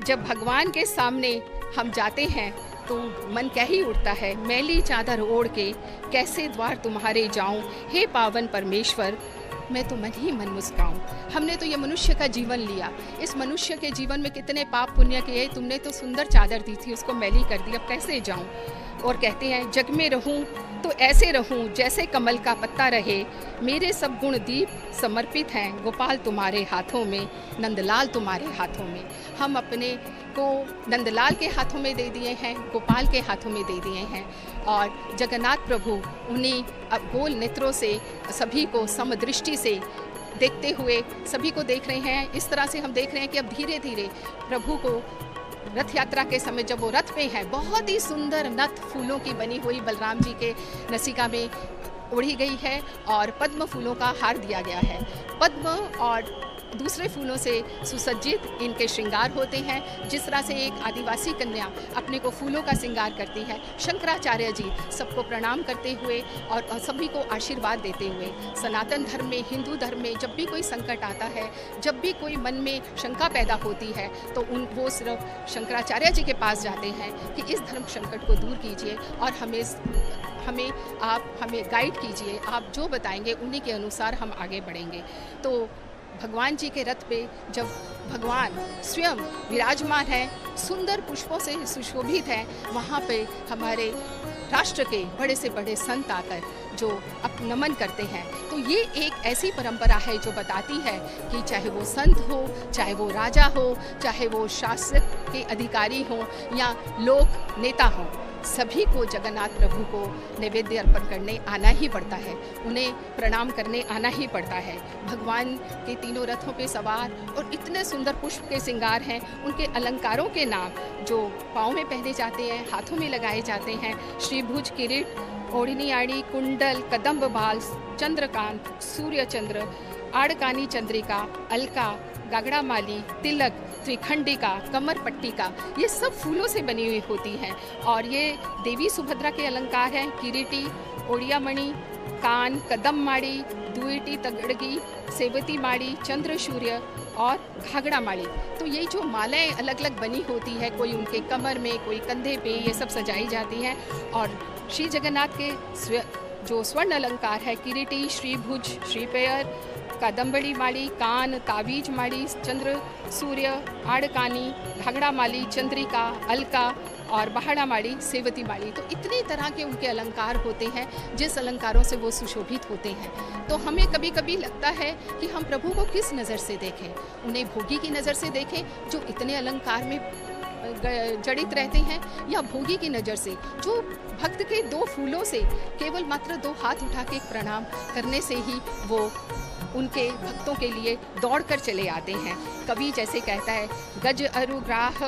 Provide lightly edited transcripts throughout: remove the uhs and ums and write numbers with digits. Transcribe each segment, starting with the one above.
जब भगवान के सामने हम जाते हैं तो मन क्या ही उठता है, मैली चादर ओढ़ के कैसे द्वार तुम्हारे जाऊं, हे पावन परमेश्वर मैं तो मन ही मन मुस्काऊं। हमने तो ये मनुष्य का जीवन लिया, इस मनुष्य के जीवन में कितने पाप पुण्य किए, तुमने तो सुंदर चादर दी थी, उसको मैली कर दी, अब कैसे जाऊं। और कहते हैं जग में रहूं तो ऐसे रहूं जैसे कमल का पत्ता रहे, मेरे सब गुण दीप समर्पित हैं गोपाल तुम्हारे हाथों में, नंदलाल तुम्हारे हाथों में। हम अपने को नंदलाल के हाथों में दे दिए हैं, गोपाल के हाथों में दे दिए हैं, और जगन्नाथ प्रभु उन्हीं अब गोल नेत्रों से सभी को समदृष्टि से देखते हुए सभी को देख रहे हैं। इस तरह से हम देख रहे हैं कि अब धीरे धीरे प्रभु को रथ यात्रा के समय जब वो रथ पे है, बहुत ही सुंदर नथ फूलों की बनी हुई बलराम जी के नसिका में ओढ़ी गई है और पद्म फूलों का हार दिया गया है। पद्म और दूसरे फूलों से सुसज्जित इनके श्रृंगार होते हैं। जिस तरह से एक आदिवासी कन्या अपने को फूलों का श्रृंगार करती है, शंकराचार्य जी सबको प्रणाम करते हुए और सभी को आशीर्वाद देते हुए, सनातन धर्म में, हिंदू धर्म में जब भी कोई संकट आता है, जब भी कोई मन में शंका पैदा होती है, तो वो सिर्फ शंकराचार्य जी के पास जाते हैं कि इस धर्म संकट को दूर कीजिए और हमें गाइड कीजिए, आप जो बताएंगे उन्हीं के अनुसार हम आगे बढ़ेंगे। तो भगवान जी के रथ पे जब भगवान स्वयं विराजमान है, सुंदर पुष्पों से सुशोभित है, वहाँ पे हमारे राष्ट्र के बड़े से बड़े संत आकर जो नमन करते हैं। तो ये एक ऐसी परंपरा है जो बताती है कि चाहे वो संत हो, चाहे वो राजा हो, चाहे वो शासक के अधिकारी हो या लोक नेता हो, सभी को जगन्नाथ प्रभु को नैवेद्य अर्पण करने आना ही पड़ता है, उन्हें प्रणाम करने आना ही पड़ता है। भगवान के तीनों रथों पे सवार और इतने सुंदर पुष्प के श्रृंगार हैं, उनके अलंकारों के नाम जो पाँव में पहने जाते हैं, हाथों में लगाए जाते हैं, श्रीभुज, किरीट, ओढ़नी आड़ी, कुंडल, कदम्ब बाल, चंद्रकांत, सूर्य चंद्र, आड़कानी चंद्रिका, अलका, गागड़ा माली, तिलक, त्रिखंडिका, कमर पट्टिका, ये सब फूलों से बनी हुई होती हैं। और ये देवी सुभद्रा के अलंकार हैं, किरीटी, ओड़िया मणि, कान, कदम माड़ी, दुईटी तगड़गी, सेवती माड़ी, चंद्र सूर्य और घाघड़ा माड़ी। तो ये जो मालाएं अलग अलग बनी होती है, कोई उनके कमर में, कोई कंधे पे, ये सब सजाई जाती हैं। और श्री जगन्नाथ के जो स्वर्ण अलंकार है, किरीटी, श्रीभुज, श्रीपेयर, कादम्बड़ी माली, कान, तावीज माली, चंद्र सूर्य, आड़कानी, घाघड़ा माली, चंद्रिका, अलका और बहाड़ा माली, सेवती माली, तो इतनी तरह के उनके अलंकार होते हैं जिस अलंकारों से वो सुशोभित होते हैं। तो हमें कभी कभी लगता है कि हम प्रभु को किस नज़र से देखें, उन्हें भोगी की नज़र से देखें जो इतने अलंकार में जड़ित रहते हैं, या भोगी की नज़र से जो भक्त के दो फूलों से, केवल मात्र दो हाथ उठा के प्रणाम करने से ही वो उनके भक्तों के लिए दौड़कर चले आते हैं। कवि जैसे कहता है, गज अरुग्राह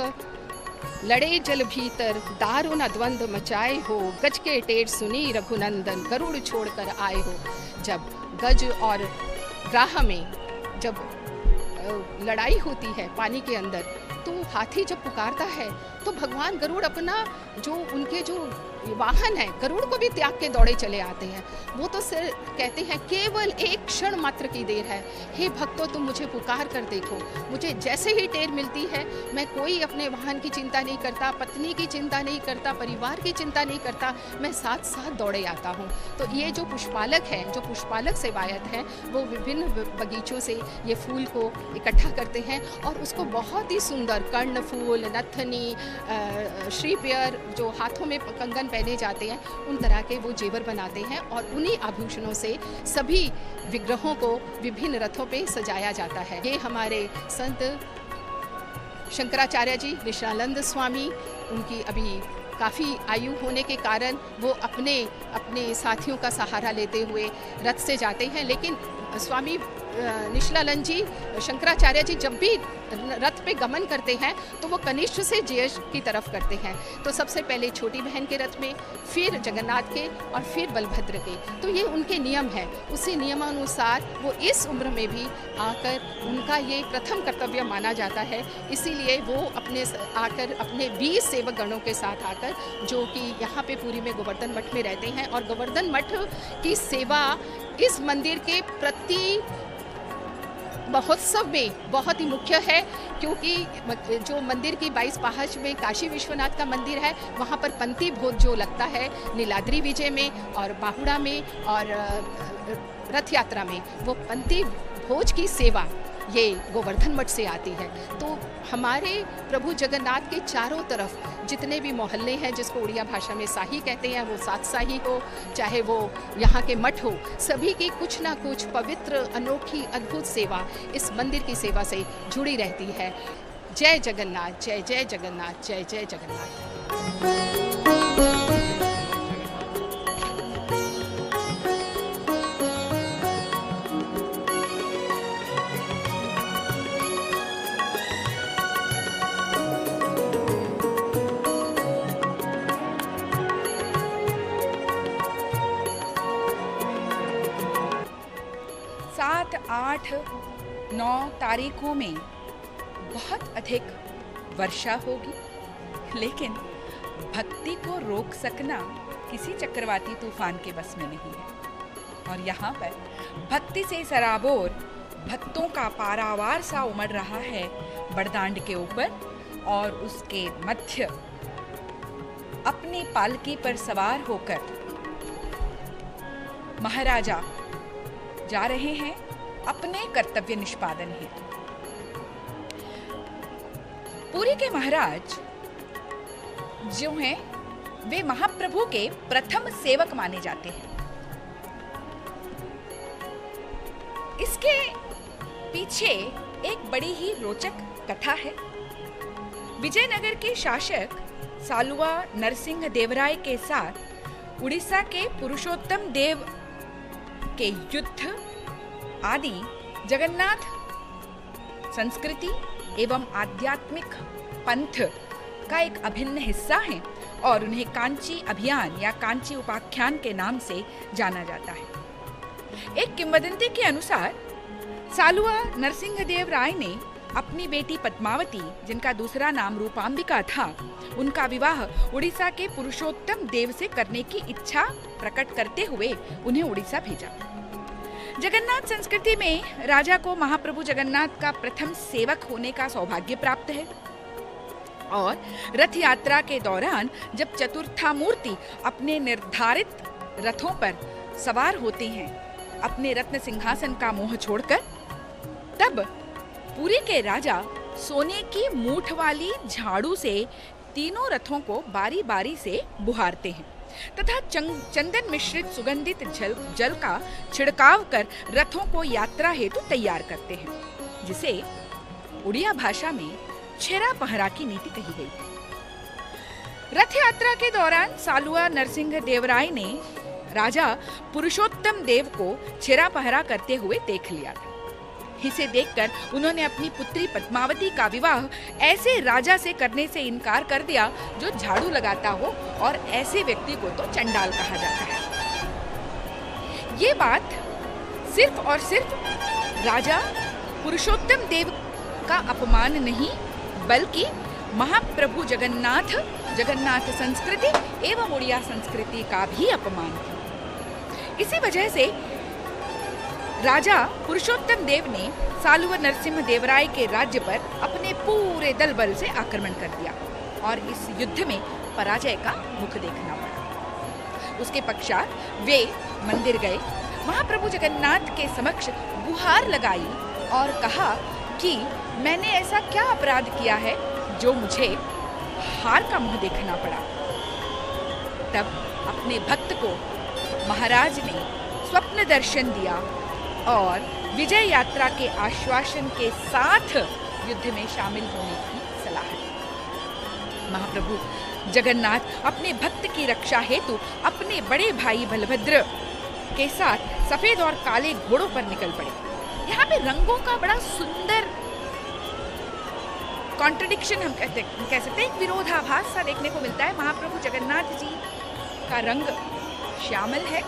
लड़े जल भीतर, दारुण द्वंद्व मचाए हो, गज के टेर सुनी रघुनंदन, गरुड़ छोड़कर आए हो। जब गज और ग्राह में जब लड़ाई होती है पानी के अंदर, तो हाथी जब पुकारता है तो भगवान गरुड़ अपना जो उनके जो वाहन है, गरुड़ को भी त्याग के दौड़े चले आते हैं। वो तो सिर कहते हैं केवल एक क्षण मात्र की देर है, हे भक्तों तुम मुझे पुकार कर देखो। मुझे जैसे ही टेर मिलती है, मैं कोई अपने वाहन की चिंता नहीं करता, पत्नी की चिंता नहीं करता, परिवार की चिंता नहीं करता, मैं साथ साथ दौड़े आता हूँ। तो ये जो पुष्पालक है, जो पुष्पालक सेवायत हैं, वो विभिन्न बगीचों से ये फूल को इकट्ठा करते हैं और उसको बहुत ही सुंदर कर्ण फूल, नथनी, श्रीपेयर, जो हाथों में कंगन पहने जाते हैं, उन तरह के वो जेवर बनाते हैं और उन्हीं आभूषणों से सभी विग्रहों को विभिन्न रथों पे सजाया जाता है। ये हमारे संत शंकराचार्य जी, निशानंद स्वामी, उनकी अभी काफ़ी आयु होने के कारण वो अपने साथियों का सहारा लेते हुए रथ से जाते हैं। लेकिन स्वामी निशलानंद जी, शंकराचार्य जी जब भी रथ पे गमन करते हैं तो वो कनिष्ठ से ज्येष्ठ की तरफ करते हैं। तो सबसे पहले छोटी बहन के रथ में, फिर जगन्नाथ के और फिर बलभद्र के। तो ये उनके नियम है, उसी नियमानुसार वो इस उम्र में भी आकर उनका ये प्रथम कर्तव्य माना जाता है। इसीलिए वो अपने 20 सेवक गणों के साथ आकर, जो कि यहाँ पे पुरी में गोवर्धन मठ में रहते हैं, और गोवर्धन मठ की सेवा इस मंदिर के प्रति महोत्सव में बहुत ही मुख्य है, क्योंकि जो मंदिर की 22 पहाड़ में काशी विश्वनाथ का मंदिर है, वहाँ पर पंथी भोज जो लगता है नीलाद्री विजय में और बाहुड़ा में और रथ यात्रा में, वो पंथी भोज की सेवा ये गोवर्धन मठ से आती है। तो हमारे प्रभु जगन्नाथ के चारों तरफ जितने भी मोहल्ले हैं, जिसको उड़िया भाषा में साही कहते हैं, वो सात साही हो चाहे वो यहाँ के मठ हो, सभी की कुछ ना कुछ पवित्र अनोखी अद्भुत सेवा इस मंदिर की सेवा से जुड़ी रहती है। जय जगन्नाथ, जय जय जगन्नाथ, जय जय जगन्नाथ। 7, 8, 9 तारीखों में बहुत अधिक वर्षा होगी, लेकिन भक्ति को रोक सकना किसी चक्रवाती तूफान के बस में नहीं है। और यहाँ पर भक्ति से सराबोर भक्तों का पारावार सा उमड़ रहा है बड़दांड के ऊपर, और उसके मध्य अपनी पालकी पर सवार होकर महाराजा जा रहे हैं अपने कर्तव्य निष्पादन हेतु। पुरी के महाराज जो हैं, वे महाप्रभु के प्रथम सेवक माने जाते हैं। इसके पीछे एक बड़ी ही रोचक कथा है। विजयनगर के शासक सालुवा नरसिंह देवराय के साथ उड़ीसा के पुरुषोत्तम देव के युद्ध आदि जगन्नाथ संस्कृति एवं आध्यात्मिक पंथ का एक अभिन्न हिस्सा है, और उन्हें कांची अभियान या कांची उपाख्यान के नाम से जाना जाता है। एक किंवदंती के अनुसार सालुवा नरसिंहदेव राय ने अपनी बेटी पद्मावती, जिनका दूसरा नाम रूपांबिका था, उनका विवाह उड़ीसा के पुरुषोत्तम देव से करने की इच्छा प्रकट करते हुए उन्हें उड़ीसा भेजा। जगन्नाथ संस्कृति में राजा को महाप्रभु जगन्नाथ का प्रथम सेवक होने का सौभाग्य प्राप्त है, और रथ यात्रा के दौरान जब चतुर्थामूर्ति अपने निर्धारित रथों पर सवार होते हैं अपने रत्न सिंहासन का मोह छोड़कर, तब पुरी के राजा सोने की मूठ वाली झाड़ू से तीनों रथों को बारी बारी से बुहारते हैं तथा चंदन मिश्रित सुगंधित जल का छिड़काव कर रथों को यात्रा हेतु तैयार करते हैं, जिसे उड़िया भाषा में छेरा पहरा की नीति कही गई है। रथ यात्रा के दौरान सालुवा नरसिंह देवराय ने राजा पुरुषोत्तम देव को छेरा पहरा करते हुए देख लिया था। इसे देखकर उन्होंने अपनी पुत्री पद्मावती का विवाह ऐसे राजा से करने से इनकार कर दिया जो झाड़ू लगाता हो, और ऐसे व्यक्ति को तो चंडाल कहा जाता है। ये बात सिर्फ और सिर्फ राजा पुरुषोत्तम देव का अपमान नहीं, बल्कि महाप्रभु जगन्नाथ संस्कृति एवं उड़िया संस्कृति का भी अपमान है। इसी वजह से राजा पुरुषोत्तम देव ने सालुवा नरसिंह देवराय के राज्य पर अपने पूरे दल बल से आक्रमण कर दिया, और इस युद्ध में पराजय का मुख देखना पड़ा। उसके पश्चात वे मंदिर गए, महाप्रभु जगन्नाथ के समक्ष गुहार लगाई और कहा कि मैंने ऐसा क्या अपराध किया है जो मुझे हार का मुंह देखना पड़ा। तब अपने भक्त को महाराज ने स्वप्न दर्शन दिया और विजय यात्रा के आश्वासन के साथ युद्ध में शामिल होने की सलाह दी। महाप्रभु जगन्नाथ अपने भक्त की रक्षा हेतु अपने बड़े भाई बलभद्र के साथ सफेद और काले घोड़ों पर निकल पड़े। यहाँ पे रंगों का बड़ा सुंदर कॉन्ट्रडिक्शन हम कह सकते हैं, एक विरोधाभास सा देखने को मिलता है। महाप्रभु जगन्नाथ जी का रंग श्यामल है,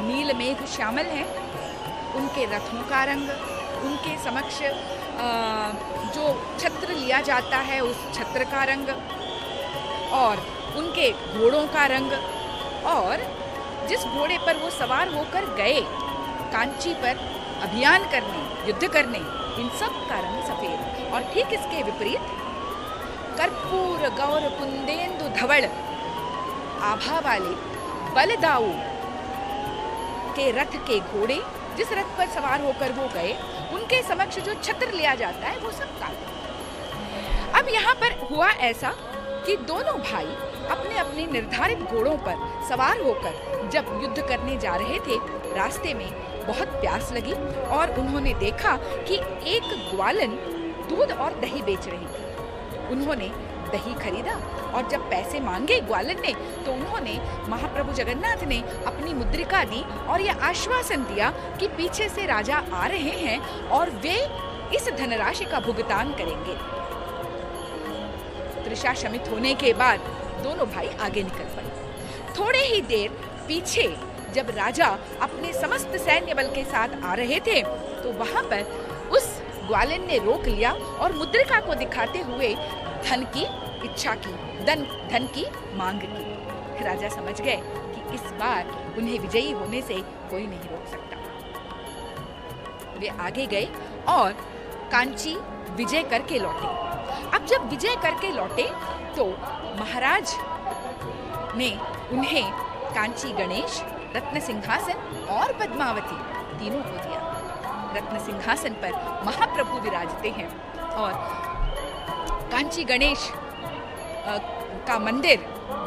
नील मेघ श्यामल है, उनके रथों का रंग, उनके समक्ष जो छत्र लिया जाता है उस छत्र का रंग, और उनके घोड़ों का रंग, और जिस घोड़े पर वो सवार होकर गए कांची पर अभियान करने, युद्ध करने, इन सब का रंग सफेद। और ठीक इसके विपरीत कर्पूर गौर कुंदेंदु धवल आभा वाले बलदाऊ के रथ के घोड़े, जिस रथ पर सवार होकर वो गए, उनके समक्ष जो छत्र लिया जाता है वो सब काला। अब यहाँ पर हुआ ऐसा कि दोनों भाई अपने अपने निर्धारित घोड़ों पर सवार होकर जब युद्ध करने जा रहे थे, रास्ते में बहुत प्यास लगी और उन्होंने देखा कि एक ग्वालन दूध और दही बेच रही थी। उन्होंने दही खरीदा और जब पैसे मांगे ग्वालन ने, तो उन्होंने महाप्रभु जगन्नाथ ने अपनी मुद्रिका दी और यह आश्वासन दिया कि पीछे से राजा आ रहे हैं और वे इस धनराशि का भुगतान करेंगे। तृषा शमित होने के बाद दोनों भाई आगे निकल पड़े। थोड़े ही देर पीछे जब राजा अपने समस्त सैन्य बल के साथ आ रहे थे, तो वहां पर उस ग्वालन ने रोक लिया और मुद्रिका को दिखाते हुए धन की इच्छा की, धन की मांग की। राजा समझ गए कि इस बार उन्हें विजयी होने से कोई नहीं रोक सकता। वे आगे गए और कांची विजय करके लौटे। अब जब विजय करके लौटे तो महाराज ने उन्हें कांची गणेश, रत्न सिंहासन और पद्मावती तीनों को दिया। रत्न सिंहासन पर महाप्रभु विराजते हैं और कांची गणेश का मंदिर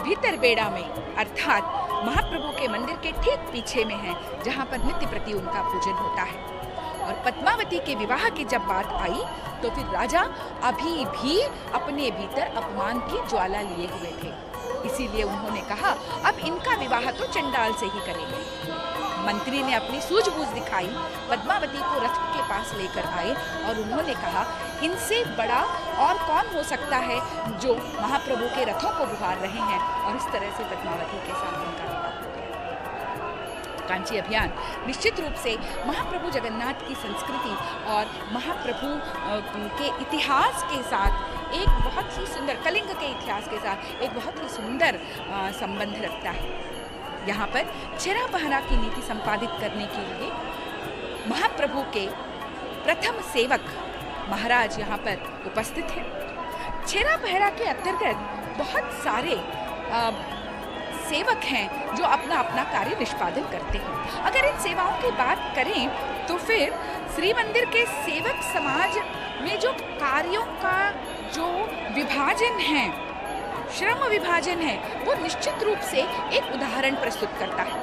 भीतर बेड़ा में, अर्थात महाप्रभु के मंदिर के ठीक पीछे में है, जहाँ पर नित्य प्रति उनका पूजन होता है। और पद्मावती के विवाह की जब बात आई तो फिर राजा अभी भी अपने भीतर अपमान की ज्वाला लिए हुए थे, इसीलिए उन्होंने कहा अब इनका विवाह तो चंडाल से ही करेंगे। मंत्री ने अपनी सूझबूझ दिखाई, पद्मावती को रथ के पास लेकर आए और उन्होंने कहा इनसे बड़ा और कौन हो सकता है जो महाप्रभु के रथों को बुहार रहे हैं। और इस तरह से पद्मावती के साथ उनका विवाह हो गया। कांची अभियान निश्चित रूप से महाप्रभु जगन्नाथ की संस्कृति और महाप्रभु के इतिहास के साथ एक बहुत ही सुंदर, कलिंग के इतिहास के साथ एक बहुत ही सुंदर संबंध रखता है। यहाँ पर छेरा पहरा की नीति संपादित करने के लिए महाप्रभु के प्रथम सेवक महाराज यहाँ पर उपस्थित हैं। छेरा पहरा के अंतर्गत बहुत सारे सेवक हैं जो अपना अपना कार्य निष्पादन करते हैं। अगर इन सेवाओं की बात करें तो फिर श्री मंदिर के सेवक समाज में जो कार्यों का जो विभाजन है, श्रम विभाजन है, वो निश्चित रूप से एक उदाहरण प्रस्तुत करता है।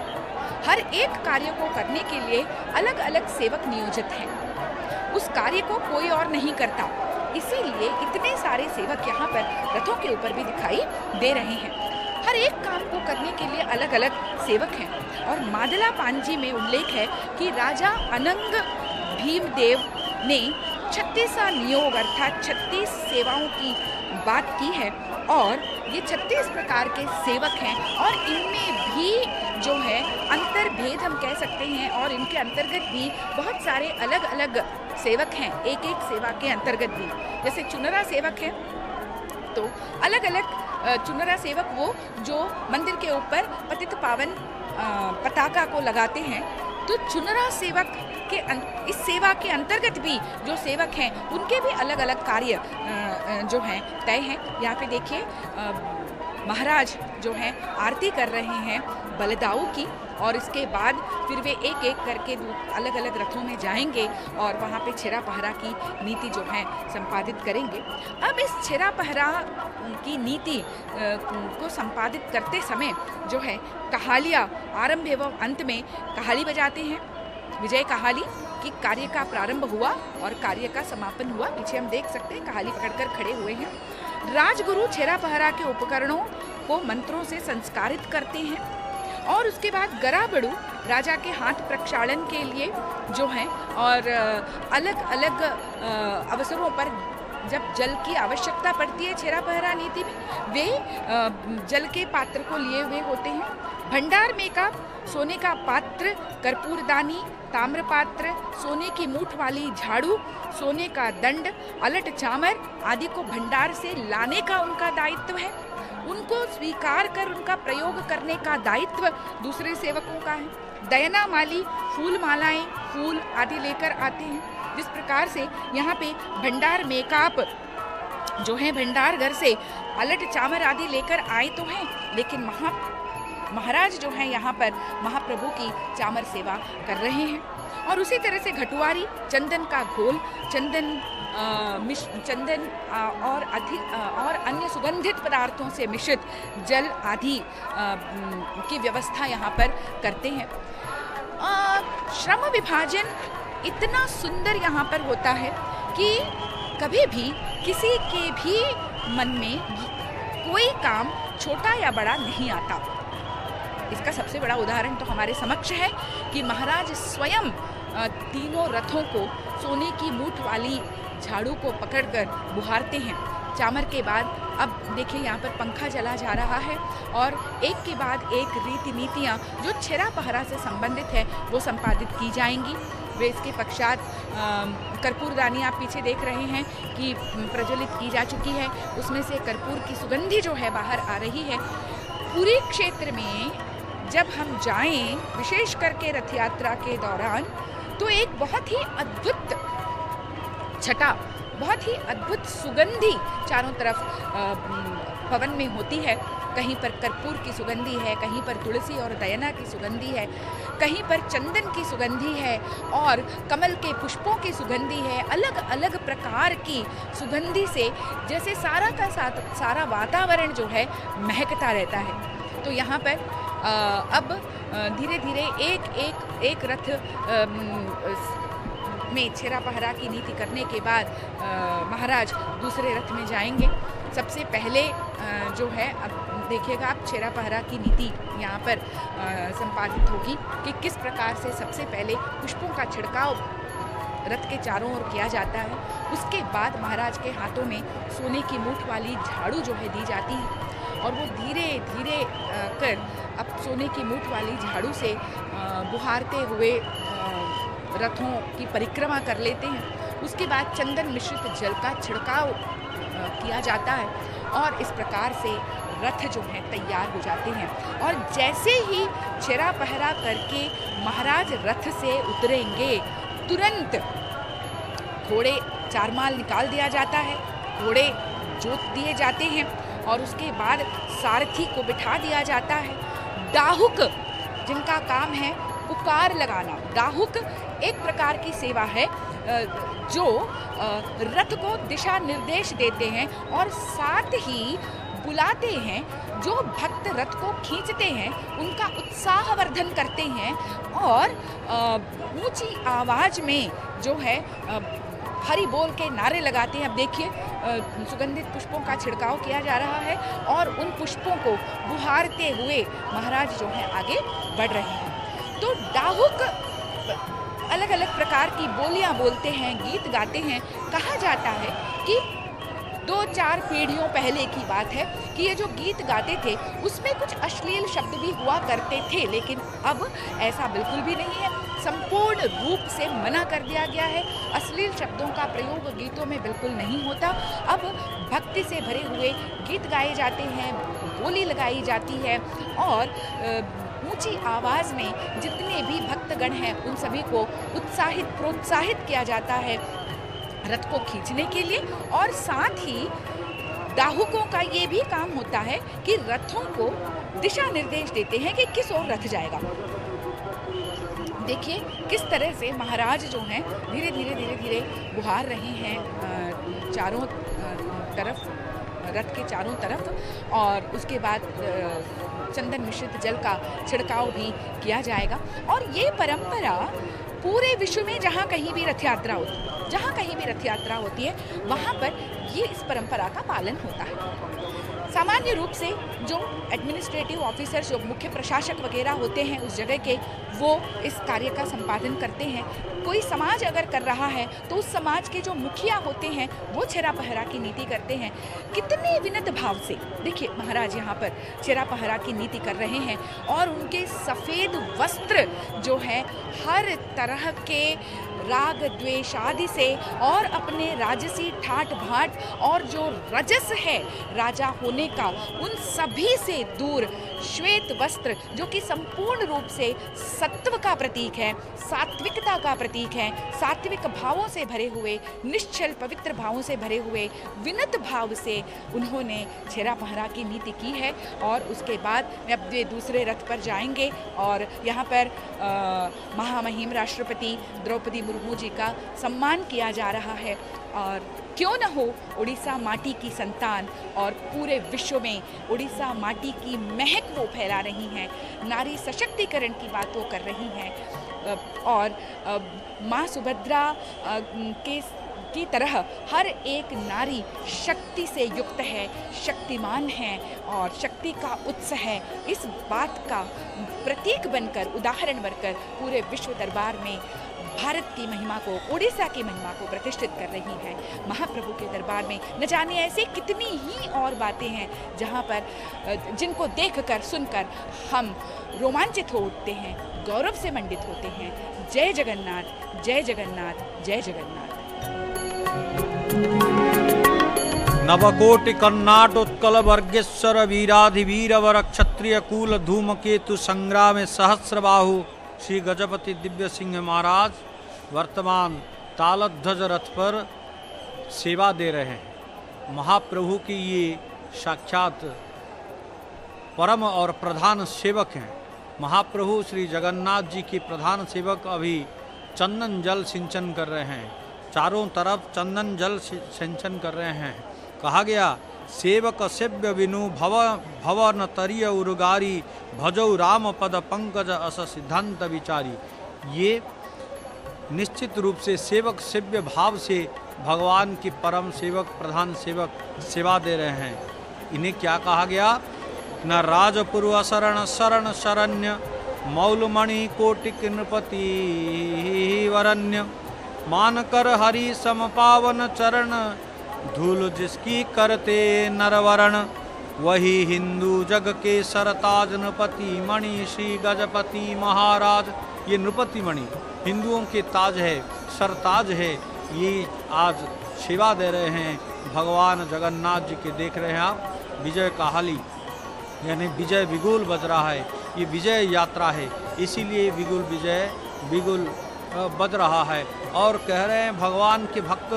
हर एक कार्य को करने के लिए अलग अलग सेवक नियोजित हैं। उस कार्य को कोई और नहीं करता, इसीलिए इतने सारे सेवक यहाँ पर रथों के ऊपर भी दिखाई दे रहे हैं। हर एक काम को करने के लिए अलग अलग सेवक हैं। और मादला पांजी में उल्लेख है कि राजा अनंग भीमदेव ने 36 नियोग अर्थात 36 सेवाओं की बात की है और ये 36 प्रकार के सेवक हैं और इनमें भी जो है अंतर भेद हम कह सकते हैं और इनके अंतर्गत भी बहुत सारे अलग अलग सेवक हैं। एक एक सेवा के अंतर्गत भी, जैसे चुनरा सेवक है तो अलग अलग चुनरा सेवक वो जो मंदिर के ऊपर पतित पावन पताका को लगाते हैं, तो चुनरा सेवक के इस सेवा के अंतर्गत भी जो सेवक हैं उनके भी अलग अलग कार्य जो हैं तय हैं। यहाँ पे देखिए महाराज जो हैं आरती कर रहे हैं बलदाऊ की और इसके बाद फिर वे एक एक करके अलग अलग रथों में जाएंगे और वहाँ पे छेरा पहरा की नीति जो है संपादित करेंगे। अब इस छेरा पहरा की नीति को संपादित करते समय जो है कहालियाँ आरंभ एवं अंत में कहाली बजाते हैं। विजय कहाली कि कार्य का प्रारंभ हुआ और कार्य का समापन हुआ। पीछे हम देख सकते हैं कहाली पकड़कर खड़े हुए हैं। राजगुरु छेरा पहरा के उपकरणों को मंत्रों से संस्कारित करते हैं और उसके बाद गराबड़ू राजा के हाथ प्रक्षालन के लिए जो है और अलग अलग अवसरों पर जब जल की आवश्यकता पड़ती है छेरा पहरा नीति में, वे जल के पात्र को लिए हुए होते हैं। भंडार में का सोने का पात्र, कर्पूरदानी, ताम्र पात्र, सोने की मूठ वाली झाड़ू, सोने का दंड, अलट चामर आदि को भंडार से लाने का उनका दायित्व है। उनको स्वीकार कर उनका प्रयोग करने का दायित्व दूसरे सेवकों का है। दयना माली फूल मालाएं, फूल आदि लेकर आते हैं। जिस प्रकार से यहाँ पे भंडार मेकाप जो है भंडार घर से अलट चामर आदि लेकर आए तो हैं, लेकिन महाराज जो है यहाँ पर महाप्रभु की चामर सेवा कर रहे हैं। और उसी तरह से घटुआरी चंदन का घोल, चंदन और अन्य सुगंधित पदार्थों से मिश्रित जल आदि की व्यवस्था यहाँ पर करते हैं। श्रम विभाजन इतना सुंदर यहाँ पर होता है कि कभी भी किसी के भी मन में कोई काम छोटा या बड़ा नहीं आता। इसका सबसे बड़ा उदाहरण तो हमारे समक्ष है कि महाराज स्वयं तीनों रथों को सोने की मूठ वाली झाड़ू को पकड़कर बुहारते हैं। चामर के बाद अब देखिए यहाँ पर पंखा जला जा रहा है और एक के बाद एक रीति नीतियाँ जो छेरा पहरा से संबंधित है वो संपादित की जाएंगी। वे इसके पश्चात कर्पूरदानी आप पीछे देख रहे हैं कि प्रज्वलित की जा चुकी है, उसमें से कर्पूर की सुगंधी जो है बाहर आ रही है। पूरी क्षेत्र में जब हम जाएं, विशेष करके रथ यात्रा के दौरान, तो एक बहुत ही अद्भुत छटा, बहुत ही अद्भुत सुगंधी चारों तरफ पवन में होती है। कहीं पर कर्पूर की सुगंधी है, कहीं पर तुलसी और दयना की सुगंधी है, कहीं पर चंदन की सुगंधी है और कमल के पुष्पों की सुगंधी है। अलग अलग प्रकार की सुगंधी से जैसे सारा का सारा वातावरण जो है महकता रहता है। तो यहाँ पर अब धीरे धीरे एक रथ में छेरा पहरा की नीति करने के बाद महाराज दूसरे रथ में जाएंगे। सबसे पहले जो है, अब देखिएगा आप, छेरा पहरा की नीति यहाँ पर संपादित होगी कि किस प्रकार से सबसे पहले पुष्पों का छिड़काव रथ के चारों ओर किया जाता है। उसके बाद महाराज के हाथों में सोने की मूठ वाली झाड़ू जो है दी जाती है और वो धीरे धीरे कर अब सोने की मूठ वाली झाड़ू से बुहारते हुए रथों की परिक्रमा कर लेते हैं। उसके बाद चंदन मिश्रित जल का छिड़काव किया जाता है और इस प्रकार से रथ जो हैं तैयार हो जाते हैं। और जैसे ही छेरा पहरा करके महाराज रथ से उतरेंगे, तुरंत घोड़े चारमाल निकाल दिया जाता है, घोड़े जोत दिए जाते हैं और उसके बाद सारथी को बिठा दिया जाता है। डाहुक जिनका काम है पुकार लगाना, डाहुक एक प्रकार की सेवा है जो रथ को दिशा निर्देश देते हैं और साथ ही बुलाते हैं। जो भक्त रथ को खींचते हैं उनका उत्साहवर्धन करते हैं और ऊंची आवाज में जो है हरि बोल के नारे लगाते हैं। अब देखिए सुगंधित पुष्पों का छिड़काव किया जा रहा है और उन पुष्पों को बुहारते हुए महाराज जो है आगे बढ़ रहे हैं। तो डाहुक अलग अलग प्रकार की बोलियां बोलते हैं, गीत गाते हैं। कहा जाता है कि 2-4 पीढ़ियों पहले की बात है कि ये जो गीत गाते थे उसमें कुछ अश्लील शब्द भी हुआ करते थे, लेकिन अब ऐसा बिल्कुल भी नहीं है। संपूर्ण रूप से मना कर दिया गया है। अश्लील शब्दों का प्रयोग गीतों में बिल्कुल नहीं होता। अब भक्ति से भरे हुए गीत गाए जाते हैं, बोली लगाई जाती है और ऊंची आवाज में जितने भी भक्तगण हैं उन सभी को प्रोत्साहित किया जाता है रथ को खींचने के लिए। और साथ ही डाहुकों का ये भी काम होता है कि रथों को दिशा निर्देश देते हैं कि किस ओर रथ जाएगा। देखिए किस तरह से महाराज जो हैं धीरे धीरे बुहार रहे हैं चारों तरफ, रथ के चारों तरफ, और उसके बाद चंदन मिश्रित जल का छिड़काव भी किया जाएगा। और ये परंपरा पूरे विश्व में जहाँ कहीं भी रथ यात्रा होती है वहाँ पर ये इस परंपरा का पालन होता है। सामान्य रूप से जो एडमिनिस्ट्रेटिव ऑफिसर्स, जो मुख्य प्रशासक वगैरह होते हैं उस जगह के, वो इस कार्य का संपादन करते हैं। कोई समाज अगर कर रहा है तो उस समाज के जो मुखिया होते हैं वो छेरा पहरा की नीति करते हैं। कितने विनत भाव से देखिए महाराज यहाँ पर छेरा पहरा की नीति कर रहे हैं और उनके सफ़ेद वस्त्र जो है हर तरह के राग द्वेष आदि से और अपने राजसी ठाट भाट और जो रजस है राजा होने का, उन सभी से दूर श्वेत वस्त्र जो कि संपूर्ण रूप से सत्व का प्रतीक है, सात्विकता का प्रतीक है, सात्विक भावों से भरे हुए, निश्चल पवित्र भावों से भरे हुए, विनत भाव से उन्होंने छेरा पहरा की नीति की है। और उसके बाद वे अपने दूसरे रथ पर जाएंगे और यहाँ पर महामहिम राष्ट्रपति द्रौपदी मुर्मू जी का सम्मान किया जा रहा है। और क्यों न हो, उड़ीसा माटी की संतान और पूरे विश्व में उड़ीसा माटी की महक वो फैला रही हैं, नारी सशक्तिकरण की बात वो कर रही हैं। और माँ सुभद्रा की तरह हर एक नारी शक्ति से युक्त है, शक्तिमान है और शक्ति का उत्स है। इस बात का प्रतीक बनकर, उदाहरण बनकर पूरे विश्व दरबार में भारत की महिमा को, उड़ीसा की महिमा को प्रतिष्ठित कर रही है। महाप्रभु के दरबार में न जाने ऐसी कितनी ही और बातें हैं जहाँ पर जिनको देखकर, सुनकर हम रोमांचित हो उठते हैं, गौरव से मंडित होते हैं। जय जगन्नाथ, जय जगन्नाथ, जय जगन्नाथ। नवकोटि कर्नाटोत्कल वर्गेश्वर वीराधिवीर वर क्षत्रिय कूल धूमकेतु संग्राम सहस्रबाहु श्री गजपति दिव्य सिंह महाराज वर्तमान तालध्वज रथ पर सेवा दे रहे हैं। महाप्रभु की ये साक्षात परम और प्रधान सेवक हैं। महाप्रभु श्री जगन्नाथ जी के प्रधान सेवक अभी चंदन जल सिंचन कर रहे हैं, चारों तरफ चंदन जल सिंचन कर रहे हैं। कहा गया सेवक सेव्य विनु भवन तरिय उर्गारी भजौ राम पद पंकज अस सिद्धांत विचारी। ये निश्चित रूप से सेवक सेव्य भाव से भगवान की परम सेवक, प्रधान सेवक सेवा दे रहे हैं। इन्हें क्या कहा गया? न राजपुर शरण शरण शरण्य मौलमणि कोटिक नृपति वरण्य मान कर हरि सम पावन चरण धूल जिसकी करते नरवरण वही हिंदू जग के सरताज नृपति मणि श्री गजपति महाराज। ये नृपति मणि हिंदुओं के ताज है, सरताज है। ये आज सेवा दे रहे हैं भगवान जगन्नाथ जी के। देख रहे हैं आप, विजय काहाली यानी विजय बिगुल बज रहा है। ये विजय यात्रा है, इसीलिए बिगुल बज रहा है। और कह रहे हैं भगवान के भक्त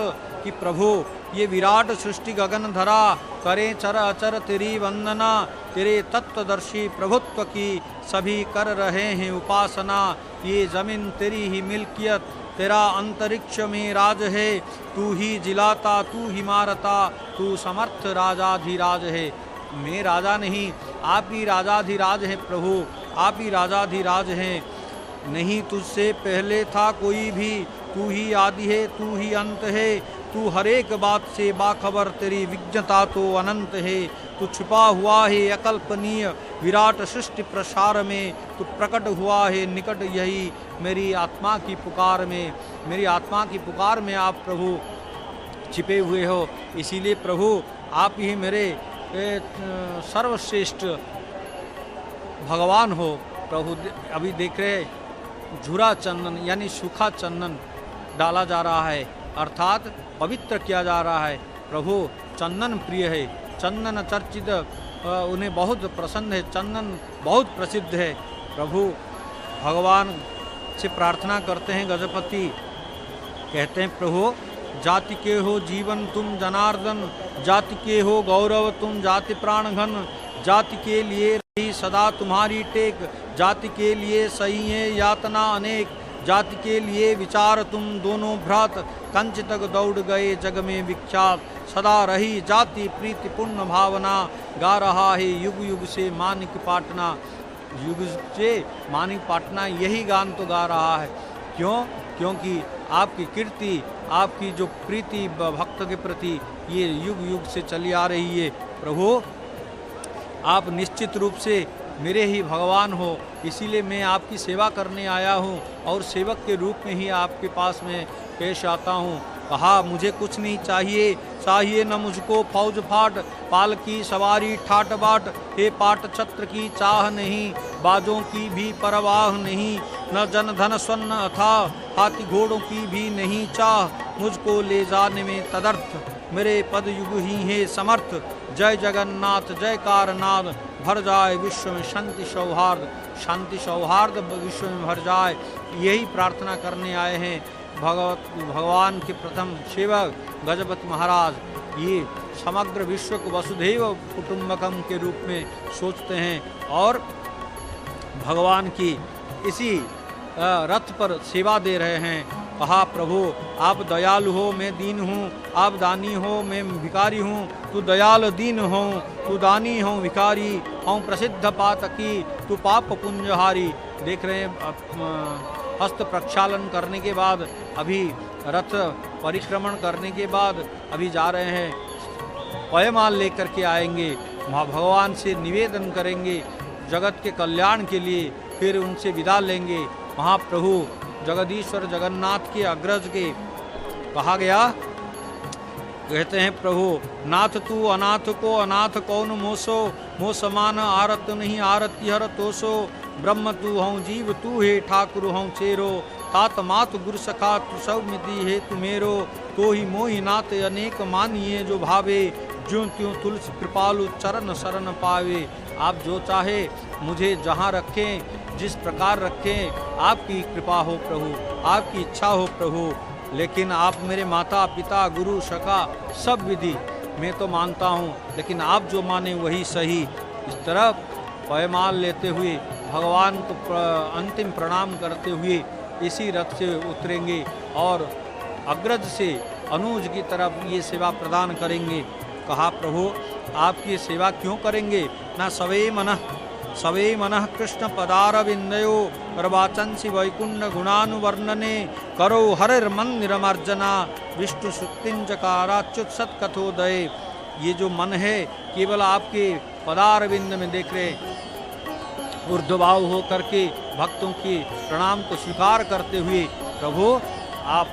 कि प्रभु ये विराट सृष्टि गगन धरा करें चर अचर तेरी वंदना, तेरे तत्वदर्शी प्रभुत्व की सभी कर रहे हैं उपासना। ये जमीन तेरी ही मिल्कियत, तेरा अंतरिक्ष में राज है, तू ही जिलाता तू ही मारता, तू समर्थ राजाधिराज है। मैं राजा नहीं, आप ही राजाधिराज हैं प्रभु, आप ही राजाधिराज हैं। नहीं तुझसे पहले था कोई भी, तू ही आदि है तू ही अंत है, तू हर एक बात से बाखबर, तेरी विज्ञता तो अनंत है। तू छुपा हुआ है अकल्पनीय विराट सृष्टि प्रसार में, तू प्रकट हुआ है निकट यही मेरी आत्मा की पुकार में। मेरी आत्मा की पुकार में आप प्रभु छिपे हुए हो, इसीलिए प्रभु आप ही मेरे सर्वश्रेष्ठ भगवान हो। प्रभु अभी देख रहे झूरा चंदन यानी सूखा चंदन डाला जा रहा है, अर्थात पवित्र किया जा रहा है। प्रभु चंदन प्रिय है, चंदन चर्चित, उन्हें बहुत पसंद है, चंदन बहुत प्रसिद्ध है। प्रभु भगवान से प्रार्थना करते हैं गजपति, कहते हैं प्रभु जाति के हो जीवन तुम जनार्दन, जाति के हो गौरव तुम जाति प्राण घन, जाति के लिए रही सदा तुम्हारी टेक, जाति के लिए सही है यातना अनेक, जाति के लिए विचार तुम दोनों भ्रात, कंच तक दौड़ गए जग में विख्यात, सदा रही जाति प्रीति पुण्य भावना, गा रहा है युग युग से मानिक पाटना। युग से मानिक पाटना यही गान तो गा रहा है। क्यों? क्योंकि आपकी कीर्ति, आपकी जो प्रीति भक्त के प्रति ये युग युग से चली आ रही है। प्रभु आप निश्चित रूप से मेरे ही भगवान हो, इसीलिए मैं आपकी सेवा करने आया हूँ और सेवक के रूप में ही आपके पास में पेश आता हूँ। कहा मुझे कुछ नहीं चाहिए, चाहिए न मुझको फौज फाट, पाल की सवारी ठाट बाट, हे पाट छत्र की चाह नहीं, बाजों की भी परवाह नहीं, न जन धन स्वर्ण अथा, हाथी घोड़ों की भी नहीं चाह, मुझको ले जाने में तदर्थ मेरे पद युग ही है समर्थ। जय जगन्नाथ जयकार नाथ, भर जाए विश्व में शांति सौहार्द, शांति सौहार्द विश्व में भर जाए। यही प्रार्थना करने आए हैं भगवान के प्रथम सेवक गजपति महाराज। ये समग्र विश्व को वसुधैव कुटुंबकम के रूप में सोचते हैं और भगवान की इसी रथ पर सेवा दे रहे हैं। कहा प्रभु आप दयालु हो, मैं दीन हूँ, आप दानी हो, मैं भिखारी हूँ। तू दयाल दीन हो, तू दानी हो, भिखारी हूँ, प्रसिद्ध पातकी तू पाप पुंजहारी। देख रहे हैं हस्त प्रक्षालन करने के बाद, अभी रथ परिक्रमण करने के बाद अभी जा रहे हैं, पयमाल लेकर के आएंगे, भगवान से निवेदन करेंगे जगत के कल्याण के लिए, फिर उनसे विदा लेंगे। महाप्रभु जगदीश्वर जगन्नाथ के अग्रज के कहा गया, कहते हैं प्रभु नाथ तू अनाथ को अनाथ कौन मोसो, मो समान आरत नहीं आरती हर तोसो। ब्रह्म तू हूँ जीव तू है ठाकुर हूँ चेरो, तात मात गुर सखा तू सब मिति है तू मेरो। तो ही मोहि नाथ अनेक मानिए जो भावे, ज्यों त्यों तुलसी कृपालु चरण शरण पावे। आप जो चाहे मुझे जहाँ रखें, जिस प्रकार रखें, आपकी कृपा हो प्रभु, आपकी इच्छा हो प्रभु। लेकिन आप मेरे माता पिता गुरु सखा सब विधि मैं तो मानता हूँ, लेकिन आप जो माने वही सही। इस तरह पैमाल लेते हुए भगवान को अंतिम प्रणाम करते हुए इसी रथ से उतरेंगे और अग्रज से अनुज की तरफ ये सेवा प्रदान करेंगे। कहा प्रभु आपकी सेवा क्यों करेंगे? न सवे मनः कृष्ण पदारविंदयो प्रवाचंसी वैकुंठ गुणानुवर्णने, करो हरिर मंदिरमर्जना विष्णु सुक्तिंचकाराच्युत सत्कथोदय। ये जो मन है केवल आपके पदारविंद में देख रहे, ऊर्ध्वभाव हो करके भक्तों के प्रणाम को स्वीकार करते हुए, प्रभु आप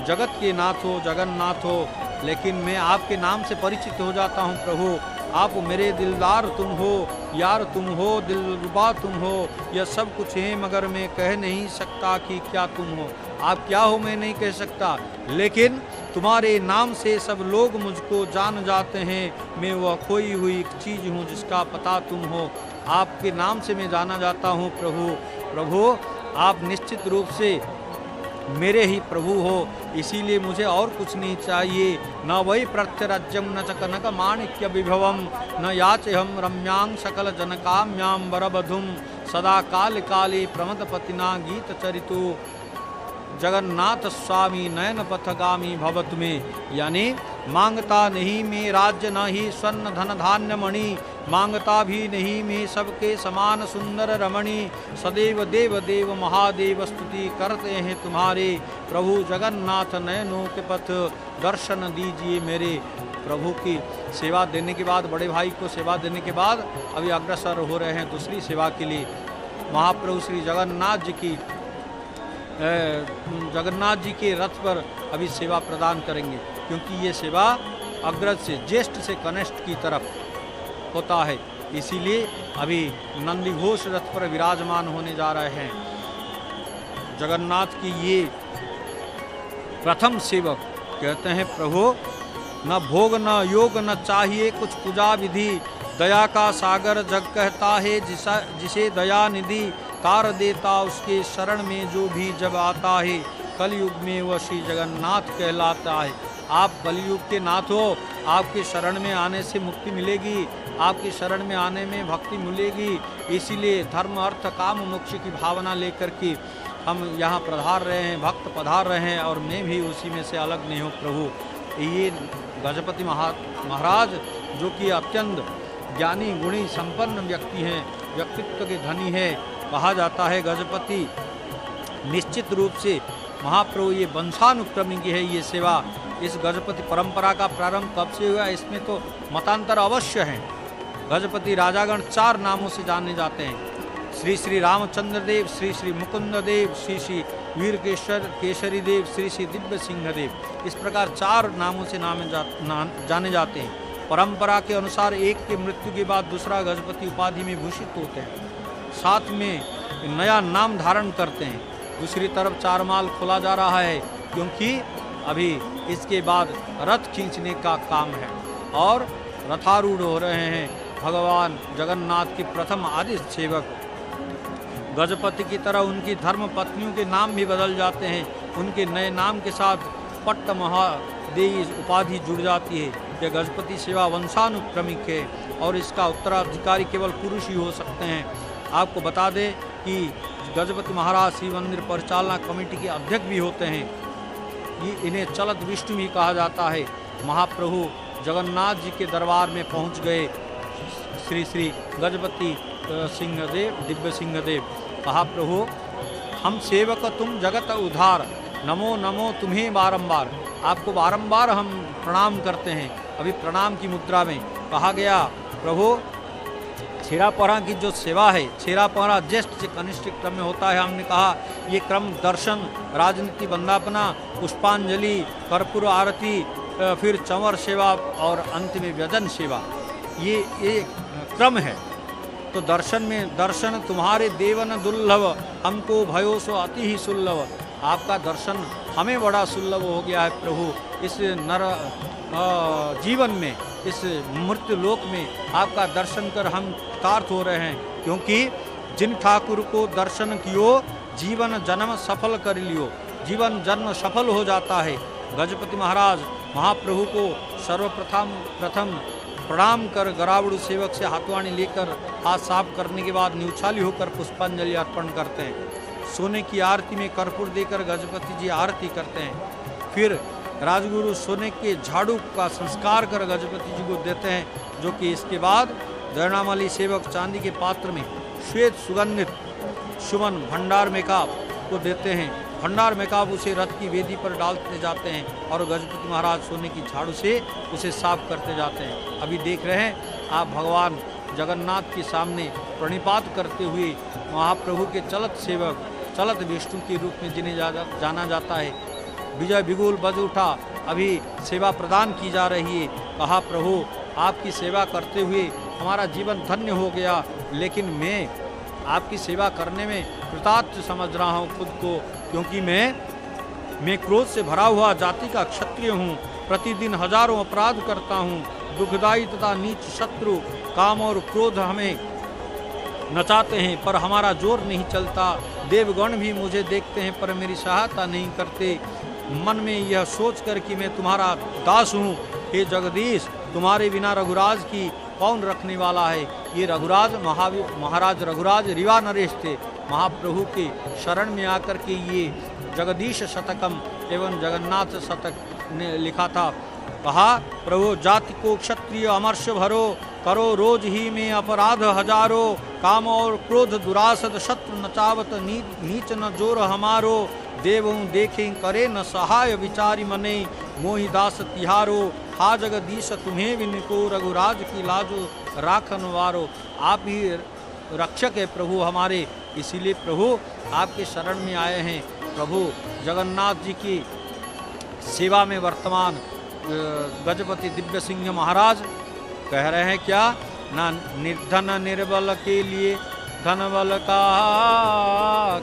जगत के नाथ हो, जगन्नाथ हो, लेकिन मैं आपके नाम से परिचित हो जाता हूँ प्रभु। आप मेरे दिलदार तुम हो, यार तुम हो, दिलरुबा तुम हो, यह सब कुछ है मगर मैं कह नहीं सकता कि क्या तुम हो। आप क्या हो मैं नहीं कह सकता, लेकिन तुम्हारे नाम से सब लोग मुझको जान जाते हैं। मैं वह खोई हुई चीज़ हूँ जिसका पता तुम हो। आपके नाम से मैं जाना जाता हूँ प्रभु। प्रभु आप निश्चित रूप से मेरे ही प्रभु हो, इसीलिए मुझे और कुछ नहीं चाहिए। न वही प्रत्यराज्यम न च कनक माणिक्य विभवम, न याचहम रम्यांग सकल जनकाम्याम वरबधुम। सदा काल काले प्रमदपतिना गीत चरितो, जगन्नाथ स्वामी नयन पथगामी भवत में। यानी मांगता नहीं मैं राज्य न ही स्वर्ण धन धान्य मणि, मांगता भी नहीं मैं सबके समान सुंदर रमणी। सदैव देव देव महादेव स्तुति करते हैं तुम्हारे, प्रभु जगन्नाथ नयनों के पथ दर्शन दीजिए मेरे। प्रभु की सेवा देने के बाद, बड़े भाई को सेवा देने के बाद अभी अग्रसर हो रहे हैं दूसरी सेवा के लिए। महाप्रभु श्री जगन्नाथ जी के रथ पर अभी सेवा प्रदान करेंगे, क्योंकि ये सेवा अग्रज से, ज्येष्ठ से कनिष्ठ की तरफ होता है। इसीलिए अभी नंदीघोष रथ पर विराजमान होने जा रहे हैं। जगन्नाथ की ये प्रथम सेवक कहते हैं प्रभु न भोग न योग न चाहिए कुछ पूजा विधि, दया का सागर जग कहता है जिसे दया निधि तार देता उसके शरण में जो भी जब आता है। कलयुग में वह श्री जगन्नाथ कहलाता है। आप कलयुग के नाथ हो, आपके शरण में आने से मुक्ति मिलेगी, आपकी शरण में आने में भक्ति मिलेगी। इसीलिए धर्म अर्थ काम मोक्ष की भावना लेकर के हम यहाँ पधार रहे हैं, भक्त पधार रहे हैं, और मैं भी उसी में से अलग नहीं हूँ प्रभु। ये गजपति महाराज जो कि अत्यंत ज्ञानी गुणी संपन्न व्यक्ति हैं, व्यक्तित्व के धनी है। कहा जाता है गजपति निश्चित रूप से महाप्रभु ये वंशानुक्रमी की है ये सेवा। इस गजपति परंपरा का प्रारंभ कब से हुआ, इसमें तो मतांतर अवश्य हैं। गजपति राजागण 4 नामों से जाने जाते हैं, श्री श्री रामचंद्र देव, श्री श्री मुकुंद देव, श्री श्री केशरी देव, श्री श्री दिव्य सिंह देव। इस प्रकार 4 नामों से जाने जाते हैं। परंपरा के अनुसार एक के मृत्यु के बाद दूसरा गजपति उपाधि में भूषित होते हैं, साथ में नया नाम धारण करते हैं। दूसरी तरफ चारमाल खोला जा रहा है, क्योंकि अभी इसके बाद रथ खींचने का काम है और रथारूढ़ हो रहे हैं भगवान जगन्नाथ के प्रथम आदि सेवक। गजपति की तरह उनकी धर्म पत्नियों के नाम भी बदल जाते हैं। उनके नए नाम के साथ पट्ट महादेवी उपाधि जुड़ जाती है। यह गजपति सेवा वंशानुक्रमिक है और इसका उत्तराधिकारी केवल पुरुष ही हो सकते हैं। आपको बता दें कि गजपति महाराज श्री मंदिर परिचालना कमेटी के अध्यक्ष भी होते हैं। ये इन्हें चलत विष्णु भी कहा जाता है। महाप्रभु जगन्नाथ जी के दरबार में पहुंच गए श्री श्री गजपति सिंहदेव, दिव्य सिंहदेव। कहा प्रभु हम सेवक तुम जगत उद्धार, नमो नमो तुम्हें बारंबार। आपको बारंबार हम प्रणाम करते हैं। अभी प्रणाम की मुद्रा में कहा गया प्रभु छेरापहरा की जो सेवा है, छेरापहरा ज्येष्ठ से कनिष्ठ क्रम में होता है। हमने कहा ये क्रम दर्शन, राजनीति, वंदापना, पुष्पांजलि, कर्पूर आरती, फिर चंवर सेवा और अंत में व्यजन सेवा, ये क्रम है। तो दर्शन में दर्शन तुम्हारे देवन दुर्लभ, हमको भयो सो अति ही सुलभ। आपका दर्शन हमें बड़ा सुलभ हो गया है प्रभु। इस नर जीवन में, इस मृत्यु लोक में आपका दर्शन कर हम कृतार्थ हो रहे हैं। क्योंकि जिन ठाकुर को दर्शन कियो, जीवन जन्म सफल कर लियो। जीवन जन्म सफल हो जाता है। गजपति महाराज महाप्रभु को प्रथम प्रणाम कर गरावड़ू सेवक से हाथवाणी लेकर हाथ साफ करने के बाद न्यूछाली होकर पुष्पांजलि अर्पण करते हैं। सोने की आरती में कर्पूर देकर गजपति जी आरती करते हैं। फिर राजगुरु सोने के झाड़ू का संस्कार कर गजपति जी को देते हैं, जो कि इसके बाद दयानामली सेवक चांदी के पात्र में श्वेत सुगंधित सुमन भंडार मेकाप को देते हैं। भंडार मेकाप उसे रथ की वेदी पर डालते जाते हैं और गजपति महाराज सोने की झाड़ू से उसे साफ करते जाते हैं। अभी देख रहे हैं आप भगवान जगन्नाथ के सामने प्रणिपात करते हुए महाप्रभु के चलत सेवक, चलत विष्णु के रूप में जिन्हें जाना जाता है। विजय बिगुल बज उठा। अभी सेवा प्रदान की जा रही है। कहा प्रभु आपकी सेवा करते हुए हमारा जीवन धन्य हो गया, लेकिन मैं आपकी सेवा करने में कृतार्थ समझ रहा हूँ खुद को, क्योंकि मैं क्रोध से भरा हुआ जाति का क्षत्रिय हूँ। प्रतिदिन हजारों अपराध करता हूँ। दुखदायी तथा नीच शत्रु काम और क्रोध हमें नचाते हैं, पर हमारा जोर नहीं चलता। देवगण भी मुझे देखते हैं पर मेरी सहायता नहीं करते। मन में यह सोचकर कि मैं तुम्हारा दास हूँ, हे जगदीश तुम्हारे बिना रघुराज की कौन रखने वाला है। ये रघुराज महाराज रघुराज रीवा नरेश थे। महाप्रभु के शरण में आकर के ये जगदीश शतकम एवं जगन्नाथ शतक ने लिखा था। कहा प्रभु जाति को क्षत्रिय अमर्ष भरो, करो रोज ही में अपराध हजारों। काम और क्रोध दुरासद शत्रु नचावत, नीच न जोर हमारो। देवों देखें करे न सहाय, विचारी मने मोहि दास तिहारो। हा जगदीश तुम्हें विनको, रघुराज की लाजो राखन वारो। आप ही रक्षक है प्रभु हमारे, इसीलिए प्रभु आपके शरण में आए हैं। प्रभु जगन्नाथ जी की सेवा में वर्तमान गजपति दिव्य सिंह महाराज कह रहे हैं क्या ना, निर्धन निर्बल के लिए धन बल का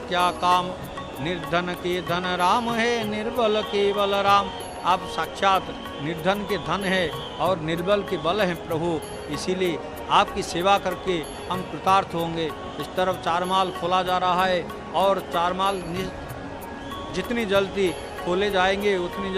क्या काम। निर्धन के धन राम है, निर्बल के बल राम। आप साक्षात निर्धन के धन है और निर्बल के बल हैं प्रभु, इसीलिए आपकी सेवा करके हम कृतार्थ होंगे। इस तरफ चारमाल खोला जा रहा है और चारमाल जितनी जल्दी खोले जाएंगे उतनी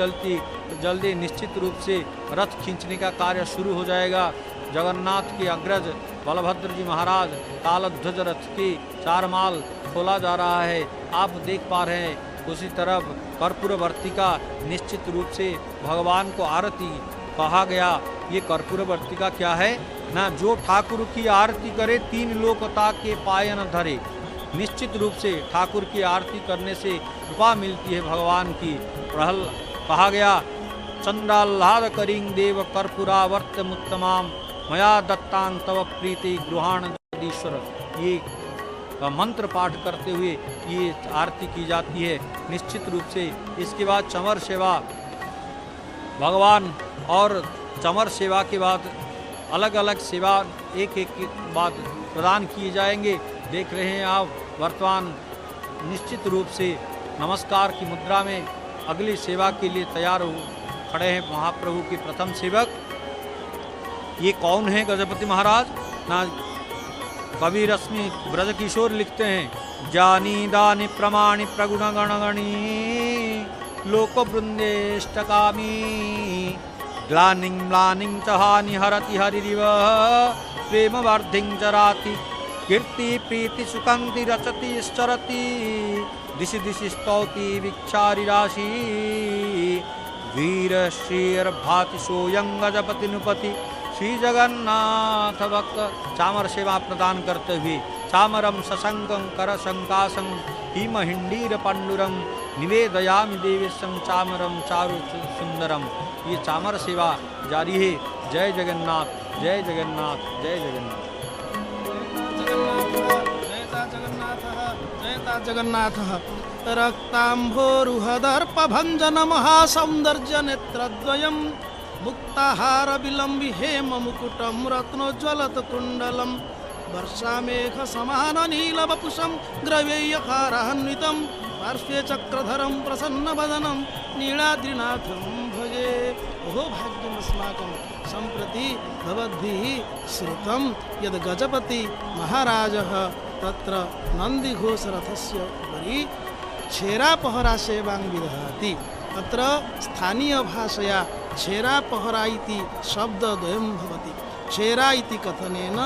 जल्दी निश्चित रूप से रथ खींचने का कार्य शुरू हो जाएगा। जगन्नाथ के अग्रज बलभद्र जी महाराज तालध्वज रथ की चारमाल खोला जा रहा है, आप देख पा रहे हैं। उसी तरफ कर्पूर वर्तिका निश्चित रूप से भगवान को आरती कहा गया। ये कर्पूर वर्तिका क्या है ना, जो ठाकुर की आरती करे तीन लोकता के पायन धरे। निश्चित रूप से ठाकुर की आरती करने से कृपा मिलती है भगवान की। कहा गया चंद्राह्लाद करिंग देव कर्पूरावर्त मुत्तमाम, मया दत्तान तव प्रीति गृहाण जगदीश्वर। ये मंत्र पाठ करते हुए ये आरती की जाती है निश्चित रूप से। इसके बाद चंवर सेवा भगवान, और चंवर सेवा के बाद अलग अलग सेवा एक एक बाद प्रदान किए जाएंगे। देख रहे हैं आप वर्तमान निश्चित रूप से नमस्कार की मुद्रा में अगली सेवा के लिए तैयार हो खड़े हैं महाप्रभु के प्रथम सेवक। ये कौन है गजपति महाराज ना? कवि रश्मि ब्रज किशोर लिखते हैं, जानी दानी प्रमाणि प्रगुण गणगणी लोक वृंदेष्टकामी ग्लानिं म्लानिं च हानि हरति हरिरिव प्रेम वर्धिं चराति कीर्ति प्रीति सुकांति रचति श्चरति दिशि दिशि स्तौति विक्षारि राशि वीर श्रीर भाति सोयं गजपति नुपति श्री जगन्नाथ भक्त। चामर सेवा प्रदान करते हुए चामरम सशंकं कर शंकासं हिमहिंडीर पांडुरम निवेदयामि देवेशं चामरम चारु सुंदरम। ये चामर सेवा जारी है। जय जगन्नाथ, जय जगन्नाथ, जय जगन्नाथ। जयता जगन्नाथ रक्तांभोरुहदर्पभञ्जन महासौन्दर्य नेत्रद्वयं मुक्ताहार विलम्बि हेम मुकुटं रत्नोज्ज्वलत कुण्डलं वर्षामेघ समान नीलवपुषं ग्रवेयहारान्वितं पार्श्वे चक्रधरं प्रसन्नवदनं नीलाद्रिनाथं भजे। अहो भाग्यमस्माकं सम्प्रति भवद्भिः श्रुतं यद् गजपति महाराजः तत्र नन्दिघोषरथस्य उपरि छेरापहरा सेवां विदधाति। अत्र स्थानीयभाषया छेरापहरा इति शब्दद्वयं भवति। छेरा इति कथनेन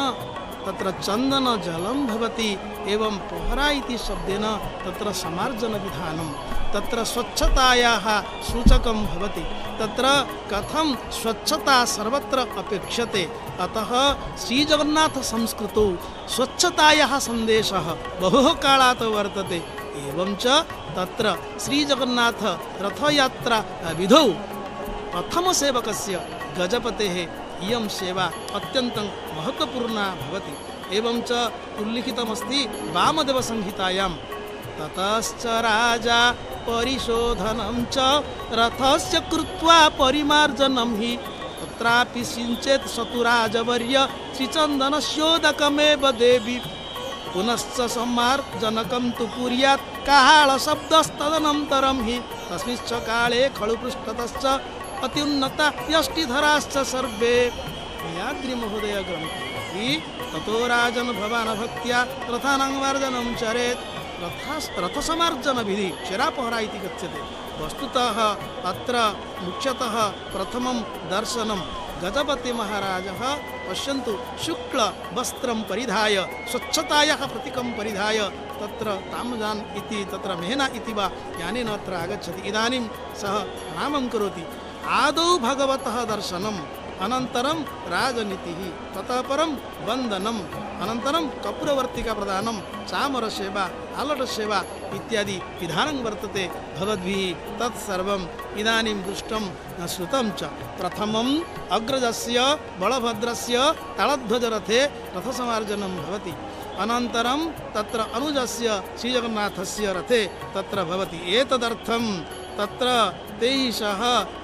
तत्र चन्दन जलं भवति एवं पहरा इति शब्देन तत्र समार्जन विधानं तत्र स्वच्छतायाः सूचकं भवति। तत्र कथं स्वच्छता सर्वत्र अपेक्षते, अतः श्रीजगन्नाथ संस्कृतौ स्वच्छतायाः सन्देशः बहु कालात् वर्तते। एवं च तत्र श्रीजगन्नाथ रथयात्रा विधौ प्रथमसेवकस्य गजपतेः इयं सेवा अत्यन्तं महत्वपूर्णा भवति। एवं च उल्लिखितमस्ति वामदेवसंहितायां, ततश्च राजा परिशोधनं च रथस्य कृत्वा परिमार्जनं हि तत्रापि सिञ्चेत् सतुराजवर्य श्रीचन्दनस्योदकमेव देवी पुनश्च सम्मार्जनकं तु कुर्यात् काहाळशब्दस्तदनन्तरं हि तस्मिंश्च काले खलुपृष्ठतश्च अत्युन्नता यष्टिधराश्च सर्वे। याद्रि महोदय ग्रन्थे ततो राजन भवान भक्त्या रथानां मार्जनं चरेत्। रथसमार्जन विधि क्षीरापहरा इति कथ्यते। वस्तुतः अत्र मुख्यतः प्रथमं दर्शनं गजपति महाराजः पश्यन्तु शुक्ल वस्त्रं परिधाय स्वच्छतायाः प्रतीकं परिधाय तत्र ताम्जान् इति तत्र मेहना इति वा यानेन अत्र आगच्छति। इदानीं सः प्रणामं करोति। आदौ भगवतः दर्शनम् अनन्तरं राजनीतिः ततः परं वन्दनम् अनन्तरं कपूरवर्तिका प्रदानं चामरसेवा आलटसेवा इत्यादि विधानं वर्तते भवद्भिः। तत्सर्वम् इदानीं दृष्टं श्रुतं च। प्रथमम् अग्रजस्य बलभद्रस्य तालध्वजरथे रथसमार्जनं भवति। अनन्तरं तत्र अनुजस्य श्रीजगन्नाथस्य रथे तत्र भवति। एतदर्थं तत्र तैः सह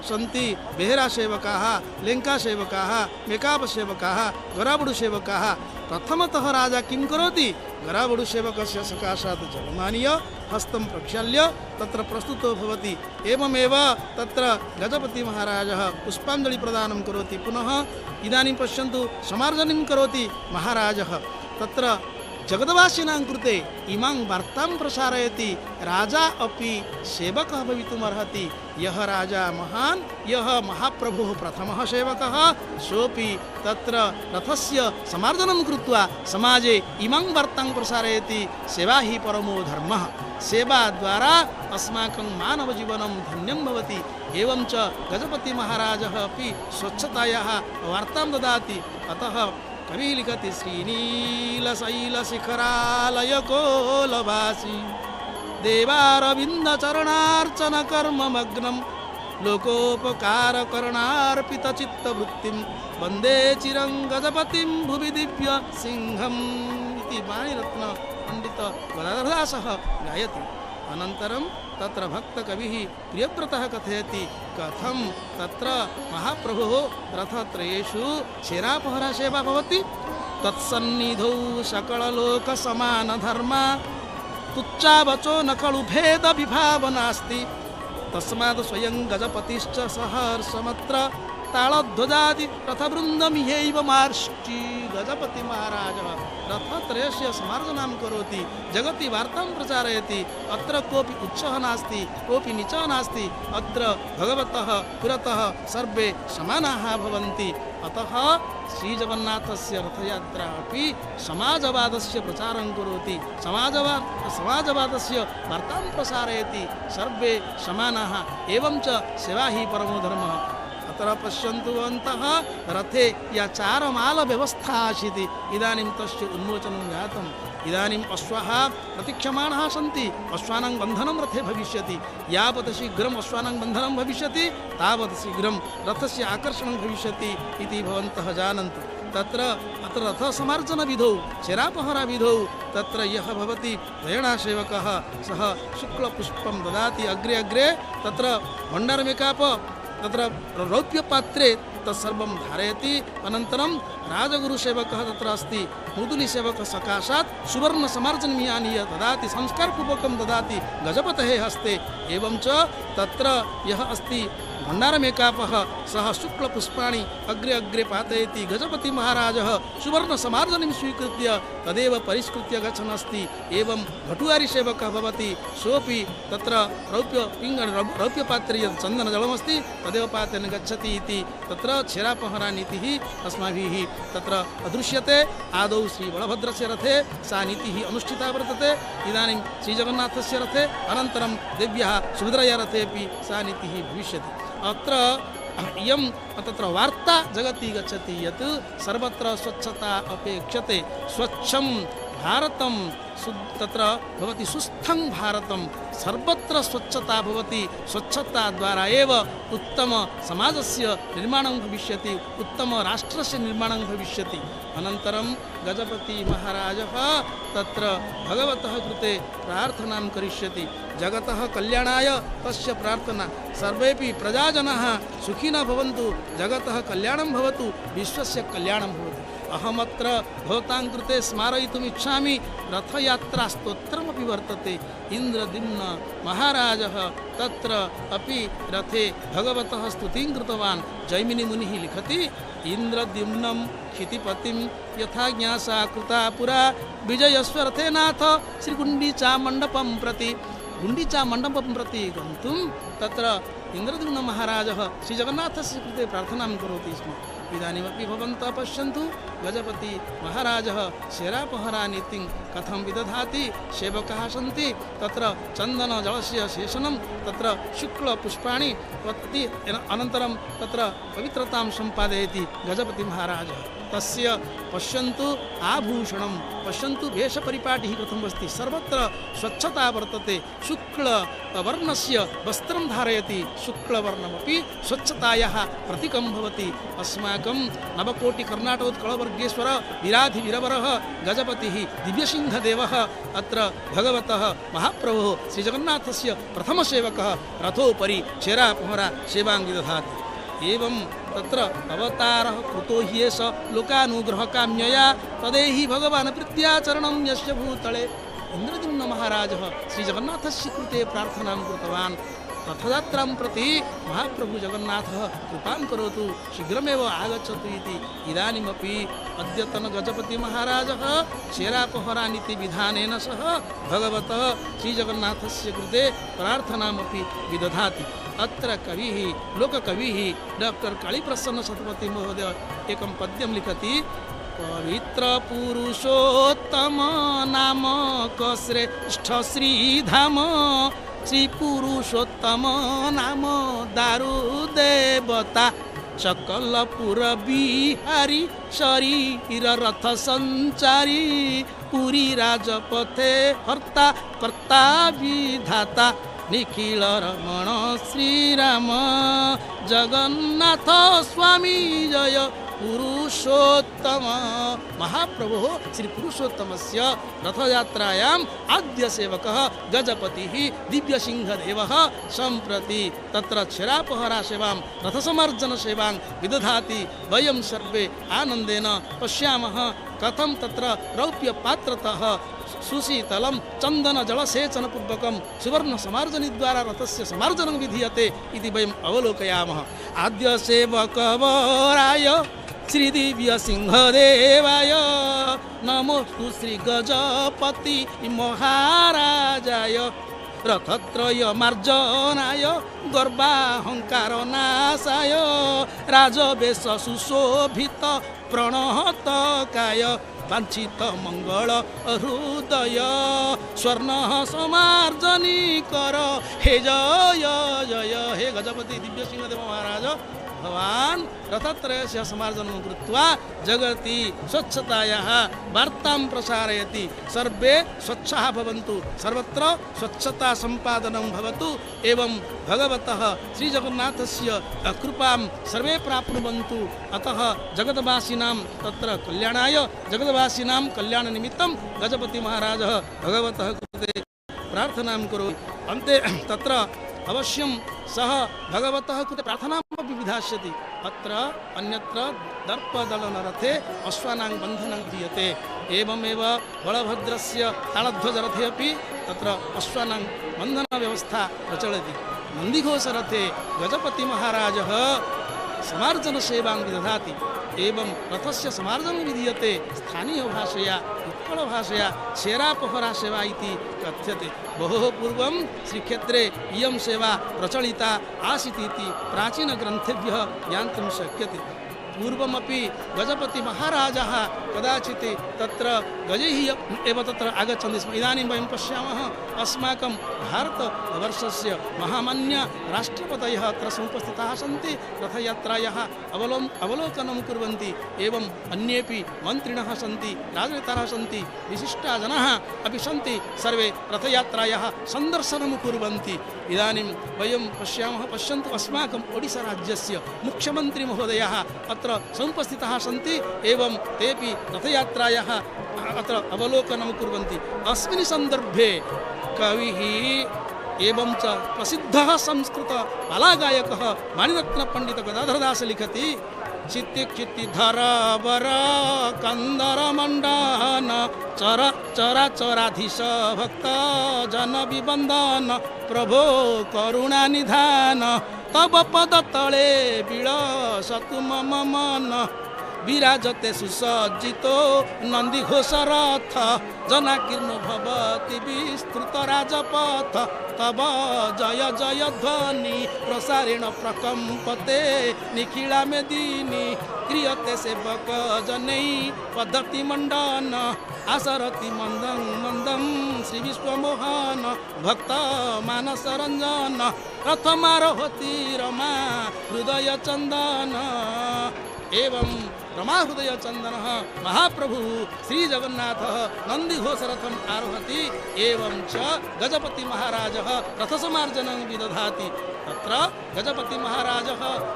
सन्ति बेहरासेवकाः, लेङ्कासेवकाः, मेकापसेवकाः, गराबुडुसेवकाः। प्रथमतः राजा किं करोति? गराबुडुसेवकस्य सकाशात् जलमानीय हस्तं प्रक्षाल्य तत्र प्रस्तुतो भवति। एवमेव तत्र गजपतिमहाराजः पुष्पाञ्जलिप्रदानं करोति। पुनः इदानीं पश्यन्तु समार्जनं करोति महाराजः। तत्र जगद्वासिनां कृते इमां वार्तां प्रसारयति। राजा अपि सेवकः भवितुमर्हति। यः राजा महान्, यः महाप्रभुः प्रथमः सेवकः, सोऽपि तत्र रथस्य समार्जनं कृत्वा समाजे इमां वार्तां प्रसारयति। सेवा हि परमो धर्मः। सेवाद्वारा अस्माकं मानवजीवनं धन्यं भवति। एवं च गजपतिमहाराजः अपि स्वच्छतायाः वार्तां ददाति। अतः कवि लिखति श्रीनीलशैलशिखरालयकोलवासी देवारविन्दचरणार्चन कर्ममग्नं लोकोपकारकरणार्पितचित्तवृत्तिं वन्दे चिरं गजपतिं भुवि दिव्यसिंहम् इति वाणिरत्न पंडित गदाधरदासः गायति। अनन्तरं तत्र भक्तकविः प्रियव्रतः कथयति कथं तत्र महाप्रभुः रथत्रयेषु क्षीरापहरा सेवा भवति। तत्सन्निधौ सकललोकसमानधर्मा तुच्छावचो न खलु भेदविभावनास्ति तस्मात् स्वयं गजपतिश्च सहर्षमत्र तालध्वजादि रथवृन्दमिहैव मार्ष्टि। गजपति महाराज रथत्रयस्य समार्जनां करोति, जगति वार्तां प्रचारयति। अत्र कोऽपि उच्चः नास्ति, कोऽपि नीचः नास्ति। अत्र भगवतः पुरतः सर्वे समानाः भवन्ति। अतः श्रीजगन्नाथस्य रथयात्रा अपि समाजवादस्य प्रचारं करोति, समाजवादस्य वार्तां प्रसारयति। सर्वे समानाः, एवं च सेवा हि परमो धर्मः। अत्र पश्यन्तु भवन्तः, रथे या चारमाल व्यवस्था आसीत्, इदानीं तस्य उन्मोचनं जातम्। इदानीम् अश्वाः प्रतीक्षमाणाः सन्ति, अश्वानां बन्धनं रथे भविष्यति। यावत् शीघ्रम् अश्वानां बन्धनं भविष्यति तावत् शीघ्रं रथस्य आकर्षणं भविष्यति इति भवन्तः जानन्तु। अत्र रथसमार्जनविधौ, चेरापहराविधौ तत्र यः भवति प्रेरणासेवकः, सः शुक्लपुष्पं ददाति। अग्रे अग्रे तत्र भण्डारमेकाप तत्र रौप्यपात्रे तत्सर्वं धारयति। अनन्तरं राजगुरुसेवकः तत्र अस्ति, मुदुलिसेवकः सकाशात् सुवर्णसमार्जनम् आनीय ददाति, संस्कारपूर्वकं ददाति गजपतेः हस्ते। एवं च तत्र यः अस्ति भण्डारमेकापः, सः शुक्लपुष्पाणि अग्रे अग्रे पातयति। गजपति महाराजः सुवर्णसमार्जनं स्वीकृत्य तदेव परिष्कृत्य गच्छन् अस्ति। एवं भटुवारिसेवकः भवति, सोऽपि तत्र रौप्यपात्रे यत् चन्दनजलमस्ति तदेव पातेन गच्छति इति तत्र छेरापहरानीतिः अस्माभिः तत्र अदृश्यते। आदौ श्रीबलभद्रस्य रथे सा नीतिः अनुष्ठिता वर्तते, इदानीं श्रीजगन्नाथस्य रथे, अनन्तरं देव्याः सुभद्रया रथेपि सा नीतिः भविष्यति। अत्र इयं तत्र वार्ता जगति गच्छति यत् सर्वत्र स्वच्छता अपेक्षते। स्वच्छं भारतं तत्र भवति सुस्थं भारतं, सर्वत्र स्वच्छता भवति। स्वच्छता द्वारा एव उत्तम समाजस्य निर्माणं भविष्यति, उत्तम राष्ट्रस्य निर्माणं भविष्यति। अनन्तरं गजपति महाराजः तत्र भगवतः कृते प्रार्थनां करिष्यति। जगतः कल्याणाय तस्य प्रार्थना। सर्वेपि प्रजाजनाः सुखिनः भवन्तु, जगतः कल्याणं भवतु, विश्वस्य कल्याणं भवतु। अहमत्र भवतां कृते स्मारयितुम् इच्छामि, रथयात्रा स्तोत्रमपि वर्तते। इन्द्रद्युम्न महाराजः तत्र अपि रथे भगवतः स्तुतिं कृतवान्। जैमिनिमुनिः लिखति, इन्द्रद्युम्नं क्षितिपतिं यथा ज्ञासा कृता पुरा विजयस्व रथेनाथ श्रीगुण्डीचा मण्डपं प्रति। गुण्डीचा मण्डपं प्रति गन्तुं तत्र इन्द्रद्युम्न महाराजः श्रीजगन्नाथस्य कृते प्रार्थनां करोति स्म। इदानीमपि भवन्तः पश्यन्तु, गजपति महाराजः शेरापहरानीतिं कथं विदधाति। सेवकाः सन्ति, तत्र चन्दनजलस्य सेचनं, तत्र शुक्लपुष्पाणि प्रति, अनन्तरं तत्र पवित्रतां सम्पादयति गजपति महाराजः। तस्य पश्यन्तु आभूषणं, पश्यन्तु वेशपरिपाटिः कथम् अस्ति। सर्वत्र स्वच्छता वर्तते। शुक्लवर्णस्य वस्त्रं धारयति, शुक्लवर्णमपि स्वच्छतायाः प्रतीकं भवति। अस्माकं नवकोटिकर्णाटकोत्कलवर्गेश्वर वीराधिवीरवरः गजपतिः दिव्यसिंहदेवः अत्र भगवतः महाप्रभोः श्रीजगन्नाथस्य प्रथमसेवकः रथोपरि चेरापहरा सेवां विदधाति। एवं तत्र अवतारः कृतो ह्येष लोकानुग्रहकाम्यया तदेहि भगवान् प्रीत्याचरणं यस्य भूतले। इन्द्रद्युम्न महाराजः श्रीजगन्नाथस्य कृते प्रार्थनां कृतवान्। रथयात्रां प्रति महाप्रभु जगन्नाथः कृपां करोतु, शीघ्रमेव आगच्छतु इति। इदानीमपि अद्यतन गजपति महाराजः चेरापहरानीति विधानेन सह भगवतः श्रीजगन्नाथस्य कृते प्रार्थनामपि विदधाति। अत्र कविः, लोककविः डॉक्टर कालीप्रसन्न शतपथी महोदय एकं पद्यं लिखति। पवित्र पुरुषोत्तम नाम श्रेष्ठ श्रीधाम, श्री पुरुषोत्तम नाम दारु देवता, सकलपुर बिहारी शरीर रथ संचारी, पुरी राजपथे हर्ता कर्ता विधाता, निखिल रमण श्रीराम जगन्नाथ स्वामी जय पुरुषोत्तम महाप्रभुः श्री पुरुषोत्तमस्य रथयात्रायाम् आद्य सेवकः गजपतिः दिव्यसिंहदेवः सम्प्रति तत्र क्षीरापहरा सेवां रथसमार्जन सेवां विदधाति। वयं सर्वे आनन्देन पश्यामः कथं तत्र रौप्यपात्रतः सुशीतलं चन्दनजलसेचनपूर्वकं सुवर्णसमार्जनीद्वारा रथस्य समार्जनं विधीयते इति वयम् अवलोकयामः। आद्य सेवकवराय श्रीदिव्यसिंहदेवाय नमोस्तु श्रीगजपति महाराजाय रथत्रय मार्जनाय गर्वाहंकार नाशाय राजवेश सुशोभित प्रणहतकाय वांछित मंगल हृदय स्वर्ण समार्जनी कर हे जय जय हे गजपति दिव्य सिंहदेव महाराज भगवान रथत्रयस्य समार्जनं कृत्वा जगति स्वच्छतायाः वार्तां प्रसारयति। सर्वे स्वच्छाः भवन्तु, सर्वत्र स्वच्छता सम्पादनं भवतु एवं भगवतः श्रीजगन्नाथस्य कृपां सर्वे प्राप्नुवन्तु। अतः जगद्वासिनां तत्र कल्याणाय जगद्वासिनां कल्याणनिमित्तं गजपति महाराजः भगवतः कृते प्रार्थनां करोति। अन्ते तत्र अवश्यं सः भगवतः कृते प्रार्थनामपि विधास्यति। अत्र अन्यत्र दर्पदलनरथे अश्वानां बन्धनं क्रियते। एवमेव बलभद्रस्य तालध्वजरथे अपि तत्र अश्वानां बन्धनव्यवस्था प्रचलति। नन्दिघोषरथे गजपति महाराजः समार्जनसेवां विदधाति। एवं रथस्य समार्जनं विधीयते स्थानीयभाषया उत्कलभाषया क्षीरापहरा सेवा इति कथ्यते। बहु पूर्वं श्रीक्षेत्रे इयं सेवा प्रचलिता आसीत् इति प्राचीनग्रन्थेभ्यः ज्ञातुं शक्यते। पूर्वमपि गजपति महाराजः कदाचित् तत्र गजैः एव तत्र आगच्छन्ति स्म। इदानीं वयं पश्यामः अस्माकं भारतवर्षस्य महामान्य राष्ट्रपतयः अत्र समुपस्थिताः सन्ति, रथयात्रायाः अवलोकनं कुर्वन्ति। एवं अन्येपि मन्त्रिणः सन्ति, राजनेतारः सन्ति, विशिष्टाजनाः अपि सन्ति, सर्वे रथयात्रायाः सन्दर्शनं कुर्वन्ति। इदानीं वयं पश्यन्तु अस्माकम् ओडिशाराज्यस्य मुख्यमन्त्रीमहोदयाः अत्र समुपस्थिताः सन्ति। एवं तेपि रथयात्रायाः अत्र अवलोकनं कुर्वन्ति। अस्मिन् सन्दर्भे कविः एवं च प्रसिद्धः संस्कृत बालागायकः मणिरत्नपण्डित गदाधरदास लिखति चित्तिधर कंदर मंडन चर चरा चराधीश भक्त जन विबंधन प्रभो करुणा निधान तब पद तले बिलसतु मम मन विराजते सुसज्जितो नंदीघोष रथ जनाकीर्ण भवति विस्तृत राजपथ तब जय जय ध्वनि प्रसारेण प्रकंपते निखिला मेदिनी क्रियते सेवक जनै पद्धति मंडन आसरति मंदं मंदं श्री विश्वमोहन भक्त मानस रंजन रथमारोहति रमा हृदय चंदन एवं रमा हृदय चंदन महाप्रभु श्री जगन्नाथ नंदीघोषरथम आरोहति एवं च गजपति महाराज रथसमार्जनं विदधाति। तत्र गजपति महाराज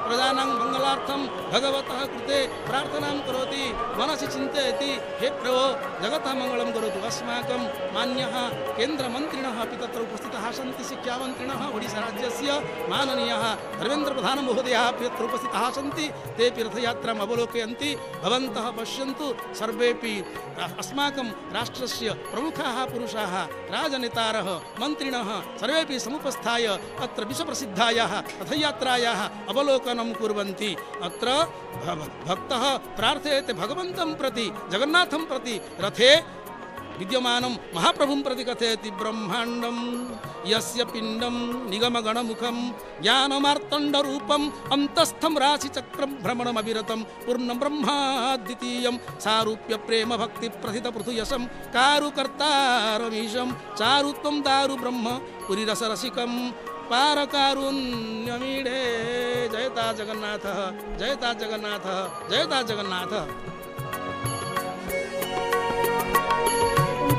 प्रजानां मंगलार्थं भगवतः कृते प्रार्थनां करोति, मनसि चिन्तयति हे प्रभो जगतः मंगलं करोतु। अस्माकं मान्यः केन्द्रमन्त्रिणः अपि तत्र उपस्थिताः सन्ति, शिक्षामन्त्रिणः ओडिशाराज्यस्य माननीयः धर्मेन्द्रप्रधानमहोदयाः अपि तत्र उपस्थिताः सन्ति, तेपि रथयात्राम् अवलोकयन्ति। भवन्तः पश्यन्तु सर्वेपि अस्माकं राष्ट्रस्य प्रमुखाः पुरुषाः राजनेतारः मन्त्रिणः सर्वेपि समुपस्थाय अत्र विश्वप्रसिद्धायाः रथयात्रायाः अवलोकनं कुर्वन्ति। अत्र भक्तः प्रार्थयते भगवन्तं प्रति जगन्नाथं प्रति रथे विद्यमानं महाप्रभुं प्रति कथयति ब्रह्माण्डं यस्य पिण्डं निगमगणमुखं ज्ञानमार्तण्डरूपम् अन्तस्थं राशिचक्रं भ्रमणमविरतं पूर्णं ब्रह्मा द्वितीयं सारूप्य प्रेम भक्ति प्रथित पृथुयशं कारुकर्तारमीशं चारुत्वं दारु ब्रह्म पुरीरसरसिकं पारकारुण्यमीढे। जयता जगन्नाथः जयता जगन्नाथः जयता जगन्नाथः।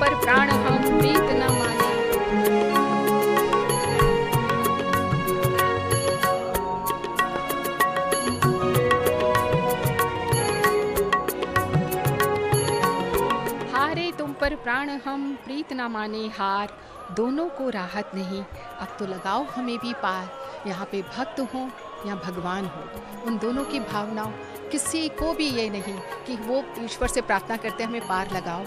पर प्राण हम प्रीत न माने। पर प्राण हम प्रीत ना माने हार, दोनों को राहत नहीं, अब तो लगाओ हमें भी पार। यहाँ पे भक्त हो या भगवान हो, उन दोनों की भावनाओं किसी को भी ये नहीं कि वो ईश्वर से प्रार्थना करते हमें पार लगाओ।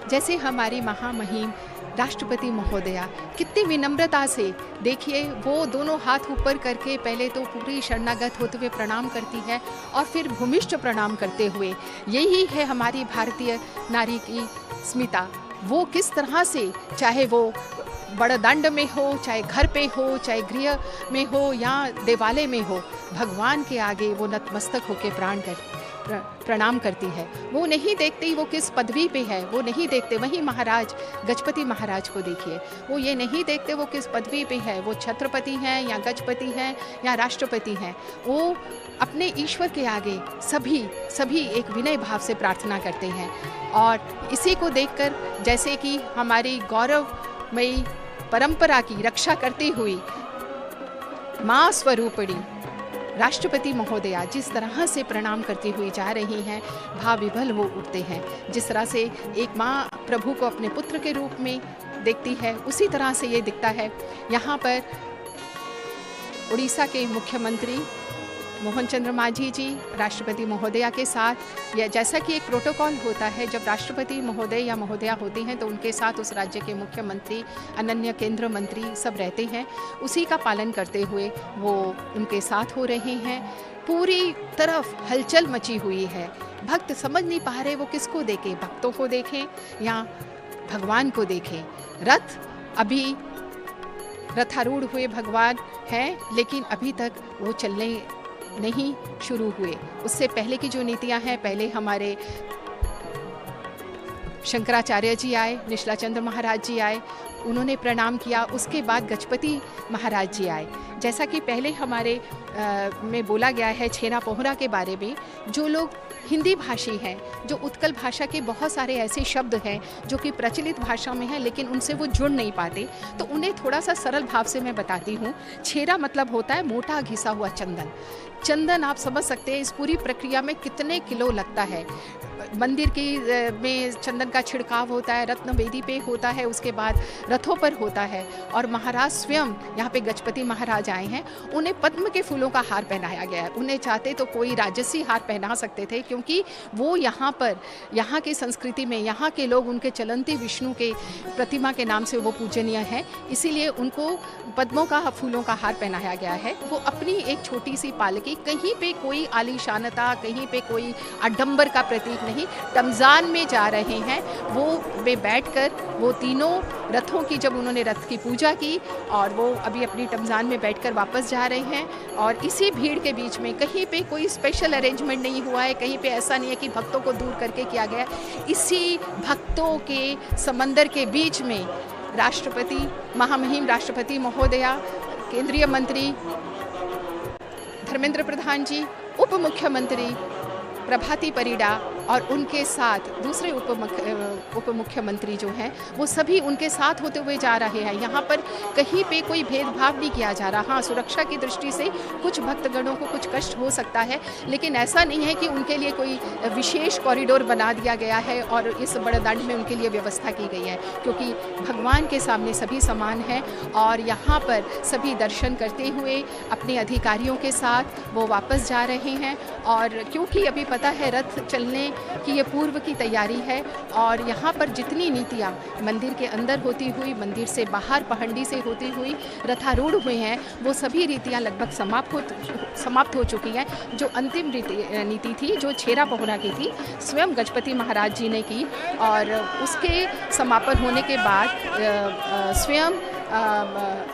जैसे हमारी महामहिम राष्ट्रपति महोदया कितनी विनम्रता से, देखिए वो दोनों हाथ ऊपर करके पहले तो पूरी शरणागत होते हुए प्रणाम करती है और फिर भूमिष्ठ प्रणाम करते हुए, यही है हमारी भारतीय नारी की स्मिता। वो किस तरह से, चाहे वो बड़दांड में हो, चाहे घर पे हो, चाहे गृह में हो या देवालय में हो, भगवान के आगे वो नतमस्तक होकर प्रणाम करती है। वो नहीं देखती वो किस पदवी पे है, वो नहीं देखते। वहीं महाराज गजपति महाराज को देखिए, वो ये नहीं देखते वो किस पदवी पे है, वो छत्रपति हैं या गजपति हैं या राष्ट्रपति हैं, वो अपने ईश्वर के आगे सभी एक विनय भाव से प्रार्थना करते हैं। और इसी को देखकर जैसे कि हमारी गौरवमयी परंपरा की रक्षा करती हुई माँ स्वरूपिणी राष्ट्रपति महोदया जिस तरह से प्रणाम करती हुई जा रही हैं, भाव विभल हो उठते हैं। जिस तरह से एक माँ प्रभु को अपने पुत्र के रूप में देखती है, उसी तरह से ये दिखता है। यहाँ पर उड़ीसा के मुख्यमंत्री मोहन चंद्र मांझी जी राष्ट्रपति महोदया के साथ, या जैसा कि एक प्रोटोकॉल होता है, जब राष्ट्रपति महोदय या महोदया होती हैं तो उनके साथ उस राज्य के मुख्यमंत्री, अनन्य केंद्र मंत्री सब रहते हैं, उसी का पालन करते हुए वो उनके साथ हो रहे हैं। पूरी तरफ हलचल मची हुई है, भक्त समझ नहीं पा रहे वो किसको देखें, भक्तों को देखें या भगवान को देखें। रथ अभी रथारूढ़ हुए भगवान हैं, लेकिन अभी तक वो चलने नहीं शुरू हुए। उससे पहले की जो नीतियां हैं, पहले हमारे शंकराचार्य जी आए, निश्लाचंद्र महाराज जी आए, उन्होंने प्रणाम किया, उसके बाद गजपति महाराज जी आए। जैसा कि पहले हमारे में बोला गया है छेना पोहरा के बारे में, जो लोग हिंदी भाषी हैं, जो उत्कल भाषा के बहुत सारे ऐसे शब्द हैं जो कि प्रचलित भाषा में हैं लेकिन उनसे वो जुड़ नहीं पाते, तो उन्हें थोड़ा सा सरल भाव से मैं बताती हूँ। छेरा मतलब होता है मोटा घिसा हुआ चंदन। चंदन आप समझ सकते हैं इस पूरी प्रक्रिया में कितने किलो लगता है। मंदिर की में चंदन का छिड़काव होता है, रत्न वेदी पे होता है, उसके बाद रथों पर होता है। और महाराज स्वयं यहाँ पे गजपति महाराज आए हैं, उन्हें पद्म के फूलों का हार पहनाया गया है। उन्हें चाहते तो कोई राजसी हार पहना सकते थे, क्योंकि वो यहाँ पर, यहाँ की संस्कृति में यहाँ के लोग उनके चलंती विष्णु के प्रतिमा के नाम से वो पूजनीय है, इसीलिए उनको पद्मों का फूलों का हार पहनाया गया है। वो अपनी एक छोटी सी पालकी, कहीं पे कोई आलीशानता, कहीं पे कोई आडंबर का प्रतीक नहीं, तमजान में जा रहे हैं। वो वे बैठकर वो तीनों रथों की, जब उन्होंने रथ की पूजा की और वो अभी अपनी तमजान में बैठकर वापस जा रहे हैं। और इसी भीड़ के बीच में कहीं पे कोई स्पेशल अरेंजमेंट नहीं हुआ है, कहीं पे ऐसा नहीं है कि भक्तों को दूर करके किया गया। इसी भक्तों के समंदर के बीच में राष्ट्रपति, महामहिम राष्ट्रपति महोदया, केंद्रीय मंत्री धर्मेंद्र प्रधान जी, उप मुख्यमंत्री प्रभाती परिडा और उनके साथ दूसरे उप मुख्यमंत्री जो हैं वो सभी उनके साथ होते हुए जा रहे हैं। यहाँ पर कहीं पे कोई भेदभाव नहीं किया जा रहा। हाँ, सुरक्षा की दृष्टि से कुछ भक्तगणों को कुछ कष्ट हो सकता है, लेकिन ऐसा नहीं है कि उनके लिए कोई विशेष कॉरिडोर बना दिया गया है और इस बड़दांड में उनके लिए व्यवस्था की गई है, क्योंकि भगवान के सामने सभी समान हैं। और यहाँ पर सभी दर्शन करते हुए अपने अधिकारियों के साथ वो वापस जा रहे हैं। और क्योंकि अभी पता है रथ चलने कि ये पूर्व की तैयारी है, और यहाँ पर जितनी नीतियाँ मंदिर के अंदर होती हुई, मंदिर से बाहर पहंडी से होती हुई रथारूढ़ हुए हैं, वो सभी रीतियाँ लगभग समाप्त हो चुकी हैं। जो अंतिम नीति थी, जो छेरा पोहरा की थी, स्वयं गजपति महाराज जी ने की, और उसके समापन होने के बाद स्वयं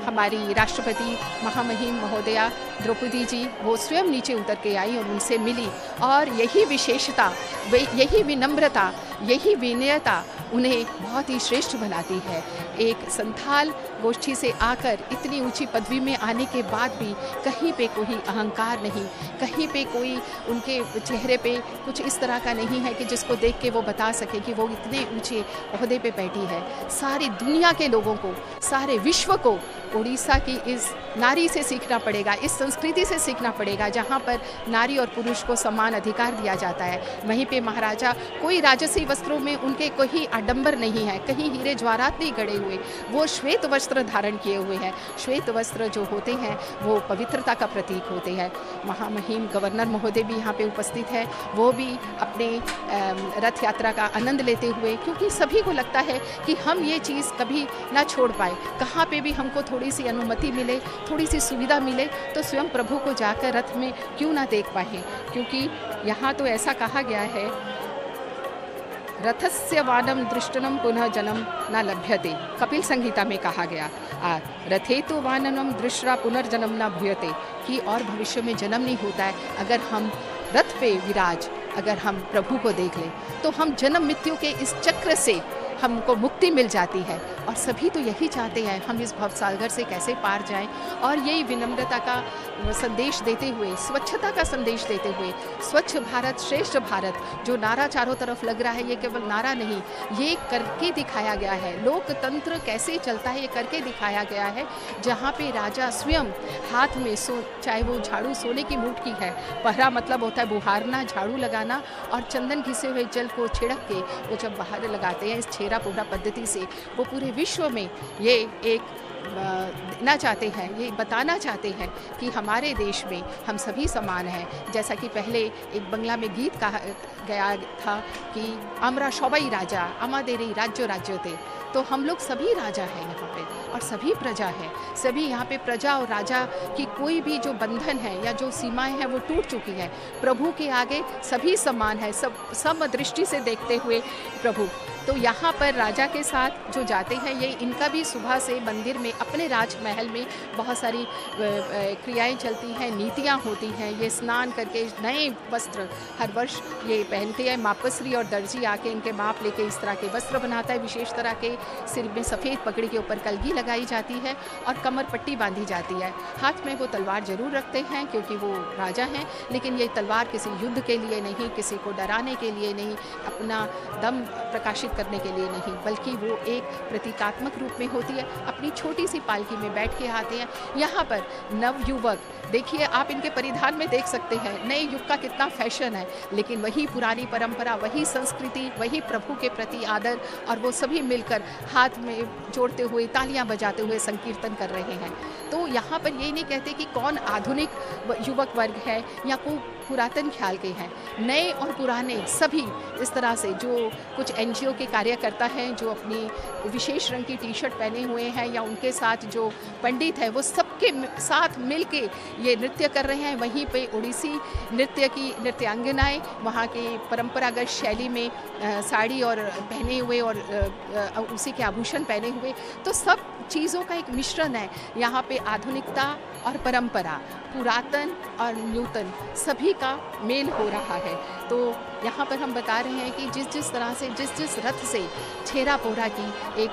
हमारी राष्ट्रपति महामहिम महोदया द्रौपदी जी वो स्वयं नीचे उतर के आई और उनसे मिली। और यही विशेषता, यही विनम्रता, यही विनयता उन्हें बहुत ही श्रेष्ठ बनाती है। एक संथाल गोष्ठी से आकर इतनी ऊंची पदवी में आने के बाद भी कहीं पे कोई अहंकार नहीं, कहीं पे कोई उनके चेहरे पे कुछ इस तरह का नहीं है कि जिसको देख के वो बता सके कि वो इतने ऊंचे ओहदे पे बैठी है। सारी दुनिया के लोगों को, सारे विश्व को उड़ीसा की इस नारी से सीखना पड़ेगा, इस संस्कृति से सीखना पड़ेगा, जहाँ पर नारी और पुरुष को समान अधिकार दिया जाता है। वहीं पे महाराजा कोई राजसी वस्त्रों में उनके कोई आडंबर नहीं है, कहीं हीरे जवाहरात नहीं गड़े हुए, वो श्वेत वस्त्र धारण किए हुए हैं। श्वेत वस्त्र जो होते हैं वो पवित्रता का प्रतीक होते हैं। महामहिम गवर्नर महोदय भी यहाँ पे उपस्थित है, वो भी अपने रथ यात्रा का आनंद लेते हुए, क्योंकि सभी को लगता है कि हम ये चीज़ कभी ना छोड़ पाए, कहाँ पे भी हमको थोड़ी सी अनुमति मिले, थोड़ी सी सुविधा मिले तो स्वयं प्रभु को जाकर रथ में क्यों ना देख पाए। क्योंकि यहाँ तो ऐसा कहा गया है, रथस्य वानम दृष्टनम पुनः जन्म न लभ्यते, कपिल संहिता में कहा गया। रथे तो वाननम दृष्टा पुनर्जन्म न भूयते, कि और भविष्य में जन्म नहीं होता है। अगर हम रथ पे विराज, अगर हम प्रभु को देख लें तो हम जन्म मृत्यु के इस चक्र से हमको मुक्ति मिल जाती है। और सभी तो यही चाहते हैं, हम इस भवसागर से कैसे पार जाएं। और यही विनम्रता का संदेश देते हुए, स्वच्छता का संदेश देते हुए, स्वच्छ भारत श्रेष्ठ भारत जो नारा चारों तरफ लग रहा है, ये केवल नारा नहीं, ये करके दिखाया गया है। लोकतंत्र कैसे चलता है ये करके दिखाया गया है, जहाँ पे राजा स्वयं हाथ में चाहे वो झाड़ू सोने की मूठ की है, पहरा मतलब होता है बुहारना, झाड़ू लगाना, और चंदन घिसे हुए जल को छिड़क के वो जब बाहर लगाते हैं इस छेरा पोहरा पद्धति से, वो पूरे विश्व में ये एक देना चाहते हैं, ये बताना चाहते हैं कि हमारे देश में हम सभी समान हैं। जैसा कि पहले एक बंगला में गीत कहा गया था कि आमरा सबाई राजा आमादेरी राज्य राज्य थे, तो हम लोग सभी राजा हैं यहाँ पे और सभी प्रजा है। सभी यहाँ पे प्रजा और राजा की कोई भी जो बंधन है या जो सीमाएं हैं वो टूट चुकी है। प्रभु के आगे सभी समान है, सब समदृष्टि से देखते हुए प्रभु। तो यहाँ पर राजा के साथ जो जाते हैं, ये इनका भी सुबह से मंदिर में अपने राजमहल में बहुत सारी क्रियाएं चलती हैं, नीतियाँ होती हैं। ये स्नान करके नए वस्त्र हर वर्ष ये पहनते हैं। मापसरी और दर्जी आके इनके माप लेके इस तरह के वस्त्र बनाता है, विशेष तरह के। सिर में सफ़ेद पगड़ी के ऊपर कलगी लगाई जाती है और कमर पट्टी बांधी जाती है। हाथ में वो तलवार जरूर रखते हैं क्योंकि वो राजा हैं, लेकिन ये तलवार किसी युद्ध के लिए नहीं, किसी को डराने के लिए नहीं, अपना दम प्रकाशित करने के लिए नहीं, बल्कि वो एक प्रतीकात्मक रूप में होती है। अपनी छोटी सी पालकी में बैठ के आते हैं। यहाँ पर नवयुवक देखिए, आप इनके परिधान में देख सकते हैं नए युग का कितना फैशन है, लेकिन वही पुरानी परंपरा, वही संस्कृति, वही प्रभु के प्रति आदर, और वो सभी मिलकर हाथ में जोड़ते हुए तालियां बजाते हुए संकीर्तन कर रहे हैं। तो यहाँ पर ये नहीं कहते कि कौन आधुनिक युवक वर्ग है या को पुरातन ख्याल के हैं। नए और पुराने सभी इस तरह से, जो कुछ एनजीओ के कार्यकर्ता हैं जो अपनी विशेष रंग की टी शर्ट पहने हुए हैं, या उनके साथ जो पंडित है, वो सबके साथ मिलके ये नृत्य कर रहे हैं। वहीं पे ओडिसी नृत्य की नृत्यांगनाएं वहाँ की परंपरागत शैली में साड़ी और पहने हुए और उसी के आभूषण पहने हुए, तो सब चीज़ों का एक मिश्रण है। यहाँ पे आधुनिकता और परंपरा, पुरातन और नूतन सभी का मेल हो रहा है। तो यहाँ पर हम बता रहे हैं कि जिस तरह से जिस रथ से छेरा पोहरा की एक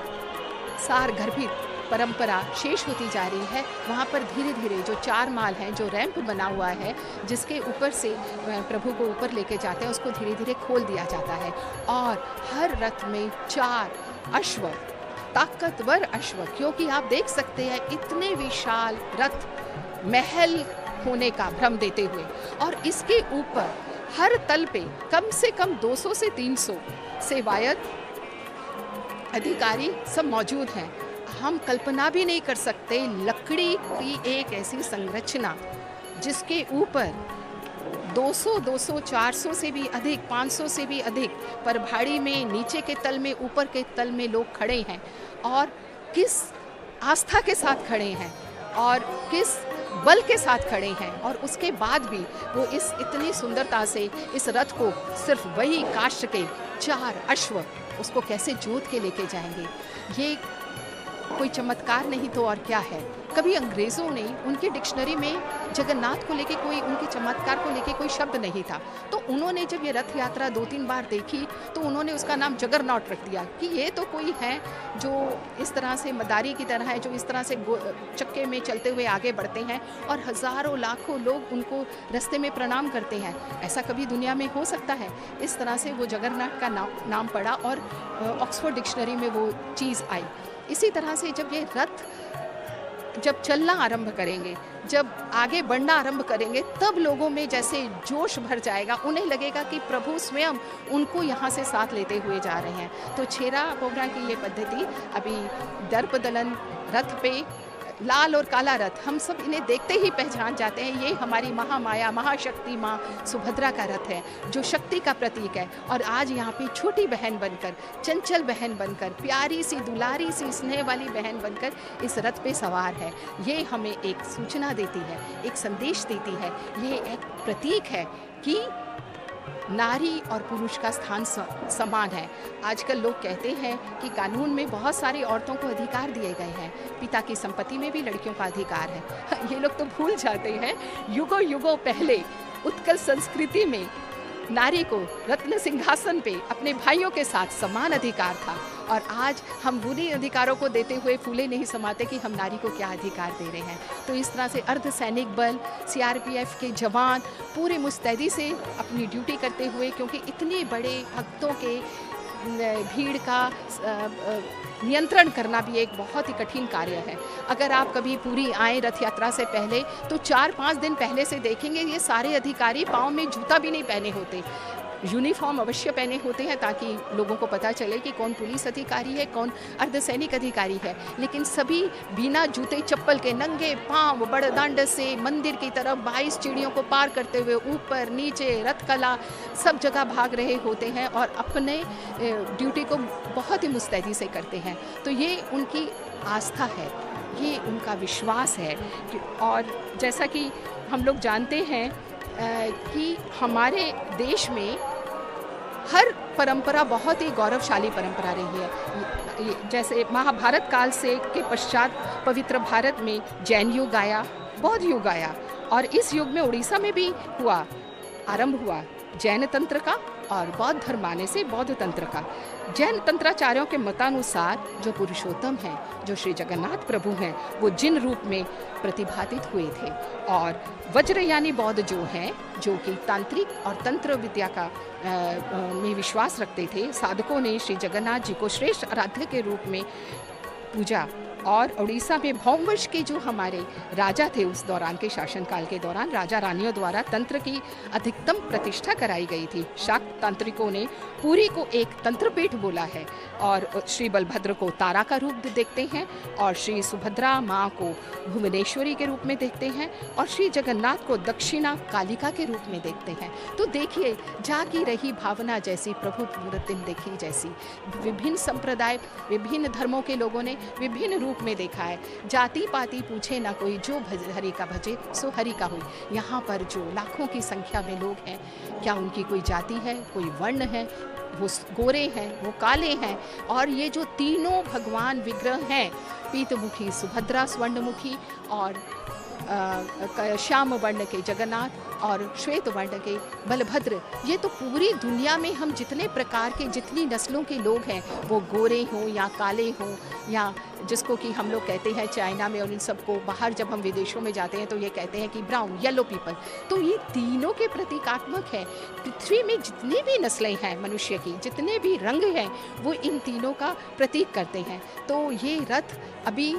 सार गर्भित परंपरा शेष होती जा रही है, वहाँ पर धीरे धीरे जो 4 माल हैं, जो रैंप बना हुआ है जिसके ऊपर से प्रभु को ऊपर लेके जाते हैं, उसको धीरे धीरे खोल दिया जाता है। और हर रथ में 4 अश्व, ताकतवर अश्व, क्योंकि आप देख सकते हैं इतने विशाल रथ महल होने का भ्रम देते हुए, और इसके ऊपर हर तल पे कम से कम 200 से 300 सेवायत अधिकारी सब मौजूद हैं। हम कल्पना भी नहीं कर सकते लकड़ी की एक ऐसी संरचना जिसके ऊपर 200, 400 से भी अधिक, 500 से भी अधिक परभाड़ी में नीचे के तल में, ऊपर के तल में लोग खड़े हैं, और किस आस्था के साथ खड़े हैं और किस बल के साथ खड़े हैं। और उसके बाद भी वो इस इतनी सुंदरता से इस रथ को, सिर्फ वही काष्ठ के 4 अश्व, उसको कैसे जोत के लेके जाएंगे। ये कोई चमत्कार नहीं तो और क्या है। कभी अंग्रेज़ों ने उनके डिक्शनरी में जगन्नाथ को लेके कोई, उनके चमत्कार को लेके कोई शब्द नहीं था, तो उन्होंने जब ये रथ यात्रा 2-3 बार देखी तो उन्होंने उसका नाम जगरनॉट रख दिया कि ये तो कोई है जो इस तरह से मदारी की तरह है, जो इस तरह से चक्के में चलते हुए आगे बढ़ते हैं और हज़ारों लाखों लोग उनको रास्ते में प्रणाम करते हैं। ऐसा कभी दुनिया में हो सकता है? इस तरह से वो जगरनाथ का नाम पड़ा और ऑक्सफोर्ड डिक्शनरी में वो चीज़ आई। इसी तरह से जब ये रथ जब चलना आरंभ करेंगे, जब आगे बढ़ना आरंभ करेंगे, तब लोगों में जैसे जोश भर जाएगा, उन्हें लगेगा कि प्रभु स्वयं उनको यहाँ से साथ लेते हुए जा रहे हैं। तो छेरा पोखरा की ये पद्धति, अभी दर्प दलन रथ पे लाल और काला रथ, हम सब इन्हें देखते ही पहचान जाते हैं, ये हमारी महामाया महाशक्ति माँ सुभद्रा का रथ है, जो शक्ति का प्रतीक है। और आज यहाँ पे छोटी बहन बनकर, चंचल बहन बनकर, प्यारी सी दुलारी सी स्नेह वाली बहन बनकर इस रथ पे सवार है। ये हमें एक सूचना देती है, एक संदेश देती है, ये एक प्रतीक है कि नारी और पुरुष का स्थान समान है। आजकल लोग कहते हैं कि कानून में बहुत सारी औरतों को अधिकार दिए गए हैं, पिता की संपत्ति में भी लड़कियों का अधिकार है। ये लोग तो भूल जाते हैं, युगों युगों पहले उत्कल संस्कृति में नारी को रत्न सिंहासन पे अपने भाइयों के साथ समान अधिकार था। और आज हम बुरी अधिकारों को देते हुए फूले नहीं समाते कि हम नारी को क्या अधिकार दे रहे हैं। तो इस तरह से अर्धसैनिक बल, सीआरपीएफ के जवान पूरे मुस्तैदी से अपनी ड्यूटी करते हुए, क्योंकि इतने बड़े भक्तों के भीड़ का नियंत्रण करना भी एक बहुत ही कठिन कार्य है। अगर आप कभी पुरी आए रथ यात्रा से पहले, तो 4-5 दिन पहले से देखेंगे ये सारे अधिकारी पाँव में जूता भी नहीं पहने होते, यूनिफॉर्म अवश्य पहने होते हैं ताकि लोगों को पता चले कि कौन पुलिस अधिकारी है, कौन अर्धसैनिक अधिकारी है। लेकिन सभी बिना जूते चप्पल के नंगे पांव बड़दांड से मंदिर की तरफ 22 सीढ़ियों को पार करते हुए ऊपर नीचे रथकला सब जगह भाग रहे होते हैं और अपने ड्यूटी को बहुत ही मुस्तैदी से करते हैं। तो ये उनकी आस्था है, ये उनका विश्वास है। और जैसा कि हम लोग जानते हैं कि हमारे देश में हर परंपरा बहुत ही गौरवशाली परंपरा रही है। जैसे महाभारत काल से के पश्चात पवित्र भारत में जैन युग आया, बौद्ध युग आया, और इस युग में उड़ीसा में भी आरंभ हुआ जैन तंत्र का, और बौद्ध धर्म आने से बौद्ध तंत्र का। जैन तंत्राचार्यों के मतानुसार जो पुरुषोत्तम हैं, जो श्री जगन्नाथ प्रभु हैं, वो जिन रूप में प्रतिभातित हुए थे। और वज्रयानी बौद्ध जो हैं, जो कि तांत्रिक और तंत्र विद्या का में विश्वास रखते थे, साधकों ने श्री जगन्नाथ जी को श्रेष्ठ आराध्य के रूप में पूजा। और उड़ीसा में भौमवश के जो हमारे राजा थे उस दौरान के शासनकाल के दौरान, राजा रानियों द्वारा तंत्र की अधिकतम प्रतिष्ठा कराई गई थी। शाक्त तांत्रिकों ने पुरी को एक तंत्रपीठ बोला है, और श्री बलभद्र को तारा का रूप देखते हैं, और श्री सुभद्रा माँ को भुवनेश्वरी के रूप में देखते हैं, और श्री जगन्नाथ को दक्षिणा कालिका के रूप में देखते हैं। तो देखिए, जागी रही भावना जैसी, प्रभु मूर्ति देखी जैसी, विभिन्न संप्रदाय विभिन्न धर्मों के लोगों ने विभिन्न रूप में देखा है। जाति पाति पूछे ना कोई, जो हरि का भजे सो हरि का हुई। यहाँ पर जो लाखों की संख्या में लोग हैं, क्या उनकी कोई जाति है, कोई वर्ण है? वो गोरे हैं, वो काले हैं, और ये जो तीनों भगवान विग्रह हैं, पीतमुखी सुभद्रा, स्वर्णमुखी और श्याम वर्ण के जगन्नाथ और श्वेत वर्ण के बलभद्र, ये तो पूरी दुनिया में हम जितने प्रकार के, जितनी नस्लों के लोग हैं, वो गोरे हों या काले हों, या जिसको कि हम लोग कहते हैं चाइना में, और इन सबको बाहर जब हम विदेशों में जाते हैं तो ये कहते हैं कि ब्राउन, येलो पीपल। तो ये तीनों के प्रतीकात्मक है। पृथ्वी में जितनी भी नस्लें हैं मनुष्य की, जितने भी रंग हैं, वो इन तीनों का प्रतीक करते हैं। तो ये रथ अभी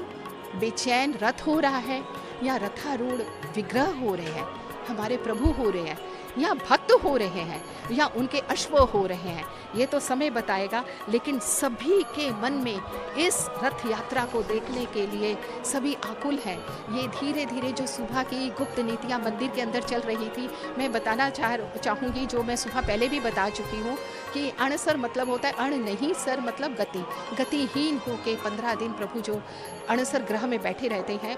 बेचैन रथ हो रहा है, या रथारूढ़ विग्रह हो रहे हैं, हमारे प्रभु हो रहे हैं, या भक्त हो रहे हैं, या उनके अश्व हो रहे हैं, ये तो समय बताएगा। लेकिन सभी के मन में इस रथ यात्रा को देखने के लिए सभी आकुल हैं। ये धीरे धीरे जो सुबह की गुप्त नीतियाँ मंदिर के अंदर चल रही थी, मैं बताना चाहूँगी, जो मैं सुबह पहले भी बता चुकी हूँ, कि अणसर मतलब होता है अण नहीं, सर मतलब गति। गतिहीन होके 15 दिन प्रभु जो अणसर ग्रह में बैठे रहते हैं,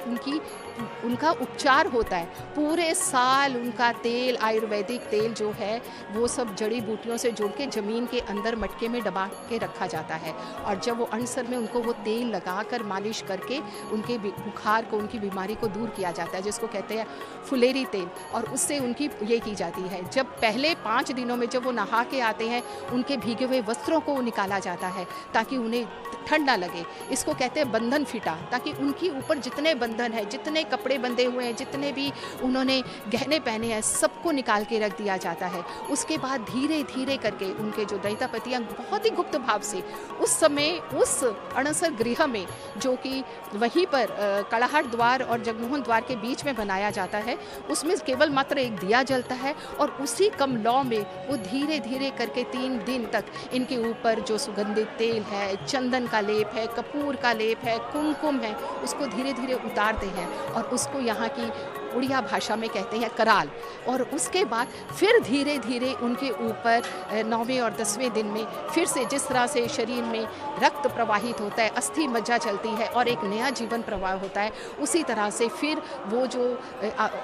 उनका उपचार होता है। पूरे साल उनका तेल, आयुर्वेदिक तेल जो है, वो सब जड़ी बूटियों से जोड़ के ज़मीन के अंदर मटके में दबा के रखा जाता है। और जब वो अणसर में उनको वो तेल लगाकर मालिश करके उनके बुखार को, उनकी बीमारी को दूर किया जाता है, जिसको कहते हैं फुलेरी तेल, और उससे उनकी ये की जाती है। जब पहले 5 दिनों में जब वो नहा के आते हैं, उनके भीगे हुए वस्त्रों को निकाला जाता है ताकि उन्हें ठंड ना लगे। इसको कहते हैं बंधन फिटा, ताकि उनके ऊपर जितने बंधन है, जितने कपड़े बंधे हुए हैं, जितने भी उन्होंने गहने पहने हैं, सबको निकाल के रख दिया जाता है। उसके बाद धीरे धीरे करके उनके जो दैतापतियाँ बहुत ही गुप्त भाव से उस समय उस अणसर गृह में, जो कि वहीं पर कड़ाहट द्वार और जगमोहन द्वार के बीच में बनाया जाता है, उसमें केवल मात्र एक दिया जलता है और उसी कम लौ में वो धीरे धीरे करके 3 दिन तक इनके ऊपर जो सुगंधित तेल है, चंदन का लेप है, कपूर का लेप है, कुमकुम है, उसको धीरे धीरे उतारते हैं और उसको यहाँ की उड़िया भाषा में कहते हैं कराल। और उसके बाद फिर धीरे धीरे उनके ऊपर 9वें और 10वें दिन में फिर से जिस तरह से शरीर में रक्त प्रवाहित होता है, अस्थि मज्जा चलती है और एक नया जीवन प्रवाह होता है, उसी तरह से फिर वो जो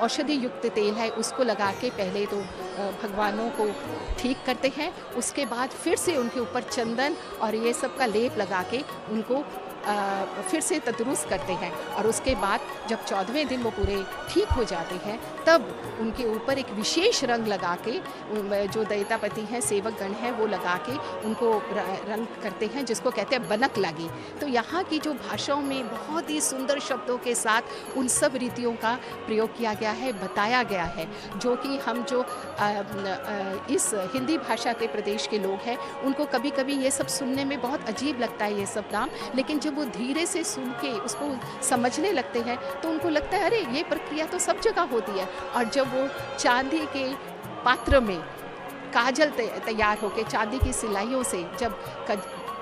औषधि युक्त तेल है उसको लगा के पहले तो भगवानों को ठीक करते हैं। उसके बाद फिर से उनके ऊपर चंदन और ये सब का लेप लगा के उनको फिर से तदरुस्त करते हैं। और उसके बाद जब 14वें दिन वो पूरे ठीक हो जाते हैं तब उनके ऊपर एक विशेष रंग लगा के जो दैतापति हैं, सेवकगण हैं, वो लगा के उनको रंग करते हैं, जिसको कहते हैं बनक लगी। तो यहाँ की जो भाषाओं में बहुत ही सुंदर शब्दों के साथ उन सब रीतियों का प्रयोग किया गया है, बताया गया है, जो कि हम जो इस हिंदी भाषा के प्रदेश के लोग हैं उनको कभी कभी ये सब सुनने में बहुत अजीब लगता है ये सब नाम, लेकिन जब वो धीरे से सुन के उसको समझने लगते हैं तो उनको लगता है अरे ये प्रक्रिया तो सब जगह होती है। और जब वो चांदी के पात्र में काजल तैयार होके चांदी की सिलाइयों से जब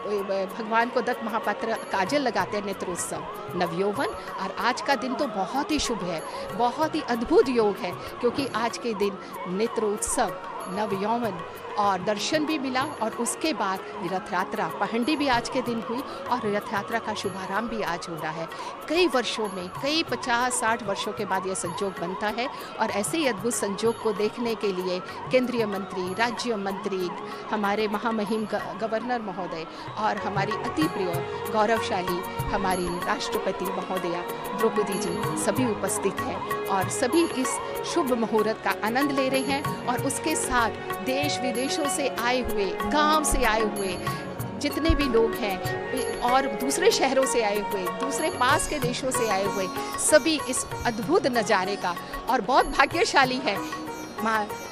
भगवान को दत्त महापात्र काजल लगाते हैं, नेत्रोत्सव नवयौवन। और आज का दिन तो बहुत ही शुभ है, बहुत ही अद्भुत योग है, क्योंकि आज के दिन नेत्रोत्सव, नवयौवन और दर्शन भी मिला। और उसके बाद रथ यात्रा पहंडी भी आज के दिन हुई और रथ यात्रा का शुभारंभ भी आज हो रहा है। कई वर्षों में, कई 50-60 वर्षों के बाद यह संजोग बनता है। और ऐसे ही अद्भुत संजोग को देखने के लिए केंद्रीय मंत्री, राज्य मंत्री, हमारे महामहिम गवर्नर महोदय और हमारी अति प्रिय गौरवशाली हमारी राष्ट्रपति महोदया द्रौपदी जी सभी उपस्थित हैं और सभी इस शुभ मुहूर्त का आनंद ले रहे हैं। और उसके साथ देश विदेशों से आए हुए, गांव से आए हुए जितने भी लोग हैं और दूसरे शहरों से आए हुए, दूसरे पास के देशों से आए हुए, सभी इस अद्भुत नज़ारे का और बहुत भाग्यशाली है।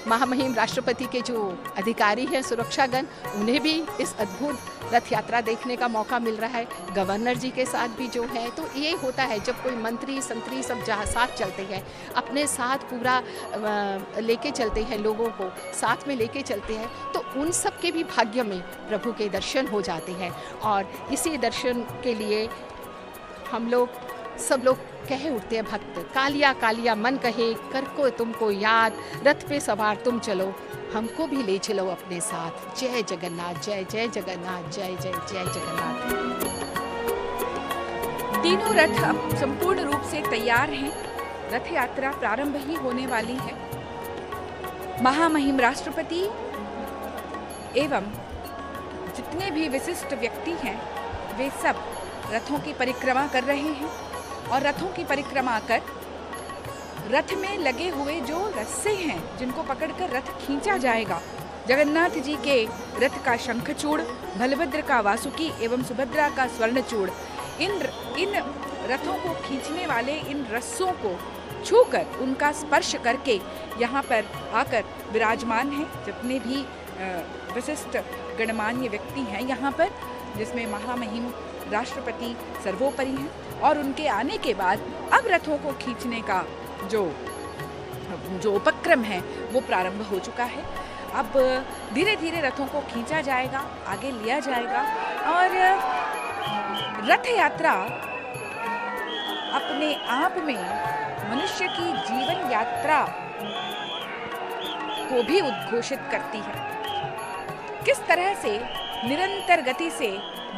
महामहिम राष्ट्रपति के जो अधिकारी हैं, सुरक्षागण, उन्हें भी इस अद्भुत रथ यात्रा देखने का मौका मिल रहा है। गवर्नर जी के साथ भी जो है, तो ये होता है जब कोई मंत्री संतरी सब जहाँ साथ चलते हैं, अपने साथ पूरा लेके चलते हैं, लोगों को साथ में लेके चलते हैं, तो उन सब के भी भाग्य में प्रभु के दर्शन हो जाते हैं। और इसी दर्शन के लिए हम लोग सब लोग कहे उठते हैं भक्त, कालिया कालिया मन कहे कर को तुमको याद, रथ पे सवार तुम चलो, हमको भी ले चलो अपने साथ। जय जगन्नाथ, जय जय जगन्नाथ, जय जय जय जगन्नाथ। तीनों रथ अब संपूर्ण रूप से तैयार हैं। रथ यात्रा प्रारंभ ही होने वाली है। महामहिम राष्ट्रपति एवं जितने भी विशिष्ट व्यक्ति हैं वे सब रथों की परिक्रमा कर रहे हैं और रथों की परिक्रमा कर रथ में लगे हुए जो रस्से हैं जिनको पकड़कर रथ खींचा जाएगा, जगन्नाथ जी के रथ का शंखचूड़, बलभद्र का वासुकी एवं सुभद्रा का स्वर्णचूड़, इन रथों को खींचने वाले इन रस्सों को छूकर, उनका स्पर्श करके यहाँ पर आकर विराजमान हैं जितने भी विशिष्ट गणमान्य व्यक्ति हैं यहाँ पर, जिसमें महामहिम राष्ट्रपति सर्वोपरि हैं। और उनके आने के बाद अब रथों को खींचने का जो उपक्रम है वो प्रारंभ हो चुका है। अब धीरे धीरे रथों को खींचा जाएगा, आगे लिया जाएगा और रथ यात्रा अपने आप में मनुष्य की जीवन यात्रा को भी उद्घोषित करती है। किस तरह से निरंतर गति से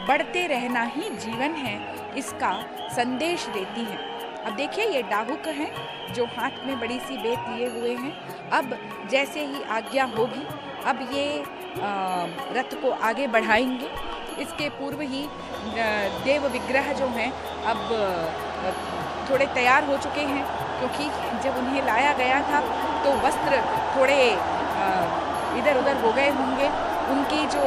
बढ़ते रहना ही जीवन है, इसका संदेश देती है। अब देखिए ये डाहुक हैं जो हाथ में बड़ी सी बेत लिए हुए हैं। अब जैसे ही आज्ञा होगी अब ये रथ को आगे बढ़ाएंगे। इसके पूर्व ही देव विग्रह जो हैं अब थोड़े तैयार हो चुके हैं, क्योंकि जब उन्हें लाया गया था तो वस्त्र थोड़े इधर उधर हो गए होंगे, उनकी जो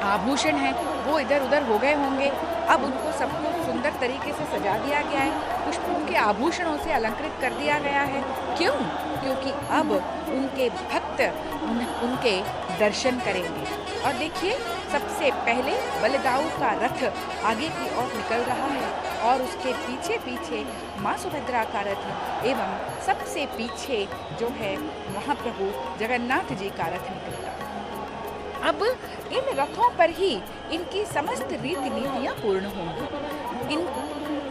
आभूषण है वो इधर उधर हो गए होंगे। अब उनको सबको सुंदर तरीके से सजा दिया गया है, पुष्पों के आभूषणों से अलंकृत कर दिया गया है। क्यों? क्योंकि अब उनके भक्त उनके दर्शन करेंगे। और देखिए, सबसे पहले बलदाऊ का रथ आगे की ओर निकल रहा है और उसके पीछे पीछे माँ सुभद्रा का रथ एवं सबसे पीछे जो है महाप्रभु जगन्नाथ जी का रथ निकल रहा है। अब इन रथों पर ही इनकी समस्त रीति नीतियाँ पूर्ण होंगी।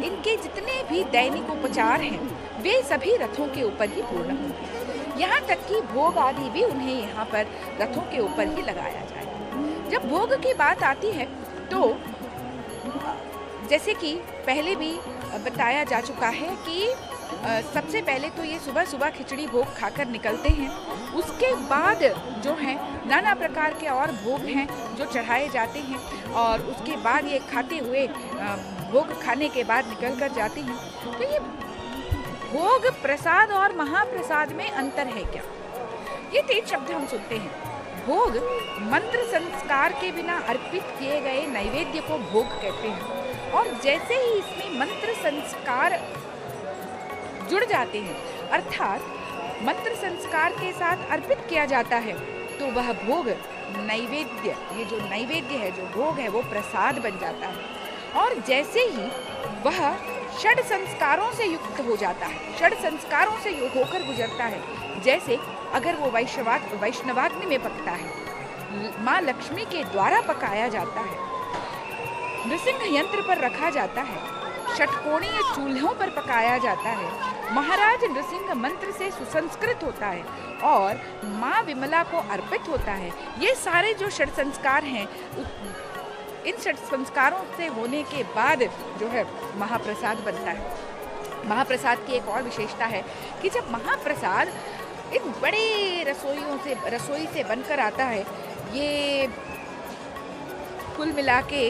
इनके जितने भी दैनिक उपचार हैं वे सभी रथों के ऊपर ही पूर्ण होंगे। यहाँ तक कि भोग आदि भी उन्हें यहाँ पर रथों के ऊपर ही लगाया जाएगा। जब भोग की बात आती है तो जैसे कि पहले भी बताया जा चुका है कि सबसे पहले तो ये सुबह सुबह खिचड़ी भोग खाकर निकलते हैं। उसके बाद जो है नाना प्रकार के और भोग हैं जो चढ़ाए जाते हैं और उसके बाद ये खाते हुए भोग खाने के बाद निकल कर जाते हैं। तो ये भोग, प्रसाद और महाप्रसाद में अंतर है क्या? ये 3 शब्द हम सुनते हैं। भोग मंत्र संस्कार के बिना अर्पित किए गए नैवेद्य को भोग कहते हैं और जैसे ही इसमें मंत्र संस्कार जुड़ जाते हैं अर्थात मंत्र संस्कार के साथ अर्पित किया जाता है तो वह भोग नैवेद्य, ये जो नैवेद्य है, जो भोग है, वो प्रसाद बन जाता है। और जैसे ही वह षड संस्कारों से युक्त हो जाता है, षड संस्कारों से होकर गुजरता है, जैसे अगर वो वैष्णवाग्नि में पकता है, माँ लक्ष्मी के द्वारा पकाया जाता है, नृसिंह यंत्र पर रखा जाता है, षटकोणीय चूल्हों पर पकाया जाता है, महाराज नृसिंह मंत्र से सुसंस्कृत होता है और माँ विमला को अर्पित होता है। ये सारे जो षट संस्कार हैं, इन षट संस्कारों से होने के बाद जो है महाप्रसाद बनता है। महाप्रसाद की एक और विशेषता है कि जब महाप्रसाद इन बड़े रसोई से बनकर आता है, ये कुल मिला के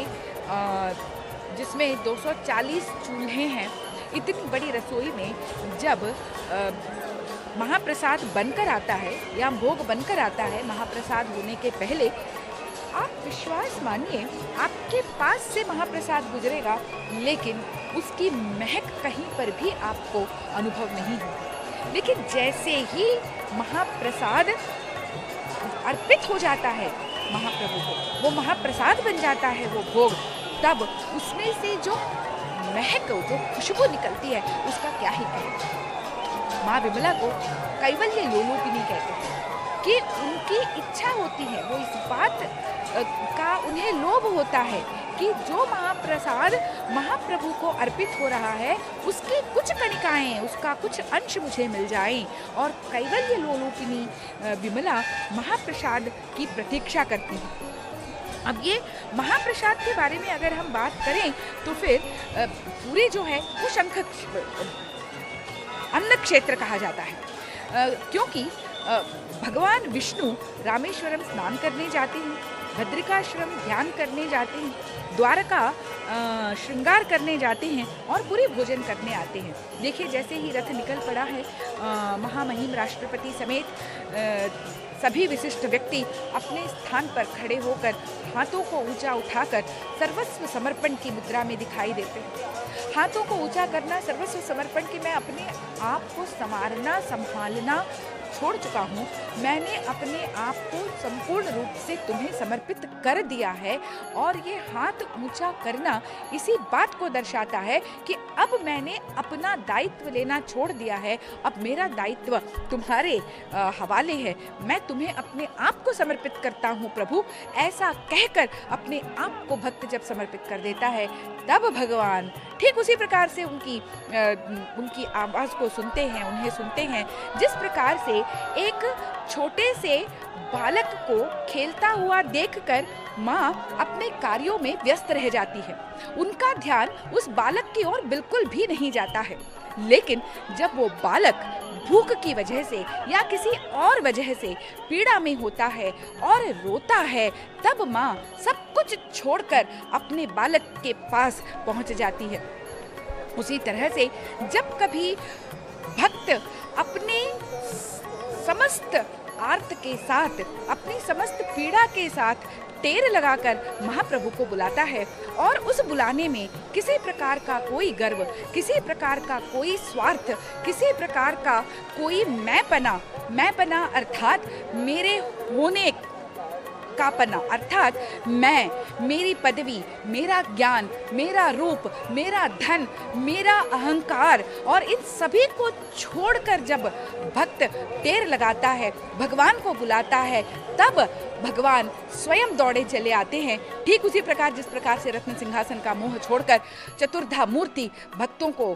जिसमें 240 चूल्हे हैं, इतनी बड़ी रसोई में जब महाप्रसाद बनकर आता है या भोग बनकर आता है महाप्रसाद होने के पहले, आप विश्वास मानिए आपके पास से महाप्रसाद गुजरेगा लेकिन उसकी महक कहीं पर भी आपको अनुभव नहीं होगी। लेकिन जैसे ही महाप्रसाद अर्पित हो जाता है महाप्रभु को, वो महाप्रसाद बन जाता है वो भोग, तब उसमें से जो महक, जो खुशबू निकलती है उसका क्या ही कहें। माँ विमला को कैवल्य लोलुपिनी कहते हैं कि उनकी इच्छा होती है, वो इस बात का उन्हें लोभ होता है कि जो महाप्रसाद महाप्रभु को अर्पित हो रहा है उसकी कुछ कणिकाएं, उसका कुछ अंश मुझे मिल जाएं। और कैवल्य लोलुपिनी विमला महाप्रसाद की प्रतीक्षा करती है। अब ये महाप्रसाद के बारे में अगर हम बात करें तो फिर पूरे जो है वो शंख अन्न क्षेत्र कहा जाता है, क्योंकि भगवान विष्णु रामेश्वरम स्नान करने जाते हैं, भद्रिकाश्रम ध्यान करने जाते हैं, द्वारका श्रृंगार करने जाते हैं और पूरी भोजन करने आते हैं। देखिए, जैसे ही रथ निकल पड़ा है, महामहिम राष्ट्रपति समेत सभी विशिष्ट व्यक्ति अपने स्थान पर खड़े होकर हाथों को ऊंचा उठाकर सर्वस्व समर्पण की मुद्रा में दिखाई देते हैं। हाथों को ऊंचा करना, सर्वस्व समर्पण की मैं अपने आप को संवारना, संभालना छोड़ चुका हूँ, मैंने अपने आप को संपूर्ण रूप से तुम्हें समर्पित कर दिया है। और ये हाथ ऊंचा करना इसी बात को दर्शाता है कि अब मैंने अपना दायित्व लेना छोड़ दिया है, अब मेरा दायित्व तुम्हारे हवाले है, मैं तुम्हें अपने आप को समर्पित करता हूँ प्रभु। ऐसा कहकर अपने आप को भक्त जब समर्पित कर देता है तब भगवान ठीक उसी प्रकार से उनकी आवाज़ को सुनते हैं, उन्हें सुनते हैं जिस प्रकार से एक छोटे से बालक को खेलता हुआ देखकर माँ अपने कार्यों में व्यस्त रह जाती है। उनका ध्यान उस बालक की ओर बिल्कुल भी नहीं जाता है, लेकिन जब वो बालक भूख की वजह से या किसी और वजह से पीड़ा में होता है और रोता है, तब माँ सब कुछ छोड़कर अपने बालक के पास पहुँच जाती है। उसी तरह से जब कभी भक्त अपने समस्त आर्त के साथ, अपनी समस्त पीड़ा के साथ टेर लगाकर महाप्रभु को बुलाता है। और उस बुलाने में किसी प्रकार का कोई गर्व, किसी प्रकार का कोई स्वार्थ, किसी प्रकार का कोई मैंपना अर्थात मेरे होने का पना, अर्थात मैं, मेरी पदवी, मेरा ज्ञान, मेरा रूप, मेरा धन, मेरा अहंकार और इन सभी को छोड़कर जब भक्त टेर लगाता है, भगवान को बुलाता है, तब भगवान स्वयं दौड़े चले आते हैं। ठीक उसी प्रकार जिस प्रकार से रत्न सिंहासन का मोह छोड़कर चतुर्धा मूर्ति भक्तों को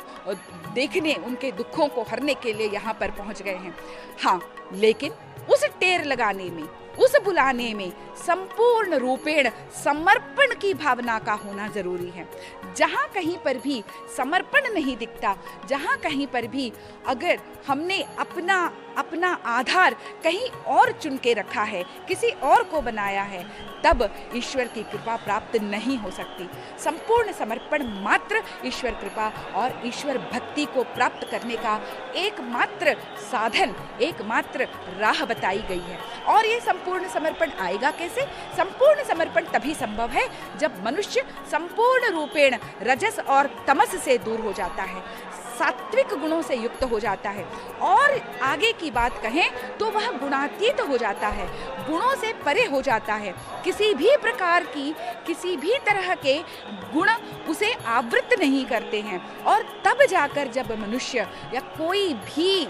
देखने, उनके दुखों को हरने के लिए यहाँ पर पहुँच गए हैं। हाँ, लेकिन उस टेर लगाने में, उस बुलाने में संपूर्ण रूपेण समर्पण की भावना का होना जरूरी है। जहाँ कहीं पर भी समर्पण नहीं दिखता, जहाँ कहीं पर भी अगर हमने अपना आधार कहीं और चुन के रखा है, किसी और को बनाया है, तब ईश्वर की कृपा प्राप्त नहीं हो सकती। संपूर्ण समर्पण मात्र ईश्वर कृपा और ईश्वर भक्ति को प्राप्त करने का एकमात्र साधन, एकमात्र राह बताई गई है। और ये संपूर्ण समर्पण आएगा कैसे? संपूर्ण समर्पण तभी संभव है जब मनुष्य संपूर्ण रूपेण रजस और तमस से दूर हो जाता है, सात्विक गुणों से युक्त हो जाता है, और आगे की बात कहें तो वह गुणातीत हो जाता है, गुणों से परे हो जाता है। किसी भी प्रकार की, किसी भी तरह के गुण उसे आवृत नहीं करते हैं। और तब जाकर जब मनुष्य या कोई भी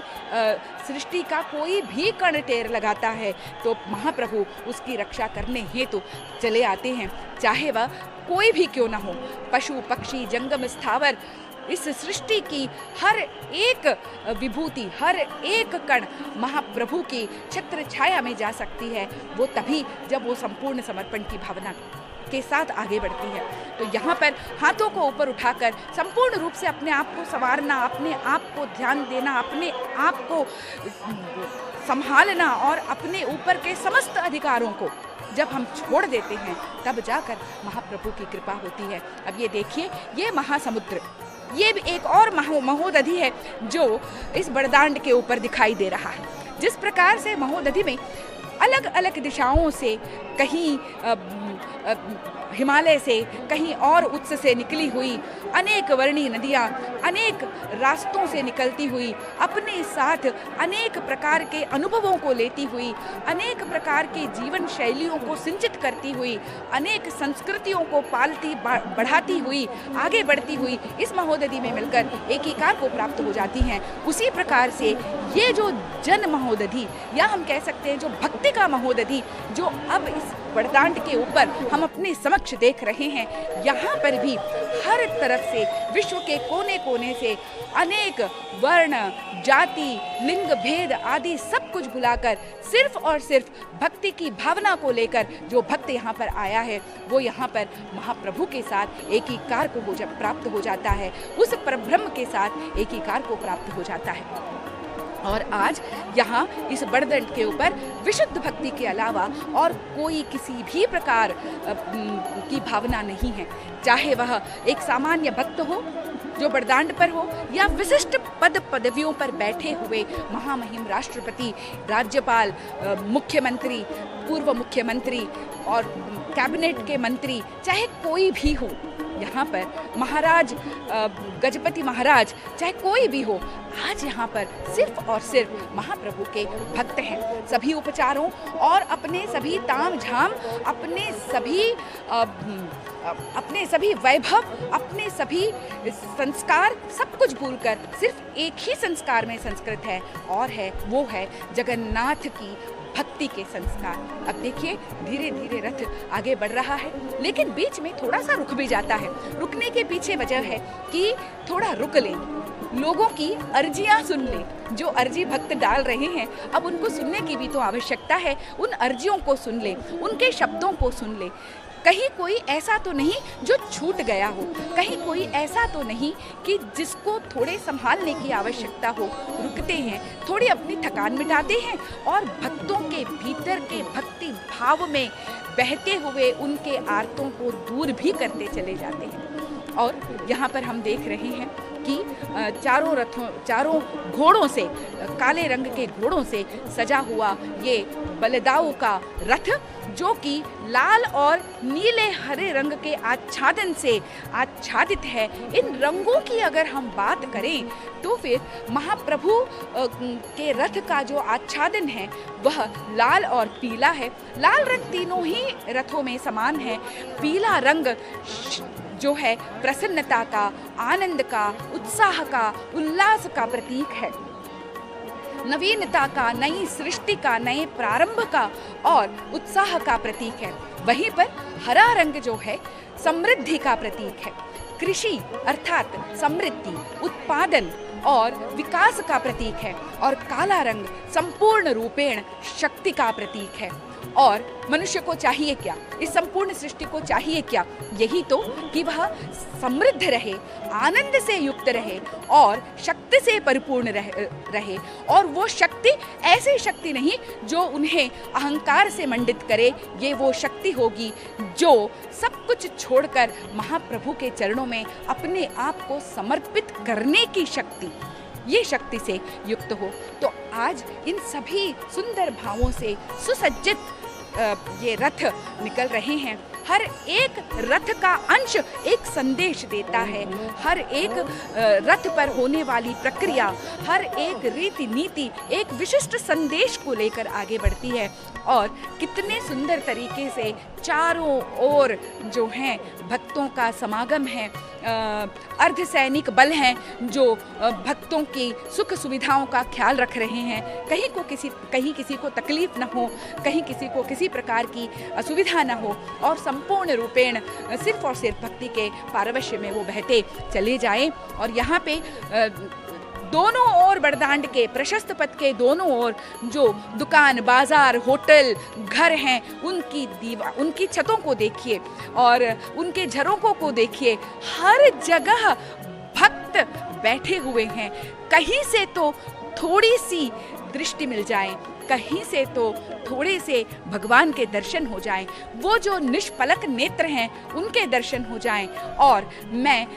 सृष्टि का कोई भी कण टेर लगाता है, तो महाप्रभु उसकी रक्षा करने हेतु चले आते हैं, चाहे वह कोई भी क्यों ना हो। पशु पक्षी जंगम स्थावर, इस सृष्टि की हर एक विभूति, हर एक कण महाप्रभु की छत्र छाया में जा सकती है, वो तभी जब वो संपूर्ण समर्पण की भावना के साथ आगे बढ़ती है। तो यहाँ पर हाथों को ऊपर उठाकर संपूर्ण रूप से अपने आप को संवारना, अपने आप को ध्यान देना, अपने आप को संभालना और अपने ऊपर के समस्त अधिकारों को जब हम छोड़ देते हैं, तब जाकर महाप्रभु की कृपा होती है। अब ये देखिए, ये महासमुद्र, ये भी एक और महोदधि है जो इस बड़दांड के ऊपर दिखाई दे रहा है। जिस प्रकार से महोदधि में अलग अलग दिशाओं से, कहीं हिमालय से, कहीं और उत्स से निकली हुई अनेक वर्णी नदियाँ, अनेक रास्तों से निकलती हुई, अपने साथ अनेक प्रकार के अनुभवों को लेती हुई, अनेक प्रकार के जीवन शैलियों को सिंचित करती हुई, अनेक संस्कृतियों को पालती बढ़ाती हुई, आगे बढ़ती हुई इस महोदधि में मिलकर एकीकार को प्राप्त हो जाती हैं। उसी प्रकार से ये जो जन महोदधि, या हम कह सकते हैं जो भक्ति का महोदधि, जो अब इस बड़दांड के ऊपर हम अपने समक्ष देख रहे हैं, यहाँ पर भी हर तरफ से, विश्व के कोने कोने से अनेक वर्ण, जाति, लिंग भेद आदि सब कुछ भुलाकर सिर्फ और सिर्फ भक्ति की भावना को लेकर जो भक्त यहाँ पर आया है, वो यहाँ पर महाप्रभु के साथ एकीकार को प्राप्त हो जाता है, उस परब्रह्म के साथ एकीकार को प्राप्त हो जाता है। और आज यहाँ इस बड़दंड के ऊपर विशुद्ध भक्ति के अलावा और कोई किसी भी प्रकार की भावना नहीं है, चाहे वह एक सामान्य भक्त हो जो बड़दांड पर हो, या विशिष्ट पद पदवियों पर बैठे हुए महामहिम राष्ट्रपति, राज्यपाल, मुख्यमंत्री, पूर्व मुख्यमंत्री और कैबिनेट के मंत्री, चाहे कोई भी हो, यहाँ पर महाराज, गजपति महाराज, चाहे कोई भी हो, आज यहाँ पर सिर्फ और सिर्फ महाप्रभु के भक्त हैं। सभी उपचारों और अपने सभी ताम झाम, अपने सभी वैभव, अपने सभी संस्कार, सब कुछ भूलकर सिर्फ एक ही संस्कार में संस्कृत है, और है वो है जगन्नाथ की भक्ति के संस्कार। अब देखिए, धीरे धीरे रथ आगे बढ़ रहा है, लेकिन बीच में थोड़ा सा रुक भी जाता है। रुकने के पीछे वजह है कि थोड़ा रुक लें, लोगों की अर्जियां सुन लें। जो अर्जी भक्त डाल रहे हैं, अब उनको सुनने की भी तो आवश्यकता है। उन अर्जियों को सुन लें, उनके शब्दों को सुन लें। कहीं कोई ऐसा तो नहीं जो छूट गया हो, कहीं कोई ऐसा तो नहीं कि जिसको थोड़े संभालने की आवश्यकता हो। रुकते हैं, थोड़ी अपनी थकान मिटाते हैं और भक्तों के भीतर के भक्ति भाव में बहते हुए उनके आर्तों को दूर भी करते चले जाते हैं। और यहाँ पर हम देख रहे हैं कि चारों घोड़ों से, काले रंग के घोड़ों से सजा हुआ ये बलदाऊ का रथ, जो कि लाल और नीले हरे रंग के आच्छादन से आच्छादित है। इन रंगों की अगर हम बात करें तो फिर महाप्रभु के रथ का जो आच्छादन है वह लाल और पीला है। लाल रंग तीनों ही रथों में समान है। पीला रंग जो है प्रसन्नता का, आनंद का, उत्साह का, उल्लास का प्रतीक है, नवीनता का, नई सृष्टि का, नए प्रारंभ का और उत्साह का प्रतीक है। वहीं पर हरा रंग जो है समृद्धि का प्रतीक है, कृषि अर्थात समृद्धि, उत्पादन और विकास का प्रतीक है। और काला रंग संपूर्ण रूपेण शक्ति का प्रतीक है। और मनुष्य को चाहिए क्या, इस संपूर्ण सृष्टि को चाहिए क्या? यही तो कि वह समृद्ध रहे, आनंद से युक्त रहे और शक्ति से परिपूर्ण रहे। और वो शक्ति ऐसी शक्ति नहीं जो उन्हें अहंकार से मंडित करे, ये वो शक्ति होगी जो सब कुछ छोड़कर महाप्रभु के चरणों में अपने आप को समर्पित करने की शक्ति, ये शक्ति से युक्त हो। तो आज इन सभी सुंदर भावों से सुसज्जित ये रथ निकल रहे हैं। हर एक रथ का अंश एक संदेश देता है। हर एक रथ पर होने वाली प्रक्रिया, हर एक रीति नीति एक विशिष्ट संदेश को लेकर आगे बढ़ती है। और कितने सुंदर तरीके से चारों ओर जो हैं भक्तों का समागम है, अर्धसैनिक बल हैं जो भक्तों की सुख सुविधाओं का ख्याल रख रहे हैं। कहीं किसी को तकलीफ न हो, कहीं किसी को किसी प्रकार की असुविधा न हो, और संपूर्ण रूपेण सिर्फ और सिर्फ भक्ति के पारवश्य में वो बहते चले जाएं। और यहाँ पे दोनों ओर बड़दांड के प्रशस्त पथ के दोनों ओर जो दुकान, बाजार, होटल, घर हैं, उनकी छतों को देखिए और उनके झरोकों को देखिए। हर जगह भक्त बैठे हुए हैं। कहीं से तो थोड़ी सी दृष्टि मिल जाए, कहीं से तो थोड़े से भगवान के दर्शन हो जाएं, वो जो निष्पलक नेत्र हैं उनके दर्शन हो जाएं और मैं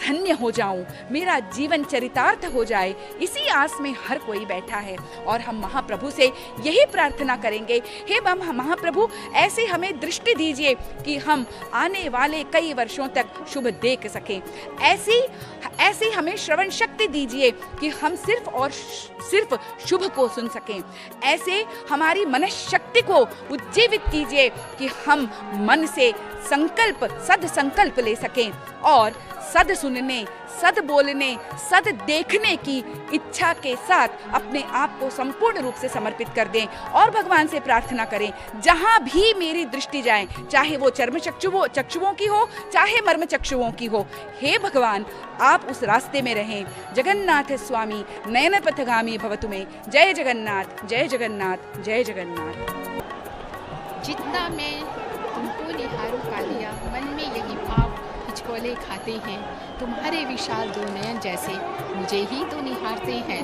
धन्य हो जाऊं, मेरा जीवन चरितार्थ हो जाए। इसी आस में हर कोई बैठा है। और हम महाप्रभु से यही प्रार्थना करेंगे, हे महाप्रभु ऐसे हमें दृष्टि दीजिए कि हम आने वाले कई वर्षों तक शुभ देख सकें। ऐसी हमें श्रवण शक्ति दीजिए कि हम सिर्फ और सिर्फ शुभ को सुन सकें। ऐसे हमारी मनशक्ति को उज्जीवित कीजिए कि हम मन से संकल्प, सद संकल्प ले सकें और सद सुनने, सद बोलने, सद देखने की इच्छा के साथ अपने आप को संपूर्ण रूप से समर्पित कर दें। और भगवान से प्रार्थना करें, जहाँ भी मेरी दृष्टि जाए, चाहे वो चर्म चक्षुओं की हो, चाहे मर्म चक्षुओं की हो, हे भगवान आप उस रास्ते में रहें। जगन्नाथ स्वामी नयन पथगामी भवतु में। जय जगन्नाथ, जय जगन्नाथ, जय जगन्नाथ। जितना मैं तुमको निहारूं कालिया, मन में यही भाव हिचकोले खाते हैं। तुम्हारे विशाल दो नयन जैसे मुझे ही तो निहारते हैं।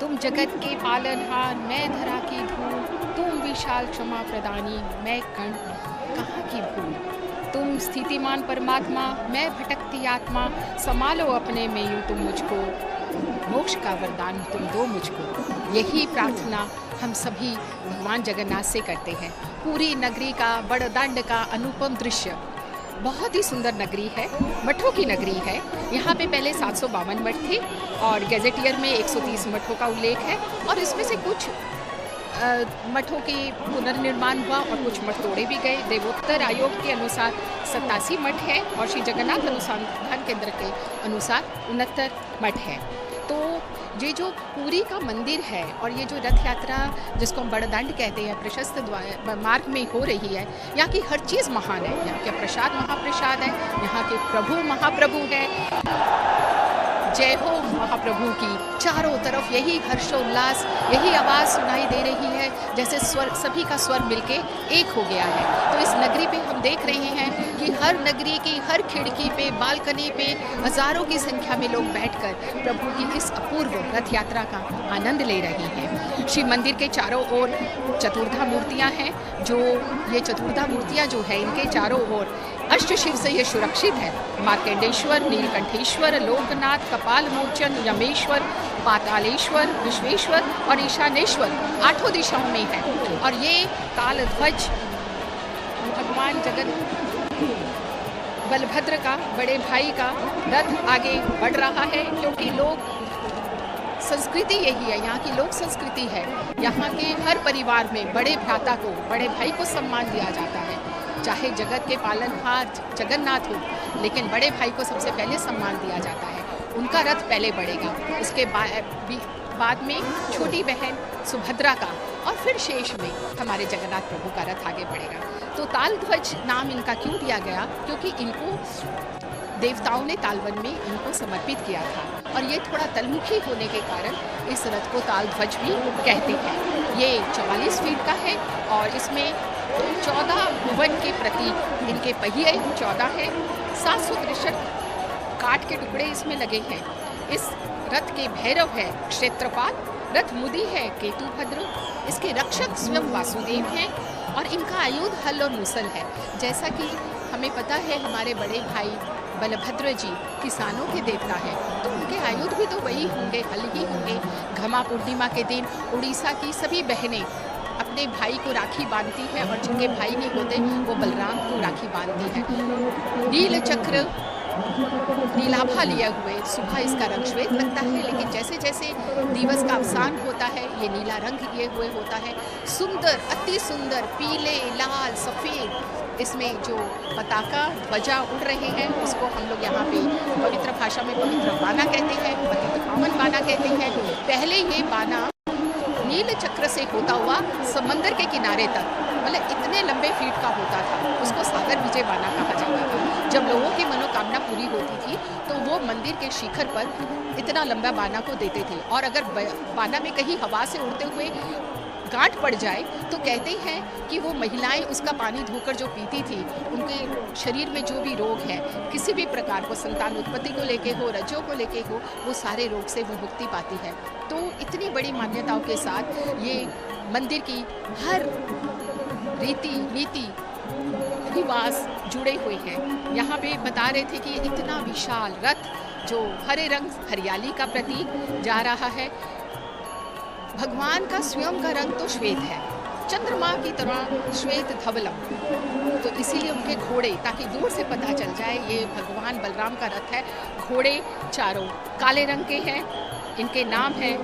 तुम जगत के पालनहार, मैं धरा की धूल। तुम विशाल क्षमा प्रदानी, मैं कण कहाँ की भूल। तुम स्थितिमान परमात्मा, मैं भटकती आत्मा। संभालो अपने में यूं तुम मुझको, मोक्ष का वरदान तुम दो मुझको। यही प्रार्थना हम सभी भगवान जगन्नाथ से करते हैं। पूरी नगरी का, बड़दांड का अनुपम दृश्य, बहुत ही सुंदर नगरी है, मठों की नगरी है। यहाँ पे पहले 752 मठ थे और गैजेटियर में 130 मठों का उल्लेख है। और इसमें से कुछ मठों के पुनर्निर्माण हुआ और कुछ मठ तोड़े भी गए। देवोत्तर आयोग के अनुसार 87 मठ है और श्री जगन्नाथ अनुसंधान केंद्र के अनुसार 69 मठ है। तो ये जो पुरी का मंदिर है और ये जो रथ यात्रा जिसको हम बड़दांड कहते हैं, प्रशस्त मार्ग में हो रही है, यहाँ की हर चीज़ महान है। यहाँ के प्रसाद महाप्रसाद है, यहाँ के प्रभु महाप्रभु है। जय हो महाप्रभु की। चारों तरफ यही हर्षोल्लास, यही आवाज़ सुनाई दे रही है जैसे स्वर, सभी का स्वर मिलके एक हो गया है। तो इस नगरी पे हम देख रहे हैं कि हर नगरी की हर खिड़की पे, बालकनी पे हजारों की संख्या में लोग बैठकर प्रभु की इस अपूर्व रथ यात्रा का आनंद ले रहे हैं। शिव मंदिर के चारों ओर चतुर्धा मूर्तियाँ हैं। जो ये चतुर्धा मूर्तियाँ जो है, इनके चारों ओर अष्टशिव से ये सुरक्षित है। मार्कंडेश्वर, नीलकंठेश्वर, लोकनाथ, कपाल मोचन, यमेश्वर, पातालेश्वर, विश्वेश्वर और ईशानेश्वर 8 दिशाओं में है। और ये तालध्वज भगवान जगन बलभद्र का, बड़े भाई का रथ आगे बढ़ रहा है, क्योंकि लोग संस्कृति यही है, यहाँ की लोक संस्कृति है। यहाँ के हर परिवार में बड़े भ्राता को, बड़े भाई को सम्मान दिया जाता है। चाहे जगत के पालनहार जगन्नाथ हो, लेकिन बड़े भाई को सबसे पहले सम्मान दिया जाता है। उनका रथ पहले बढ़ेगा, उसके बाद में छोटी बहन सुभद्रा का, और फिर शेष में हमारे जगन्नाथ प्रभु का रथ आगे बढ़ेगा। तो तालध्वज नाम इनका क्यों दिया गया? क्योंकि इनको देवताओं ने तालवन में इनको समर्पित किया था, और ये थोड़ा तलमुखी होने के कारण इस रथ को तालध्वज भी कहते हैं। ये 44 फीट का है और इसमें 14 भुवन के प्रतीक, इनके पहिए 14 हैं, 763 काठ के टुकड़े इसमें लगे हैं। इस रथ के भैरव है क्षेत्रपाल, रथ मुदी है केतुभद्र, इसके रक्षक स्वयं वासुदेव हैं, और इनका आयुध हल और मुसल है। जैसा कि हमें पता है हमारे बड़े भाई बलभद्र जी किसानों के देवता हैं, तो उनके आयुध भी तो वही होंगे, हल ही होंगे। घमा पूर्णिमा के दिन उड़ीसा की सभी बहनें अपने भाई को राखी बांधती हैं, और जिनके भाई नहीं होते वो बलराम को राखी बांधती हैं। नील चक्र नीलाभा लिए हुए, सुबह इसका रंग श्वेत लगता है, लेकिन जैसे जैसे दिवस का अवसान होता है ये नीला रंग लिए हुए होता है। सुंदर, अति सुंदर पीले, लाल, सफ़ेद इसमें जो पताका ध्वजा उड़ रहे हैं, उसको हम लोग यहाँ पे पवित्र भाषा में पवित्र बाना कहते हैं, पतित पावन बाना कहते हैं। पहले ये बाना नील चक्र से होता हुआ समंदर के किनारे तक, मतलब इतने लंबे फीट का होता था, उसको सागर विजय बाना कहा जाता था। जब लोगों की मनोकामना पूरी होती थी तो वो मंदिर के शिखर पर इतना लंबा बाना को देते थे, और अगर बाना में कहीं हवा से उड़ते हुए गांठ पड़ जाए तो कहते हैं कि वो महिलाएं उसका पानी धोकर जो पीती थी, उनके शरीर में जो भी रोग है, किसी भी प्रकार को, संतान उत्पत्ति को लेके हो, रजों को लेके हो, वो सारे रोग से वो मुक्ति पाती है। तो इतनी बड़ी मान्यताओं के साथ ये मंदिर की हर रीति नीति रिवाज जुड़े हुए हैं। यहाँ पे बता रहे थे कि इतना विशाल रथ जो हरे रंग हरियाली का प्रतीक जा रहा है, भगवान का स्वयं का रंग तो श्वेत है, चंद्रमा की तरह श्वेत धवलम, तो इसीलिए उनके घोड़े, ताकि दूर से पता चल जाए ये भगवान बलराम का रथ है। घोड़े चारों काले रंग के हैं, इनके नाम हैं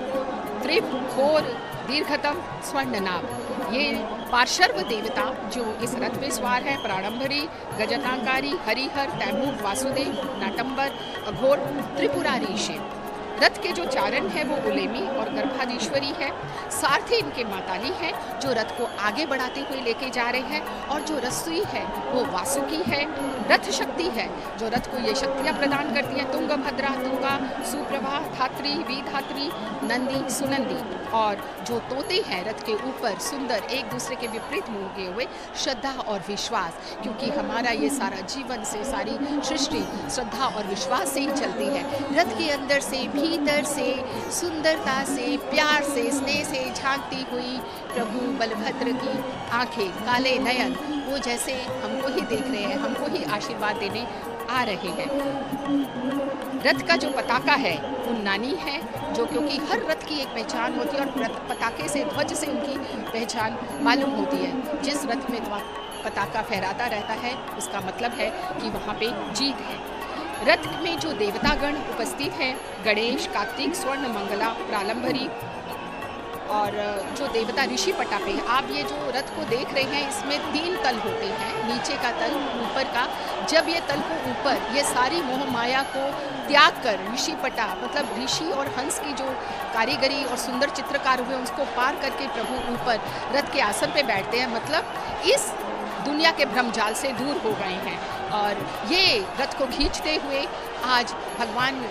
त्रिप, घोर, दीर्घतम, स्वर्णनाभ। ये पार्श्व देवता जो इस रथ में सवार है, प्राणंभरी, गजतांकारी, हरिहर, तैमूर, वासुदेव, नाटंबर, अघोर, त्रिपुरारी शिव। रथ के जो चारण है वो उलेमी और गर्भाधीश्वरी है, सारथी इनके माताली हैं जो रथ को आगे बढ़ाते हुए लेके जा रहे हैं, और जो रसोई है वो वासुकी है। रथ शक्ति है जो रथ को ये शक्तियाँ प्रदान करती हैं, तुंगभद्रा, तुंगा, सुप्रभा, धात्री, विधात्री, नंदी, सुनंदी। और जो तोते हैं रथ के ऊपर सुंदर, एक दूसरे के विपरीत मुँह किए हुए, श्रद्धा और विश्वास, क्योंकि हमारा ये सारा जीवन से, सारी सृष्टि श्रद्धा और विश्वास से ही चलती है। रथ के अंदर से, भीतर से, सुंदरता से, प्यार से, स्नेह से झांकती हुई प्रभु बलभद्र की आंखें, काले नयन, वो जैसे हमको ही देख रहे हैं, हमको ही आशीर्वाद देने आ रहे हैं। रथ का जो पताका है वो नानी है, जो क्योंकि हर रथ की एक पहचान होती है, और पताके से, ध्वज से उनकी पहचान मालूम होती है। जिस रथ में पताका फहराता रहता है उसका मतलब है कि वहाँ पे जीत है। रथ में जो देवतागण उपस्थित हैं, गणेश, कार्तिक, स्वर्ण, मंगला, प्रालंभरी, और जो देवता ऋषि पटापे। आप ये जो रथ को देख रहे हैं इसमें 3 तल होते हैं, नीचे का तल, ऊपर का। जब ये तल को ऊपर, ये सारी मोह माया को त्याग कर ऋषि पटा, मतलब ऋषि और हंस की जो कारीगरी और सुंदर चित्रकार हुए उसको पार करके प्रभु ऊपर रथ के आसन पे बैठते हैं, मतलब इस दुनिया के भ्रमजाल से दूर हो गए हैं। और ये रथ को खींचते हुए आज भगवान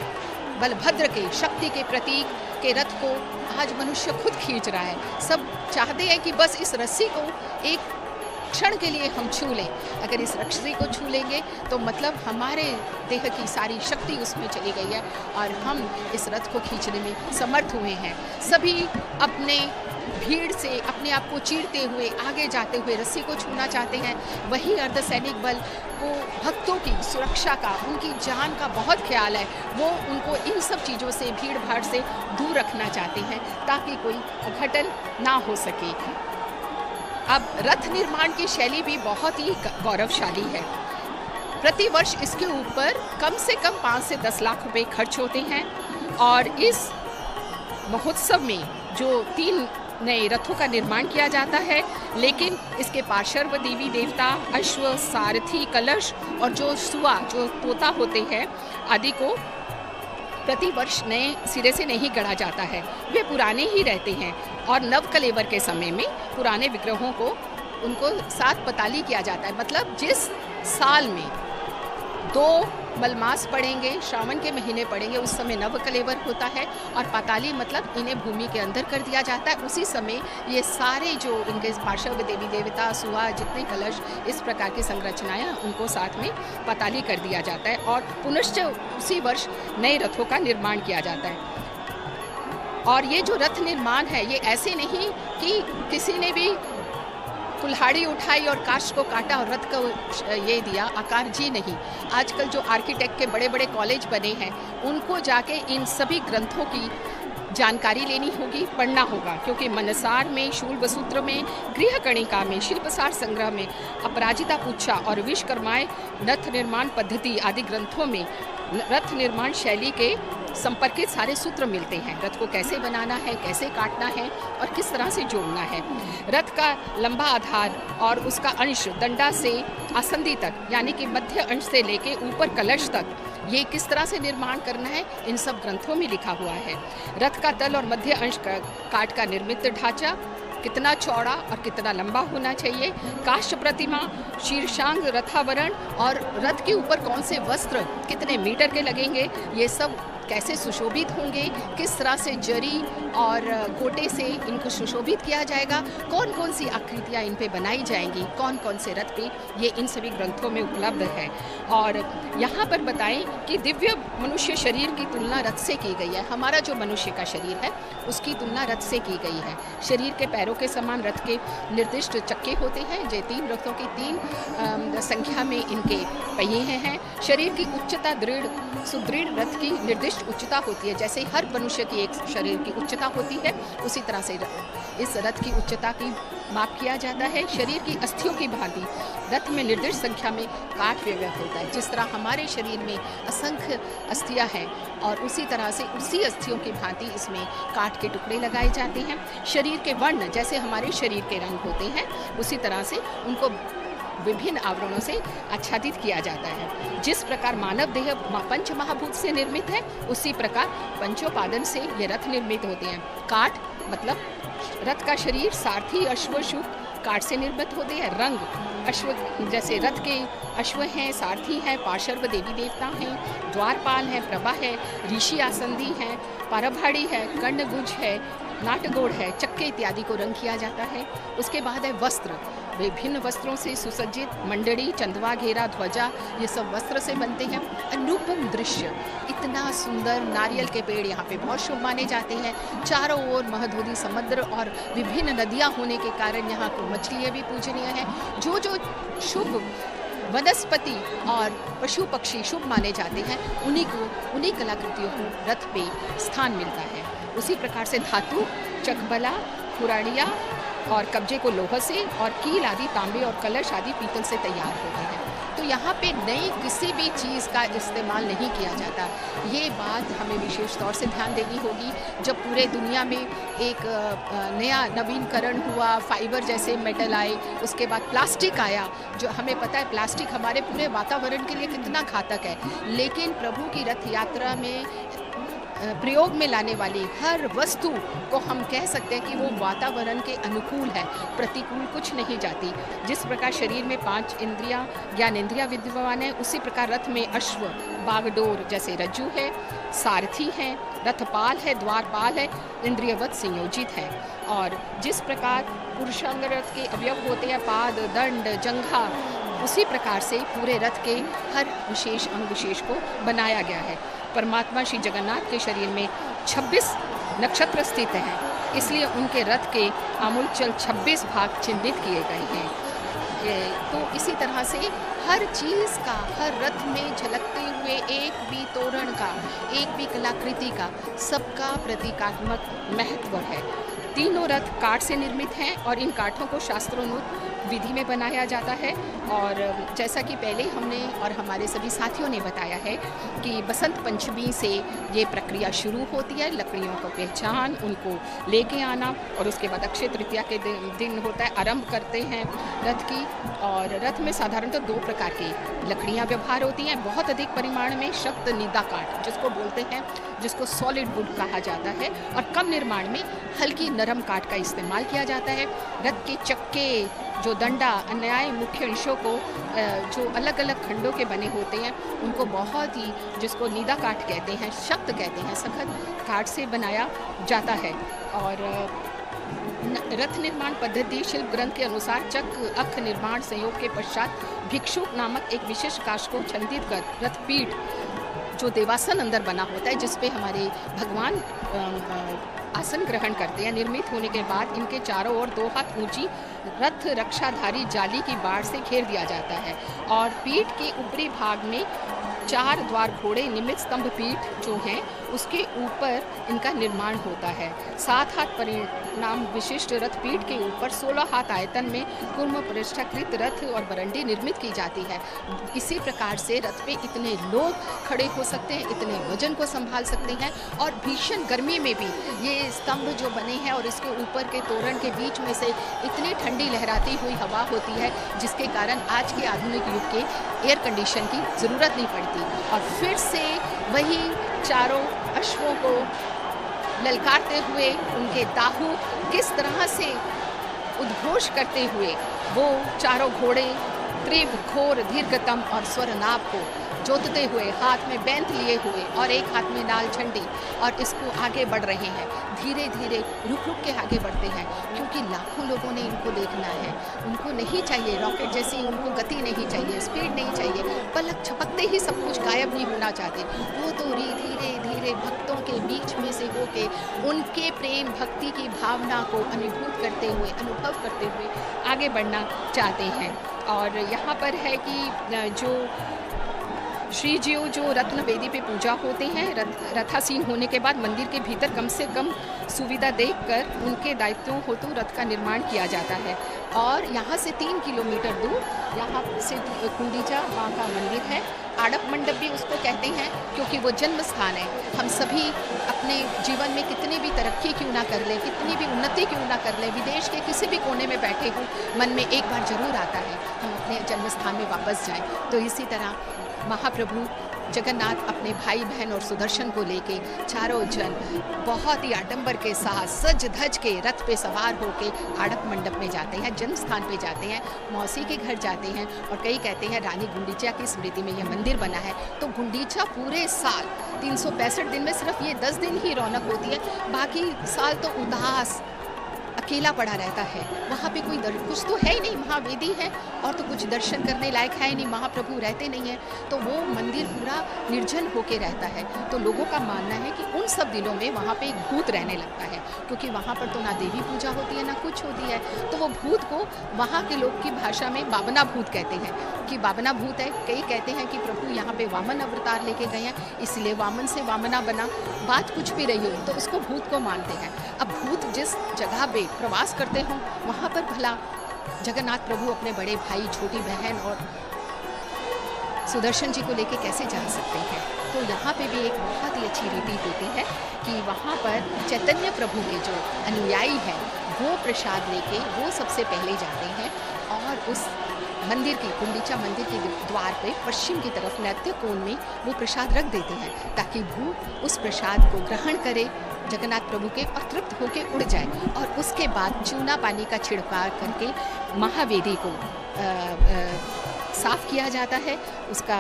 बलभद्र के शक्ति के प्रतीक के रथ को आज मनुष्य खुद खींच रहा है। सब चाहते हैं कि बस इस रस्सी को एक क्षण के लिए हम छू लें, अगर इस रस्सी को छू लेंगे तो मतलब हमारे देह की सारी शक्ति उसमें चली गई है और हम इस रथ को खींचने में समर्थ हुए हैं। सभी अपने भीड़ से अपने आप को चीरते हुए आगे जाते हुए रस्सी को छूना चाहते हैं। वही अर्धसैनिक बल को भक्तों की सुरक्षा का, उनकी जान का बहुत ख्याल है। वो उनको इन सब चीज़ों से, भीड़ भाड़ से दूर रखना चाहते हैं ताकि कोई अघटन ना हो सके। अब रथ निर्माण की शैली भी बहुत ही गौरवशाली है। प्रतिवर्ष इसके ऊपर कम से कम 5 से 10 लाख रुपए खर्च होते हैं और इस महोत्सव में जो 3 नए रथों का निर्माण किया जाता है, लेकिन इसके पार्श्व देवी देवता, अश्व, सारथी, कलश और जो सुआ, जो तोता होते हैं आदि को प्रतिवर्ष नए सिरे से नहीं गढ़ा जाता है, वे पुराने ही रहते हैं। और नवकलेवर के समय में पुराने विग्रहों को उनको 7 पताली किया जाता है। मतलब जिस साल में 2 मलमास पड़ेंगे, श्रावण के महीने पड़ेंगे, उस समय नवकलेवर होता है और पाताली मतलब इन्हें भूमि के अंदर कर दिया जाता है। उसी समय ये सारे जो इनके पार्श्व देवी देवता, सुहा, जितने कलश, इस प्रकार की संरचनाएं, उनको साथ में पाताली कर दिया जाता है और पुनश्च उसी वर्ष नए रथों का निर्माण किया जाता है। और ये जो रथ निर्माण है, ये ऐसे नहीं कि किसी ने भी कुल्हाड़ी उठाई और काष्ठ को काटा और रथ को ये दिया आकार, जी नहीं। आजकल जो आर्किटेक्ट के बड़े बड़े कॉलेज बने हैं, उनको जाके इन सभी ग्रंथों की जानकारी लेनी होगी, पढ़ना होगा, क्योंकि मनसार में, शूलबसूत्र में, गृहकणिका में, शिल्पसार संग्रह में, अपराजिता पुच्छा और विश्वकर्माएं रथ निर्माण पद्धति आदि ग्रंथों में रथ निर्माण शैली के संपर्कित सारे सूत्र मिलते हैं। रथ को कैसे बनाना है, कैसे काटना है और किस तरह से जोड़ना है। रथ का लंबा आधार और उसका अंश दंडा से आसंदी तक, यानी कि मध्य अंश से लेके ऊपर कलश तक, ये किस तरह से निर्माण करना है, इन सब ग्रंथों में लिखा हुआ है। रथ का तल और मध्य अंश का काट का निर्मित ढांचा कितना चौड़ा और कितना लंबा होना चाहिए, काष्ठ प्रतिमा, शीर्षांग, रथावरण और रथ के ऊपर कौन से वस्त्र कितने मीटर के लगेंगे, ये सब कैसे सुशोभित होंगे, किस तरह से जरी और गोटे से इनको सुशोभित किया जाएगा, कौन कौन सी आकृतियाँ इन पे बनाई जाएंगी, कौन कौन से रथ पे, ये इन सभी ग्रंथों में उपलब्ध है। और यहाँ पर बताएं कि दिव्य मनुष्य शरीर की तुलना रथ से की गई है। हमारा जो मनुष्य का शरीर है उसकी तुलना रथ से की गई है। शरीर के पैरों के समान रथ के निर्दिष्ट चक्के होते हैं, जो 3 रथों की 3 संख्या में इनके पहिए हैं। शरीर की उच्चता सुदृढ़ रथ की निर्दिष्ट उच्चता होती है। जैसे हर मनुष्य की एक शरीर की उच्चता होती है, उसी तरह से इस रथ की उच्चता की माप किया जाता है। शरीर की अस्थियों की भांति रथ में निर्दिष्ट संख्या में काट व्यवहार होता है। जिस तरह हमारे शरीर में असंख्य अस्थियां हैं और उसी तरह से उसी अस्थियों की भांति इसमें काट के टुकड़े लगाए जाते हैं। शरीर के वर्ण जैसे हमारे शरीर के रंग होते हैं, उसी तरह से उनको विभिन्न आवरणों से आच्छादित किया जाता है। जिस प्रकार मानव देह 5 महाभूत से निर्मित है, उसी प्रकार पंचोपादन से ये रथ निर्मित होते हैं। काठ मतलब रथ का शरीर, सारथी, अश्व, शुक काठ से निर्मित होते हैं। रंग, अश्व जैसे रथ के अश्व हैं, सारथी हैं, पार्श्व देवी देवता हैं, द्वारपाल हैं, प्रभा है, ऋषि आसंदी हैं, पारभाड़ी है, कर्णगुज है, नाटगोड़ है, चक्के इत्यादि को रंग किया जाता है। उसके बाद है वस्त्र, विभिन्न वस्त्रों से सुसज्जित मंडड़ी, चंदवा, घेरा, ध्वजा, ये सब वस्त्र से बनते हैं। अनुपम दृश्य, इतना सुंदर, नारियल के पेड़ यहाँ पे बहुत शुभ माने जाते हैं। चारों ओर महधोधी समुद्र और विभिन्न नदियाँ होने के कारण यहाँ को मछलियाँ भी पूजनीय हैं। जो जो शुभ वनस्पति और पशु पक्षी शुभ माने जाते हैं, उन्हीं कलाकृतियों को रथ पे स्थान मिलता है। उसी प्रकार से धातु, चकबला, कुराड़िया और कब्जे को लोह से और कील आदि तांबे और कलश आदि पीतल से तैयार होते हैं। तो यहाँ पे नई किसी भी चीज़ का इस्तेमाल नहीं किया जाता। ये बात हमें विशेष तौर से ध्यान देनी होगी। जब पूरे दुनिया में एक नया नवीनकरण हुआ, फाइबर जैसे मेटल आए, उसके बाद प्लास्टिक आया, जो हमें पता है प्लास्टिक हमारे पूरे वातावरण के लिए कितना घातक है, लेकिन प्रभु की रथ यात्रा में प्रयोग में लाने वाली हर वस्तु को हम कह सकते हैं कि वो वातावरण के अनुकूल है, प्रतिकूल कुछ नहीं जाती। जिस प्रकार शरीर में 5 इंद्रियां, ज्ञानेंद्रियां विद्यमान है, उसी प्रकार रथ में अश्व, बागडोर जैसे रज्जु है, सारथी हैं, रथपाल है, द्वारपाल है, इंद्रियवत संयोजित है। और जिस प्रकार पुरुषांग रथ के अवयव होते हैं, पाद, दंड, जंघा, उसी प्रकार से पूरे रथ के हर विशेष अंग विशेष को बनाया गया है। परमात्मा श्री जगन्नाथ के शरीर में 26 नक्षत्र स्थित हैं, इसलिए उनके रथ के आमूलचल 26 भाग चिन्हित किए गए हैं। तो इसी तरह से हर चीज़ का, हर रथ में झलकते हुए एक भी तोरण का, एक भी कलाकृति का, सबका प्रतीकात्मक महत्व है। तीनों रथ काठ से निर्मित हैं और इन काठों को शास्त्रोन्मुख विधि में बनाया जाता है। और जैसा कि पहले हमने और हमारे सभी साथियों ने बताया है कि बसंत पंचमी से ये प्रक्रिया शुरू होती है, लकड़ियों को पहचान, उनको लेके आना, और उसके बाद अक्षय तृतीया के दिन होता है, आरंभ करते हैं रथ की। और रथ में साधारणतः 2 प्रकार की लकड़ियाँ व्यवहार होती हैं। बहुत अधिक परिमाण में शक्त निदा काठ जिसको बोलते हैं, जिसको सॉलिड वुड कहा जाता है, और कम निर्माण में हल्की नरम काठ का इस्तेमाल किया जाता है। रथ के चक्के, जो दंडा, अन्याय मुख्य अंशों को जो अलग अलग खंडों के बने होते हैं, उनको बहुत ही, जिसको नीदा काठ कहते हैं, शक्त कहते हैं, सखत काठ से बनाया जाता है। और रथ निर्माण पद्धति शिल्प ग्रंथ के अनुसार चक्र अक्ष निर्माण संयोग के पश्चात भिक्षुक नामक एक विशेष काष्ठ को छंदित कर रथपीठ, जो देवासन अंदर बना होता है, जिस पे हमारे भगवान आसन ग्रहण करते हैं, निर्मित होने के बाद इनके चारों ओर 2 हाथ ऊंची रथ रक्षाधारी जाली की बाड़ से घेर दिया जाता है। और पीठ के ऊपरी भाग में 4 द्वार घोड़े निमित्त स्तंभ पीठ जो हैं, उसके ऊपर इनका निर्माण होता है। 7 हाथ परिणाम विशिष्ट रथ पीठ के ऊपर 16 हाथ आयतन में कुर्म पृष्ठाकृत रथ और बरंडी निर्मित की जाती है। इसी प्रकार से रथ पे इतने लोग खड़े हो सकते हैं, इतने वजन को संभाल सकते हैं। और भीषण गर्मी में भी ये स्तंभ जो बने हैं और इसके ऊपर के तोरण के बीच में से इतनी ठंडी लहराती हुई हवा होती है, जिसके कारण आज के आधुनिक युग के एयर कंडीशन की ज़रूरत नहीं पड़ती। और फिर से वही चारों अश्वों को ललकारते हुए उनके दाहू किस तरह से उद्घोष करते हुए वो चारों घोड़े तीव्र घोर दीर्घतम और स्वरनाभ को जोतते हुए, हाथ में बैंत लिए हुए और एक हाथ में लाल झंडी, और इसको आगे बढ़ रहे हैं। धीरे धीरे रुक रुक के आगे बढ़ते हैं, क्योंकि लाखों लोगों ने इनको देखना है। उनको नहीं चाहिए रॉकेट जैसी, उनको गति नहीं चाहिए, स्पीड नहीं चाहिए, पलक झपकते ही सब कुछ गायब नहीं होना चाहते। वो तो धीरे धीरे भक्तों के बीच में से होके उनके प्रेम भक्ति की भावना को अनुभूत करते हुए, अनुभव करते हुए आगे बढ़ना चाहते हैं। और यहाँ पर है कि जो श्री जीव जो रत्न वेदी पे पूजा होते हैं, रथासीन होने के बाद मंदिर के भीतर कम से कम सुविधा देखकर उनके दायित्वों हेतु रथ का निर्माण किया जाता है। और यहाँ से 3 किलोमीटर दूर यहाँ से गुंडीचा माँ का मंदिर है। आड़प मंडप भी उसको कहते हैं, क्योंकि वो जन्म स्थान है। हम सभी अपने जीवन में कितनी भी तरक्की क्यों ना कर लें, कितनी भी उन्नति क्यों ना कर लें, विदेश के किसी भी कोने में बैठे हों, मन में एक बार जरूर आता है हम अपने जन्म स्थान में वापस जाएं। तो इसी तरह महाप्रभु जगन्नाथ अपने भाई बहन और सुदर्शन को लेके चारों जन बहुत ही आडंबर के साथ सज धज के रथ पे सवार होके आड़प मंडप में जाते हैं, जन्म स्थान पे जाते हैं, मौसी के घर जाते हैं। और कई कहते हैं रानी गुंडीचा की स्मृति में यह मंदिर बना है। तो गुंडीचा पूरे साल 365 दिन में सिर्फ ये 10 दिन ही रौनक होती है, बाकी साल तो उदास अकेला पड़ा रहता है। वहाँ पे कोई कुछ तो है ही नहीं, महावेदी है और तो कुछ दर्शन करने लायक है ही नहीं, महाप्रभु रहते नहीं हैं, तो वो मंदिर पूरा निर्जन होके रहता है। तो लोगों का मानना है कि उन सब दिनों में वहाँ पे एक भूत रहने लगता है, क्योंकि वहाँ पर तो ना देवी पूजा होती है ना कुछ होती है। तो वो भूत को वहाँ के लोग की भाषा में बाबना भूत कहते हैं, कि बाबना भूत है। कई कहते हैं कि प्रभु यहाँ पे वामन अवतार लेके गए हैं, इसलिए वामन से वामना बना। बात कुछ भी रही हो तो उसको भूत को मानते हैं। अब भूत जिस जगह पे प्रवास करते हों, वहाँ पर भला जगन्नाथ प्रभु अपने बड़े भाई, छोटी बहन और सुदर्शन जी को लेके कैसे जा सकते हैं। तो यहाँ पे भी एक बहुत ही अच्छी रीति होती है कि वहाँ पर चैतन्य प्रभु के जो अनुयायी हैं वो प्रसाद लेके वो सबसे पहले जाते हैं और उस मंदिर की, गुंडीचा मंदिर के द्वार पे पश्चिम की तरफ नैत्य कोण में वो प्रसाद रख देते हैं, ताकि भूत उस प्रसाद को ग्रहण करे, जगन्नाथ प्रभु के और तृप्त होके उड़ जाए। और उसके बाद चूना पानी का छिड़काव करके महावेदी को साफ किया जाता है, उसका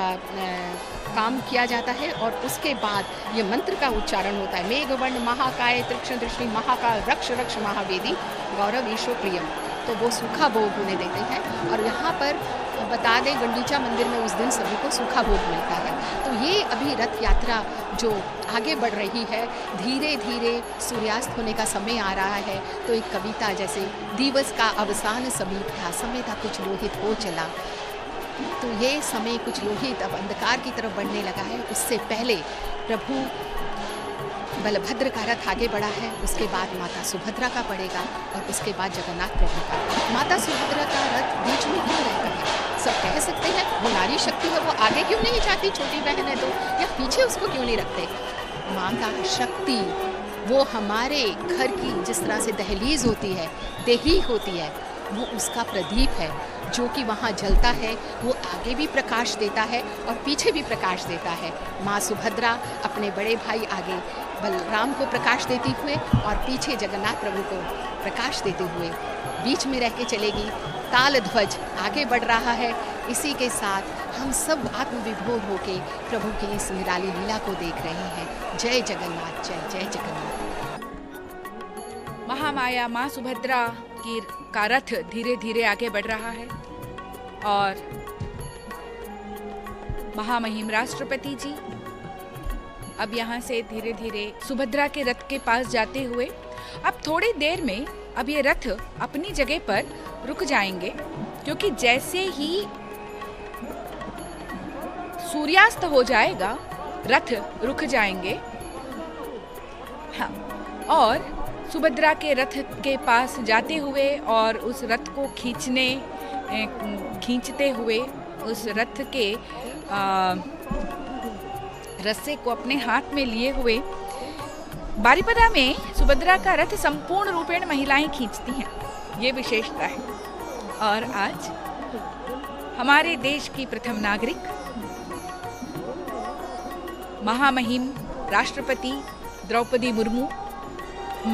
काम किया जाता है और उसके बाद ये मंत्र का उच्चारण होता है, मेघवर्ण महाकाय तीक्ष्ण दृष्टि महाकाल रक्ष रक्ष महावेदी गौरव ईशो प्रियम। तो वो सूखा भोग उन्हें देते हैं। और यहाँ पर बता दें, गंडीचा मंदिर में उस दिन सभी को सूखा भोग मिलता है। तो ये अभी रथ यात्रा जो आगे बढ़ रही है, धीरे धीरे सूर्यास्त होने का समय आ रहा है। तो एक कविता जैसे, दिवस का अवसान समीप था, समय था कुछ लोहित हो चला। तो ये समय कुछ लोहित अब अंधकार की तरफ बढ़ने लगा है। उससे पहले प्रभु बलभद्र का रथ आगे बढ़ा है, उसके बाद माता सुभद्रा का पड़ेगा और उसके बाद जगन्नाथ प्रभु का। माता सुभद्रा का रथ बीच में क्यों रहता है? सब कह सकते हैं वो नारी शक्ति है, वो आगे क्यों नहीं जाती, छोटी बहन है तो, या पीछे उसको क्यों नहीं रखते? माँ का शक्ति वो हमारे घर की जिस तरह से दहलीज होती है, देही होती है, वो उसका प्रदीप है जो कि वहाँ जलता है। वो आगे भी प्रकाश देता है और पीछे भी प्रकाश देता है। माँ सुभद्रा अपने बड़े भाई आगे बलराम को प्रकाश देती हुए और पीछे जगन्नाथ प्रभु को प्रकाश देते हुए बीच में रह के चलेगी। ताल ध्वज आगे बढ़ रहा है। इसी के साथ हम सब आत्मविभोर होके प्रभु की इस निराली लीला को देख रहे हैं। जय जगन्नाथ, जय जय जगन्नाथ। महामाया माँ सुभद्रा का रथ धीरे धीरे आगे बढ़ रहा है और महामहिम राष्ट्रपति जी अब यहाँ से धीरे धीरे सुभद्रा के रथ के पास जाते हुए अब थोड़ी देर में अब ये रथ अपनी जगह पर रुक जाएंगे, क्योंकि जैसे ही सूर्यास्त हो जाएगा रथ रुक जाएंगे। हाँ, और सुभद्रा के रथ के पास जाते हुए और उस रथ को खींचते हुए उस रथ के रस्से को अपने हाथ में लिए हुए बारीपदा में सुभद्रा का रथ संपूर्ण रूपेण महिलाएं खींचती हैं, ये विशेषता है। और आज हमारे देश की प्रथम नागरिक महामहिम राष्ट्रपति द्रौपदी मुर्मू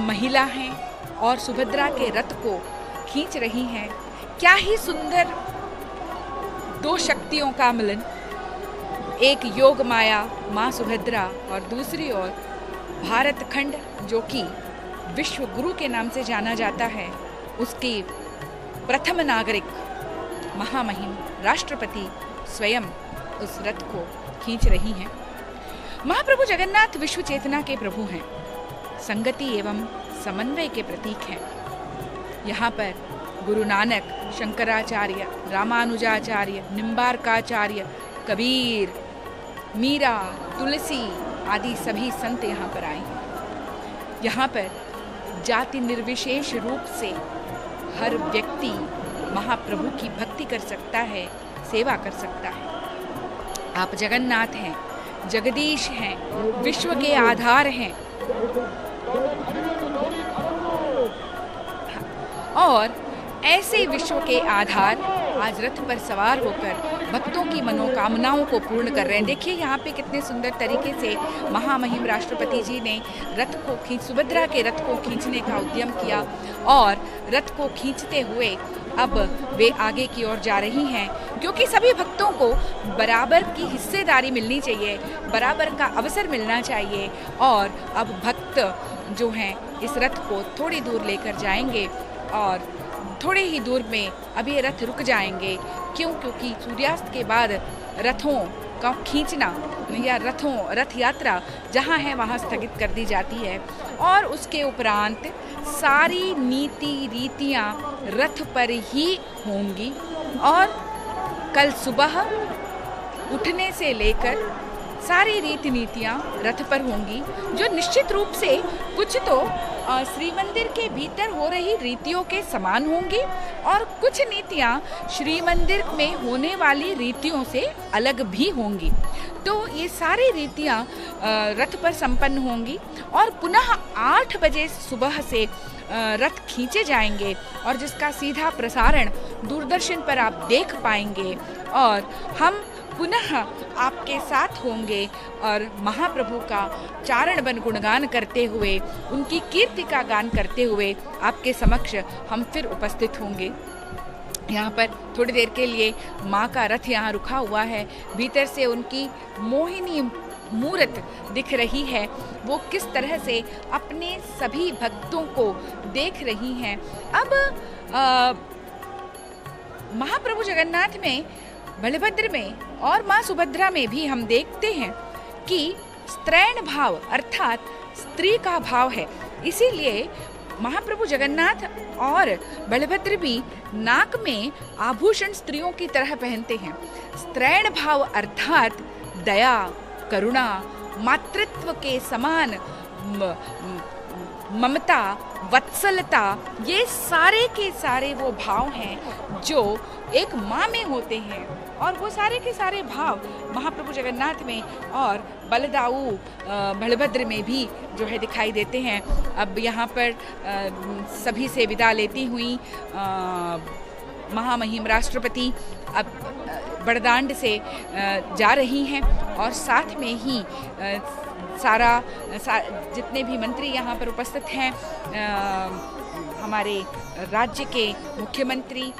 महिला हैं और सुभद्रा के रथ को खींच रही हैं। क्या ही सुंदर दो शक्तियों का मिलन, एक योग माया माँ सुभद्रा और दूसरी ओर भारत खंड जो कि विश्व गुरु के नाम से जाना जाता है, उसकी प्रथम नागरिक महामहिम राष्ट्रपति स्वयं उस रथ को खींच रही हैं। महाप्रभु जगन्नाथ विश्व चेतना के प्रभु हैं, संगति एवं समन्वय के प्रतीक हैं। यहाँ पर गुरु नानक, शंकराचार्य, रामानुजाचार्य, निम्बारकाचार्य, कबीर, मीरा, तुलसी आदि सभी संत यहाँ पर आए हैं। यहाँ पर जाति निर्विशेष रूप से हर व्यक्ति महाप्रभु की भक्ति कर सकता है, सेवा कर सकता है। आप जगन्नाथ हैं, जगदीश हैं, विश्व के आधार हैं और ऐसे विश्व के आधार आज रथ पर सवार होकर भक्तों की मनोकामनाओं को पूर्ण कर रहे हैं। देखिए यहाँ पे कितने सुंदर तरीके से महामहिम राष्ट्रपति जी ने रथ को सुभद्रा के रथ को खींचने का उद्यम किया और रथ को खींचते हुए अब वे आगे की ओर जा रही हैं, क्योंकि सभी भक्तों को बराबर की हिस्सेदारी मिलनी चाहिए, बराबर का अवसर मिलना चाहिए। और अब भक्त जो हैं इस रथ को थोड़ी दूर लेकर जाएंगे और थोड़े ही दूर में अब ये रथ रुक जाएंगे। क्यों? क्योंकि सूर्यास्त के बाद रथों का खींचना या रथ यात्रा जहाँ है वहाँ स्थगित कर दी जाती है और उसके उपरांत सारी नीति रीतियाँ रथ पर ही होंगी और कल सुबह उठने से लेकर सारी रीति नीतियाँ रथ पर होंगी, जो निश्चित रूप से कुछ तो श्री मंदिर के भीतर हो रही रीतियों के समान होंगी और कुछ नीतियाँ श्री मंदिर में होने वाली रीतियों से अलग भी होंगी। तो ये सारी रीतियाँ रथ पर संपन्न होंगी और पुनः 8 बजे सुबह से रथ खींचे जाएंगे और जिसका सीधा प्रसारण दूरदर्शन पर आप देख पाएंगे और हम पुनः आपके साथ होंगे और महाप्रभु का चारण बन गुणगान करते हुए, उनकी कीर्ति का गान करते हुए आपके समक्ष हम फिर उपस्थित होंगे। यहाँ पर थोड़ी देर के लिए माँ का रथ यहाँ रुका हुआ है। भीतर से उनकी मोहिनी मूर्त दिख रही है, वो किस तरह से अपने सभी भक्तों को देख रही हैं। अब महाप्रभु जगन्नाथ में, बलभद्र में और माँ सुभद्रा में भी हम देखते हैं कि स्त्रैण भाव अर्थात स्त्री का भाव है। इसीलिए महाप्रभु जगन्नाथ और बलभद्र भी नाक में आभूषण स्त्रियों की तरह पहनते हैं। स्त्रैण भाव अर्थात दया, करुणा, मातृत्व के समान ममता, वत्सलता, ये सारे के सारे वो भाव हैं जो एक माँ में होते हैं। और वो सारे के सारे भाव महाप्रभु जगन्नाथ में और बलदाऊ बलभद्र में भी जो है दिखाई देते हैं। अब यहाँ पर सभी से विदा लेती हुई महामहिम राष्ट्रपति अब बड़दांड से जा रही हैं और साथ में ही जितने भी मंत्री यहाँ पर उपस्थित हैं, हमारे राज्य के मुख्यमंत्री,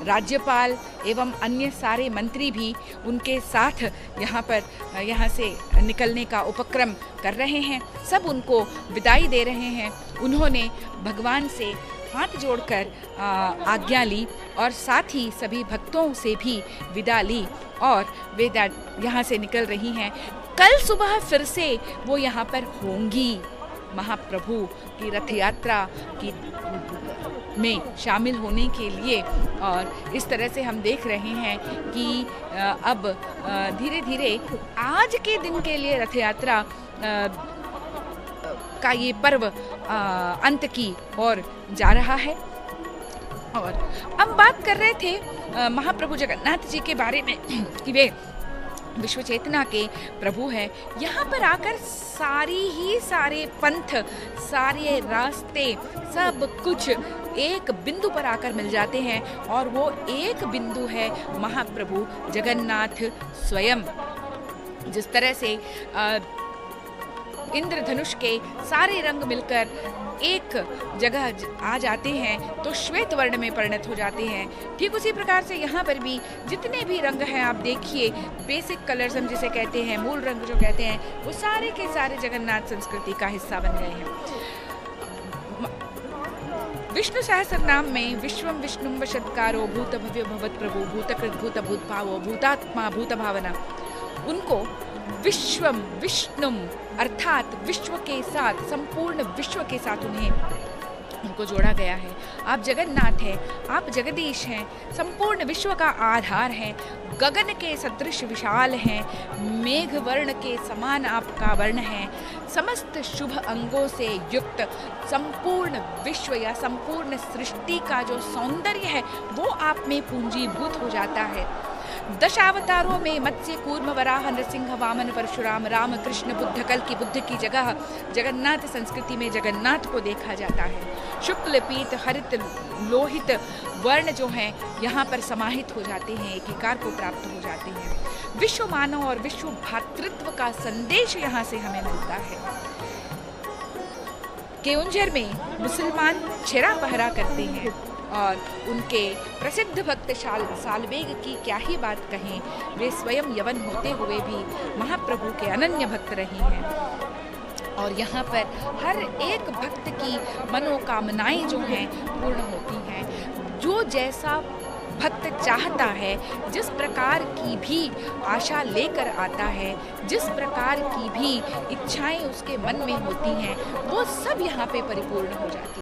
राज्यपाल एवं अन्य सारे मंत्री भी उनके साथ यहाँ से निकलने का उपक्रम कर रहे हैं। सब उनको विदाई दे रहे हैं। उन्होंने भगवान से हाथ जोड़कर आज्ञा ली और साथ ही सभी भक्तों से भी विदा ली और वे यहाँ से निकल रही हैं। कल सुबह फिर से वो यहाँ पर होंगी, महाप्रभु की रथ यात्रा की में शामिल होने के लिए। और इस तरह से हम देख रहे हैं कि अब धीरे धीरे आज के दिन के लिए रथ यात्रा का ये पर्व अंत की ओर जा रहा है। और अब बात कर रहे थे महाप्रभु जगन्नाथ जी के बारे में कि वे विश्व चेतना के प्रभु हैं। यहाँ पर आकर सारे पंथ, सारे रास्ते, सब कुछ एक बिंदु पर आकर मिल जाते हैं और वो एक बिंदु है महाप्रभु जगन्नाथ स्वयं। जिस तरह से इंद्रधनुष के सारे रंग मिलकर एक जगह आ जाते हैं तो श्वेत वर्ण में परिणत हो जाते हैं, ठीक उसी प्रकार से यहाँ पर भी जितने भी रंग हैं आप देखिए, बेसिक कलर्स हम जिसे कहते हैं, मूल रंग जो कहते हैं, वो सारे के सारे जगन्नाथ संस्कृति का हिस्सा बन गए हैं। विष्णु सहस्रनाम में विश्वम विष्णुम वशत्कारो भूत भव्य भवत प्रभु भूतकृत भूत भूत भावो भूतात्मा भूत भावना, उनको विश्वम विष्णुम अर्थात विश्व के साथ, संपूर्ण विश्व के साथ उनको जोड़ा गया है। आप जगन्नाथ हैं, आप जगदीश हैं, संपूर्ण विश्व का आधार हैं, गगन के सदृश विशाल हैं, मेघ वर्ण के समान आपका वर्ण है, समस्त शुभ अंगों से युक्त संपूर्ण विश्व या संपूर्ण सृष्टि का जो सौंदर्य है वो आप में पूंजीभूत हो जाता है। दशावतारों में मत्स्य, कूर्म, वराह, नरसिंह, वामन, परशुराम, राम, कृष्ण, बुद्ध, कल की बुद्ध की जगह जगन्नाथ संस्कृति में जगन्नाथ को देखा जाता है। शुक्ल, पीत, हरित, लोहित वर्ण जो हैं यहाँ पर समाहित हो जाते हैं, एकीकार को प्राप्त हो जाते हैं। विश्व मानव और विश्व भातृत्व का संदेश यहाँ से हमें मिलता है। केओंझर में मुसलमान छेरा पहरा करते हैं और उनके प्रसिद्ध भक्त सालवेग की क्या ही बात कहें, वे स्वयं यवन होते हुए भी महाप्रभु के अनन्य भक्त रहे हैं। और यहाँ पर हर एक भक्त की मनोकामनाएं जो हैं पूर्ण होती हैं। जो जैसा भक्त चाहता है, जिस प्रकार की भी आशा लेकर आता है, जिस प्रकार की भी इच्छाएं उसके मन में होती हैं, वो सब यहाँ पे परिपूर्ण हो जाती हैं।